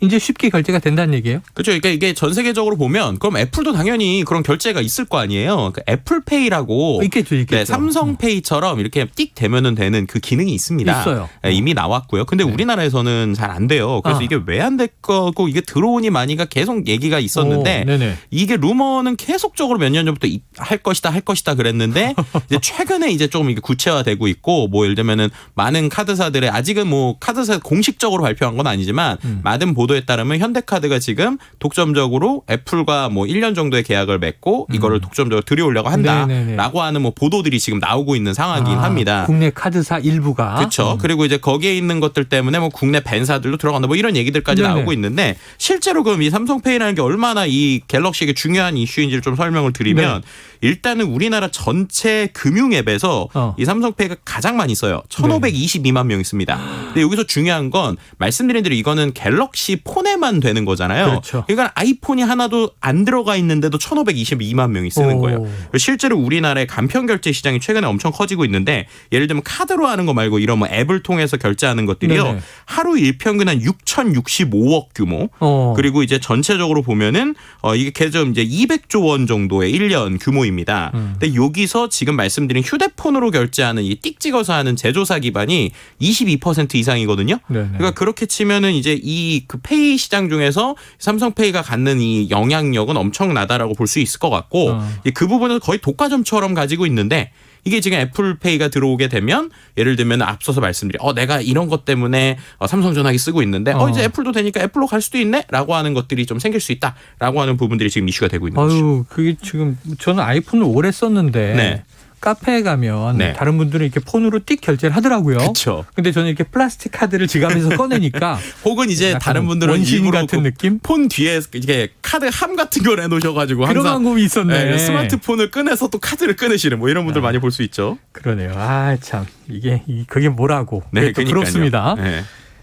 이제 쉽게 결제가 된다는 얘기예요? 그렇죠. 그러니까 이게 전 세계적으로 보면 그럼 애플도 당연히 그런 결제가 있을 거 아니에요. 그러니까 애플페이라고 있겠죠. 네, 삼성페이처럼 이렇게 띡 되면은 되는 그 기능이 있습니다. 있어요. 네, 이미 나왔고요. 근데 우리나라에서는 잘 안 돼요. 그래서 이게 왜 안 될 거고 이게 들어오니 마니가 계속 얘기가 있었는데 이게 루머는 계속적으로 몇 년 전부터 할 것이다 그랬는데 이제 최근에 이제 조금 이게 구체화되고 있고 뭐 예를 들면은 많은 카드사들의 아직은 뭐 카드사 공식적으로 발표한 건 아니지만 많은 보도에 따르면 현대카드가 지금 독점적으로 애플과 뭐 1년 정도의 계약을 맺고 이거를 독점적으로 들여오려고 한다라고 하는 뭐 보도들이 지금 나오고 있는 상황이긴 합니다. 국내 카드사 일부가. 그렇죠. 그리고 이제 거기에 있는 것들 때문에 뭐 국내 벤사들도 들어간다 뭐 이런 얘기들까지 나오고 있는데 실제로 그럼 이 삼성페이라는 게 얼마나 이 갤럭시에게 중요한 이슈인지를 좀 설명을 드리면 일단은 우리나라 전체 금융 앱에서 이 삼성페이가 가장 많이 써요. 1,522만 명 있습니다. 근데 여기서 중요한 건 말씀드린 대로 이거는 갤럭시 폰에만 되는 거잖아요. 그렇죠. 그러니까 아이폰이 하나도 안 들어가 있는데도 1,522만 명이 쓰는 거예요. 실제로 우리나라의 간편 결제 시장이 최근에 엄청 커지고 있는데 예를 들면 카드로 하는 거 말고 이런 뭐 앱을 통해서 결제하는 것들이요. 하루 일평균 한 6,065억 규모. 그리고 이제 전체적으로 보면은 이게 계속 이제 200조 원 정도의 1년 규모입니다. 근데 여기서 지금 말씀드린 휴대폰으로 결제하는 이 띡 찍어서 하는 제조사 기반이 22% 이상이거든요. 그러니까 그렇게 치면은 이제 이 그 페이 시장 중에서 삼성페이가 갖는 이 영향력은 엄청나다라고 볼 수 있을 것 같고 그 부분은 거의 독과점처럼 가지고 있는데 이게 지금 애플페이가 들어오게 되면 예를 들면 앞서서 말씀드린 내가 이런 것 때문에 삼성전화기 쓰고 있는데 이제 애플도 되니까 애플로 갈 수도 있네 라고 하는 것들이 좀 생길 수 있다라고 하는 부분들이 지금 이슈가 되고 있는 거죠. 그게 지금 저는 아이폰을 오래 썼는데 카페에 가면 다른 분들은 이렇게 폰으로 띡 결제를 하더라고요. 그렇죠. 근데 저는 이렇게 플라스틱 카드를 지갑에서 꺼내니까 혹은 이제 다른 분들은 원신 같은 느낌? 폰 뒤에 이게 카드 함 같은 걸 해놓으셔가지고 그런 항상 방법이 있었네. 스마트폰을 꺼내서 또 카드를 꺼내시는 뭐 이런 분들 많이 볼 수 있죠. 그러네요. 참 그게 뭐라고. 네, 또 부럽습니다. 네.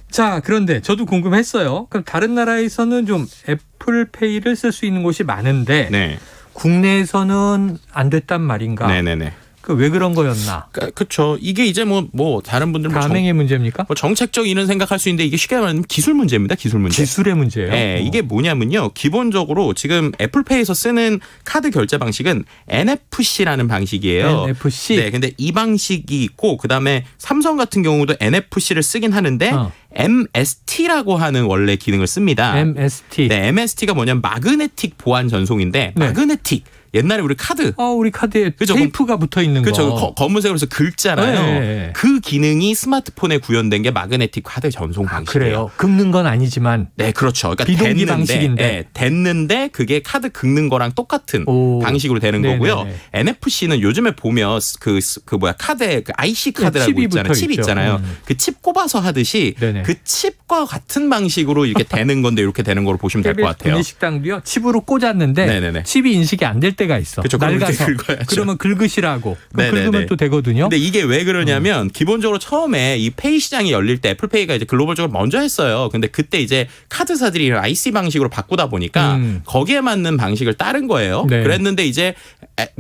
자, 그런데 저도 궁금했어요. 그럼 다른 나라에서는 좀 애플페이를 쓸 수 있는 곳이 많은데 국내에서는 안 됐단 말인가? 네네네. 왜 그런 거였나? 그렇죠. 이게 이제 뭐 다른 분들 가맹의 문제입니까? 뭐 정책적 이런 생각할 수 있는데 이게 쉽게 말하면 기술 문제입니다. 기술 문제. 기술의 문제예요. 네, 이게 뭐냐면요. 기본적으로 지금 애플페이에서 쓰는 카드 결제 방식은 NFC라는 방식이에요. NFC. 네, 근데 이 방식이 있고 그다음에 삼성 같은 경우도 NFC를 쓰긴 하는데 MST라고 하는 원래 기능을 씁니다. MST. 네, MST가 뭐냐면 마그네틱 보안 전송인데 마그네틱. 옛날에 우리 카드. 우리 카드에 테이프가 붙어 있는 거. 그렇죠. 검은색으로 해서 긁잖아요. 그 기능이 스마트폰에 구현된 게 마그네틱 카드 전송 방식이에요. 그래요. 긁는 건 아니지만. 네, 그렇죠. 그러니까 비동기 방식인데. 됐는데 그게 카드 긁는 거랑 똑같은 방식으로 되는 거고요. NFC는 요즘에 보면 카드에 그 IC 카드라고 있잖아요. 칩 있잖아요. 그 칩 꼽아서 하듯이 그 칩과 같은 방식으로 이렇게 되는 건데 이렇게 되는 걸로 보시면 될 것 같아요. 구내식당도요. 칩으로 꽂았는데 칩이 인식이 안 될 때가 있어. 그렇죠. 낡아서. 그러면 긁으시라고. 긁으면 또 되거든요. 근데 이게 왜 그러냐면 기본적으로 처음에 이 페이 시장이 열릴 때 애플페이가 이제 글로벌적으로 먼저 했어요. 근데 그때 이제 카드사들이 IC 방식으로 바꾸다 보니까 거기에 맞는 방식을 따른 거예요. 그랬는데 이제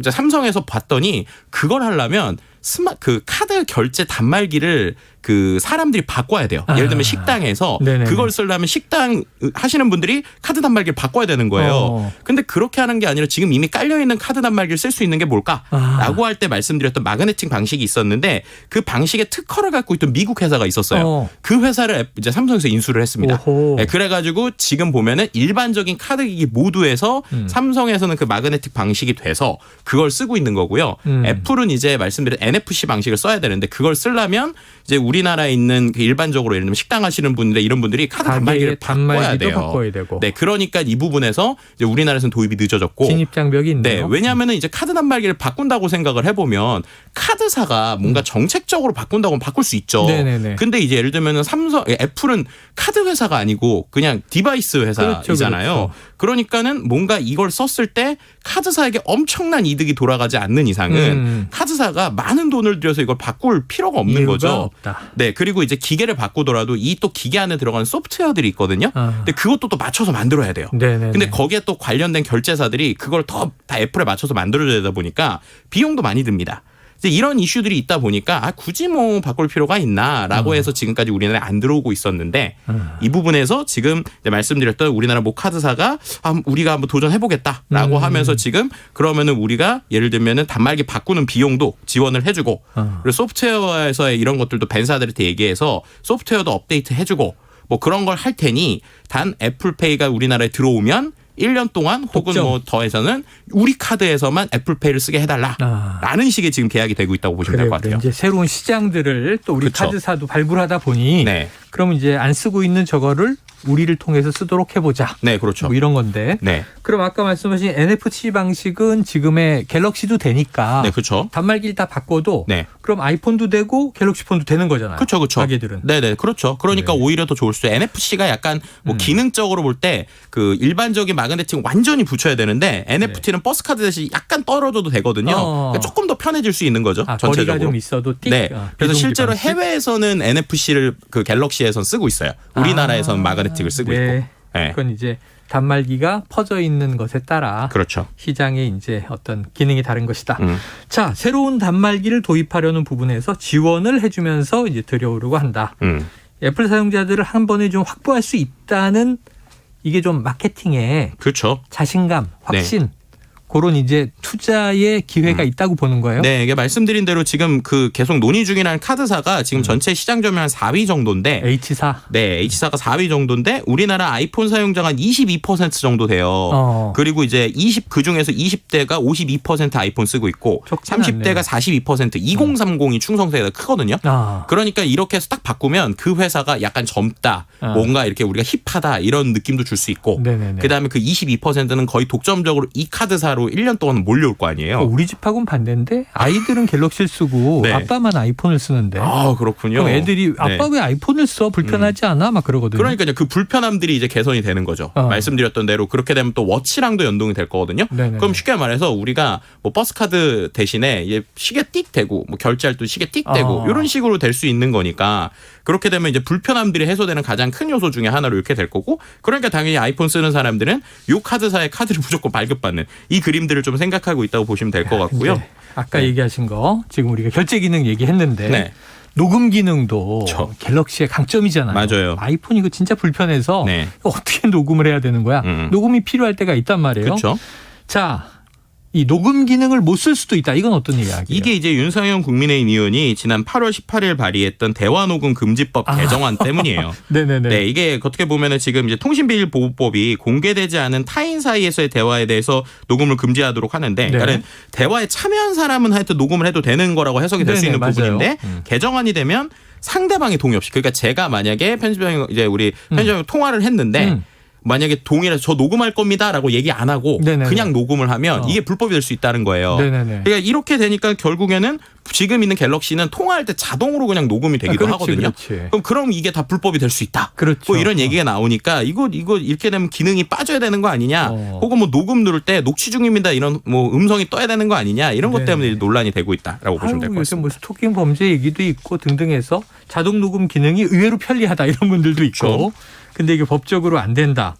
삼성에서 봤더니 그걸 하려면 그 카드 결제 단말기를 그 사람들이 바꿔야 돼요. 예를 들면 식당에서 그걸 쓰려면 식당 하시는 분들이 카드 단말기를 바꿔야 되는 거예요. 근데 그렇게 하는 게 아니라 지금 이미 깔려있는 카드 단말기를 쓸 수 있는 게 뭘까라고 할 때 말씀드렸던 마그네틱 방식이 있었는데 그 방식의 특허를 갖고 있던 미국 회사가 있었어요. 그 회사를 이제 삼성에서 인수를 했습니다. 네, 그래가지고 지금 보면은 일반적인 카드기기 모두에서 삼성에서는 그 마그네틱 방식이 돼서 그걸 쓰고 있는 거고요. 애플은 이제 말씀드린 NFC 방식을 써야 되는데 그걸 쓰려면 이제 우리나라에 있는 일반적으로 예를 들면 식당 하시는 분들 이런 분들이 카드 단말기를 바꿔야 돼요. 바꿔야 되고. 네, 그러니까 이 부분에서 이제 우리나라에서는 도입이 늦어졌고 진입 장벽이 있네요. 네, 왜냐하면은 이제 카드 단말기를 바꾼다고 생각을 해보면 카드사가 뭔가 정책적으로 바꾼다고 하면 바꿀 수 있죠. 근데 이제 예를 들면은 애플은 카드 회사가 아니고 그냥 디바이스 회사이잖아요. 그러니까는 뭔가 이걸 썼을 때 카드사에게 엄청난 이득이 돌아가지 않는 이상은 카드사가 많은 돈을 들여서 이걸 바꿀 필요가 없는 거죠. 없다. 네, 그리고 이제 기계를 바꾸더라도 이 또 기계 안에 들어가는 소프트웨어들이 있거든요. 근데 그것도 또 맞춰서 만들어야 돼요. 근데 거기에 또 관련된 결제사들이 그걸 다 애플에 맞춰서 만들어줘야 되다 보니까 비용도 많이 듭니다. 이제 이런 이슈들이 있다 보니까 굳이 뭐 바꿀 필요가 있나라고 해서 지금까지 우리나라에 안 들어오고 있었는데 이 부분에서 지금 이제 말씀드렸던 우리나라 모 카드사가 우리가 한번 도전해보겠다라고 하면서 지금 그러면은 우리가 예를 들면은 단말기 바꾸는 비용도 지원을 해주고 그리고 소프트웨어에서의 이런 것들도 벤사들한테 얘기해서 소프트웨어도 업데이트 해주고 뭐 그런 걸 할 테니 단 애플페이가 우리나라에 들어오면 1년 동안 혹은 뭐 더해서는 우리 카드에서만 애플페이를 쓰게 해달라라는 식의 지금 계약이 되고 있다고 보시면 될 것 같아요. 이제 새로운 시장들을 또 우리 그쵸. 카드사도 발굴하다 보니 그러면 이제 안 쓰고 있는 저거를 우리를 통해서 쓰도록 해보자. 네, 그렇죠. 뭐 이런 건데. 네. 그럼 아까 말씀하신 NFC 방식은 지금의 갤럭시도 되니까. 네, 그렇죠. 단말기를 다 바꿔도. 네. 그럼 아이폰도 되고 갤럭시 폰도 되는 거잖아요. 그렇죠, 그렇죠. 가게들은. 네네, 그렇죠. 그러니까 오히려 더 좋을 수. NFC가 약간 뭐 기능적으로 볼 때 그 일반적인 마그네틱은 완전히 붙여야 되는데 NFT는 버스 카드 대신 약간 떨어져도 되거든요. 그러니까 조금 더 편해질 수 있는 거죠. 전체적으로. 거리가 좀 있어도 띡. 네. 그래서 실제로 해외에서는 NFC를 그 갤럭시에선 쓰고 있어요. 우리나라에서는 마그네틱을 쓰고 있고. 네. 그건 이제 단말기가 퍼져 있는 것에 따라 그렇죠. 시장에 이제 어떤 기능이 다른 것이다. 자, 새로운 단말기를 도입하려는 부분에서 지원을 해주면서 이제 들여오려고 한다. 애플 사용자들을 한 번에 좀 확보할 수 있다는 이게 좀 마케팅에 그렇죠. 자신감, 확신. 그런 이제 투자의 기회가 있다고 보는 거예요. 네, 이게 말씀드린 대로 지금 그 계속 논의 중이라는 카드사가 지금 전체 시장 점유율 한 4위 정도인데 H사. 네, H사가 4위 정도인데 우리나라 아이폰 사용자가 한 22% 정도 돼요. 그리고 이제 그 중에서 20대가 52% 아이폰 쓰고 있고 30대가 42% 2030이 충성세가 크거든요. 그러니까 이렇게 해서 딱 바꾸면 그 회사가 약간 젊다, 뭔가 이렇게 우리가 힙하다 이런 느낌도 줄 수 있고 그다음에 그 22%는 거의 독점적으로 이 카드사로 1년 동안 몰려올 거 아니에요. 우리 집하고는 반대인데 아이들은 갤럭시를 쓰고 아빠만 아이폰을 쓰는데. 아, 그렇군요. 그럼 애들이 아빠 왜 아이폰을 써? 불편하지 않아? 막 그러거든요. 그러니까요. 그 불편함들이 이제 개선이 되는 거죠. 말씀드렸던 대로 그렇게 되면 또 워치랑도 연동이 될 거거든요. 그럼 쉽게 말해서 우리가 뭐 버스카드 대신에 시계 띡 대고 뭐 결제할 때 시계 띡 대고 이런 식으로 될 수 있는 거니까 그렇게 되면 이제 불편함들이 해소되는 가장 큰 요소 중에 하나로 이렇게 될 거고 그러니까 당연히 아이폰 쓰는 사람들은 요 카드사의 카드를 무조건 발급받는 이 그림들을 좀 생각하고 있다고 보시면 될 것 같고요. 아까 얘기하신 거 지금 우리가 결제 기능 얘기했는데 녹음 기능도 갤럭시의 강점이잖아요. 맞아요. 아이폰 이거 진짜 불편해서 어떻게 녹음을 해야 되는 거야. 녹음이 필요할 때가 있단 말이에요. 그렇죠. 자, 이 녹음 기능을 못 쓸 수도 있다. 이건 어떤 이야기예요? 이게 이제 윤상현 국민의힘 의원이 지난 8월 18일 발의했던 대화녹음 금지법 개정안 때문이에요. 네네네. 네, 이게 어떻게 보면은 지금 이제 통신비밀보호법이 공개되지 않은 타인 사이에서의 대화에 대해서 녹음을 금지하도록 하는데, 그러니까 대화에 참여한 사람은 하여튼 녹음을 해도 되는 거라고 해석이 될 수 있는 부분인데 개정안이 되면 상대방의 동의 없이, 그러니까 제가 만약에 편집장 이제 우리 편집장 통화를 했는데. 만약에 동의해서 저 녹음할 겁니다라고 얘기 안 하고 그냥 녹음을 하면 이게 불법이 될 수 있다는 거예요. 그러니까 이렇게 되니까 결국에는 지금 있는 갤럭시는 통화할 때 자동으로 그냥 녹음이 되기도 하거든요. 그럼 이게 다 불법이 될 수 있다. 뭐 이런 얘기가 나오니까 이거 이렇게 되면 기능이 빠져야 되는 거 아니냐. 혹은 뭐 녹음 누를 때 녹취 중입니다. 이런 뭐 음성이 떠야 되는 거 아니냐. 이런 것 때문에 논란이 되고 있다라고 보시면 될 것 같습니다. 요즘 뭐 스토킹 범죄 얘기도 있고 등등해서 자동 녹음 기능이 의외로 편리하다 이런 분들도 있고. 근데 이게 법적으로 안 된다.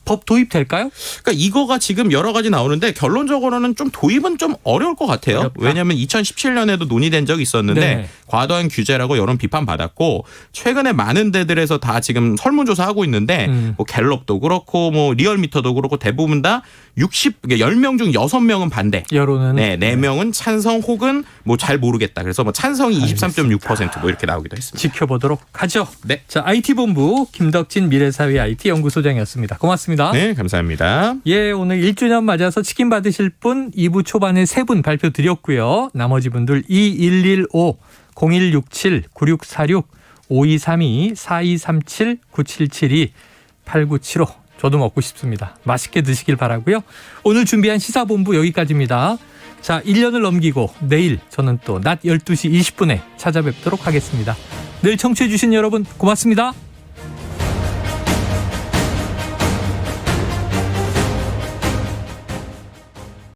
법 도입될까요? 그러니까 이거가 지금 여러 가지 나오는데 결론적으로는 좀 도입은 좀 어려울 것 같아요. 어렵다. 왜냐하면 2017년에도 논의된 적이 있었는데 과도한 규제라고 여론 비판받았고 최근에 많은 데들에서 다 지금 설문조사하고 있는데 뭐 갤럽도 그렇고 뭐 리얼미터도 그렇고 대부분 다 10명 중 6명은 반대. 여론은 4명은 찬성 혹은 뭐 잘 모르겠다. 그래서 뭐 찬성이 23.6% 뭐 이렇게 나오기도 했습니다. 지켜보도록 하죠. 네. 자, IT본부 김덕진 미래사회 IT 연구소장이었습니다. 고맙습니다. 네, 감사합니다. 예, 오늘 1주년 맞아서 치킨 받으실 분 2부 초반에 3분 발표 드렸고요. 나머지 분들 2115, 0167, 9646, 5232, 4237, 9772, 8975. 저도 먹고 싶습니다. 맛있게 드시길 바라고요. 오늘 준비한 시사본부 여기까지입니다. 자, 1년을 넘기고 내일 저는 또 낮 12시 20분에 찾아뵙도록 하겠습니다. 내일 청취해 주신 여러분 고맙습니다.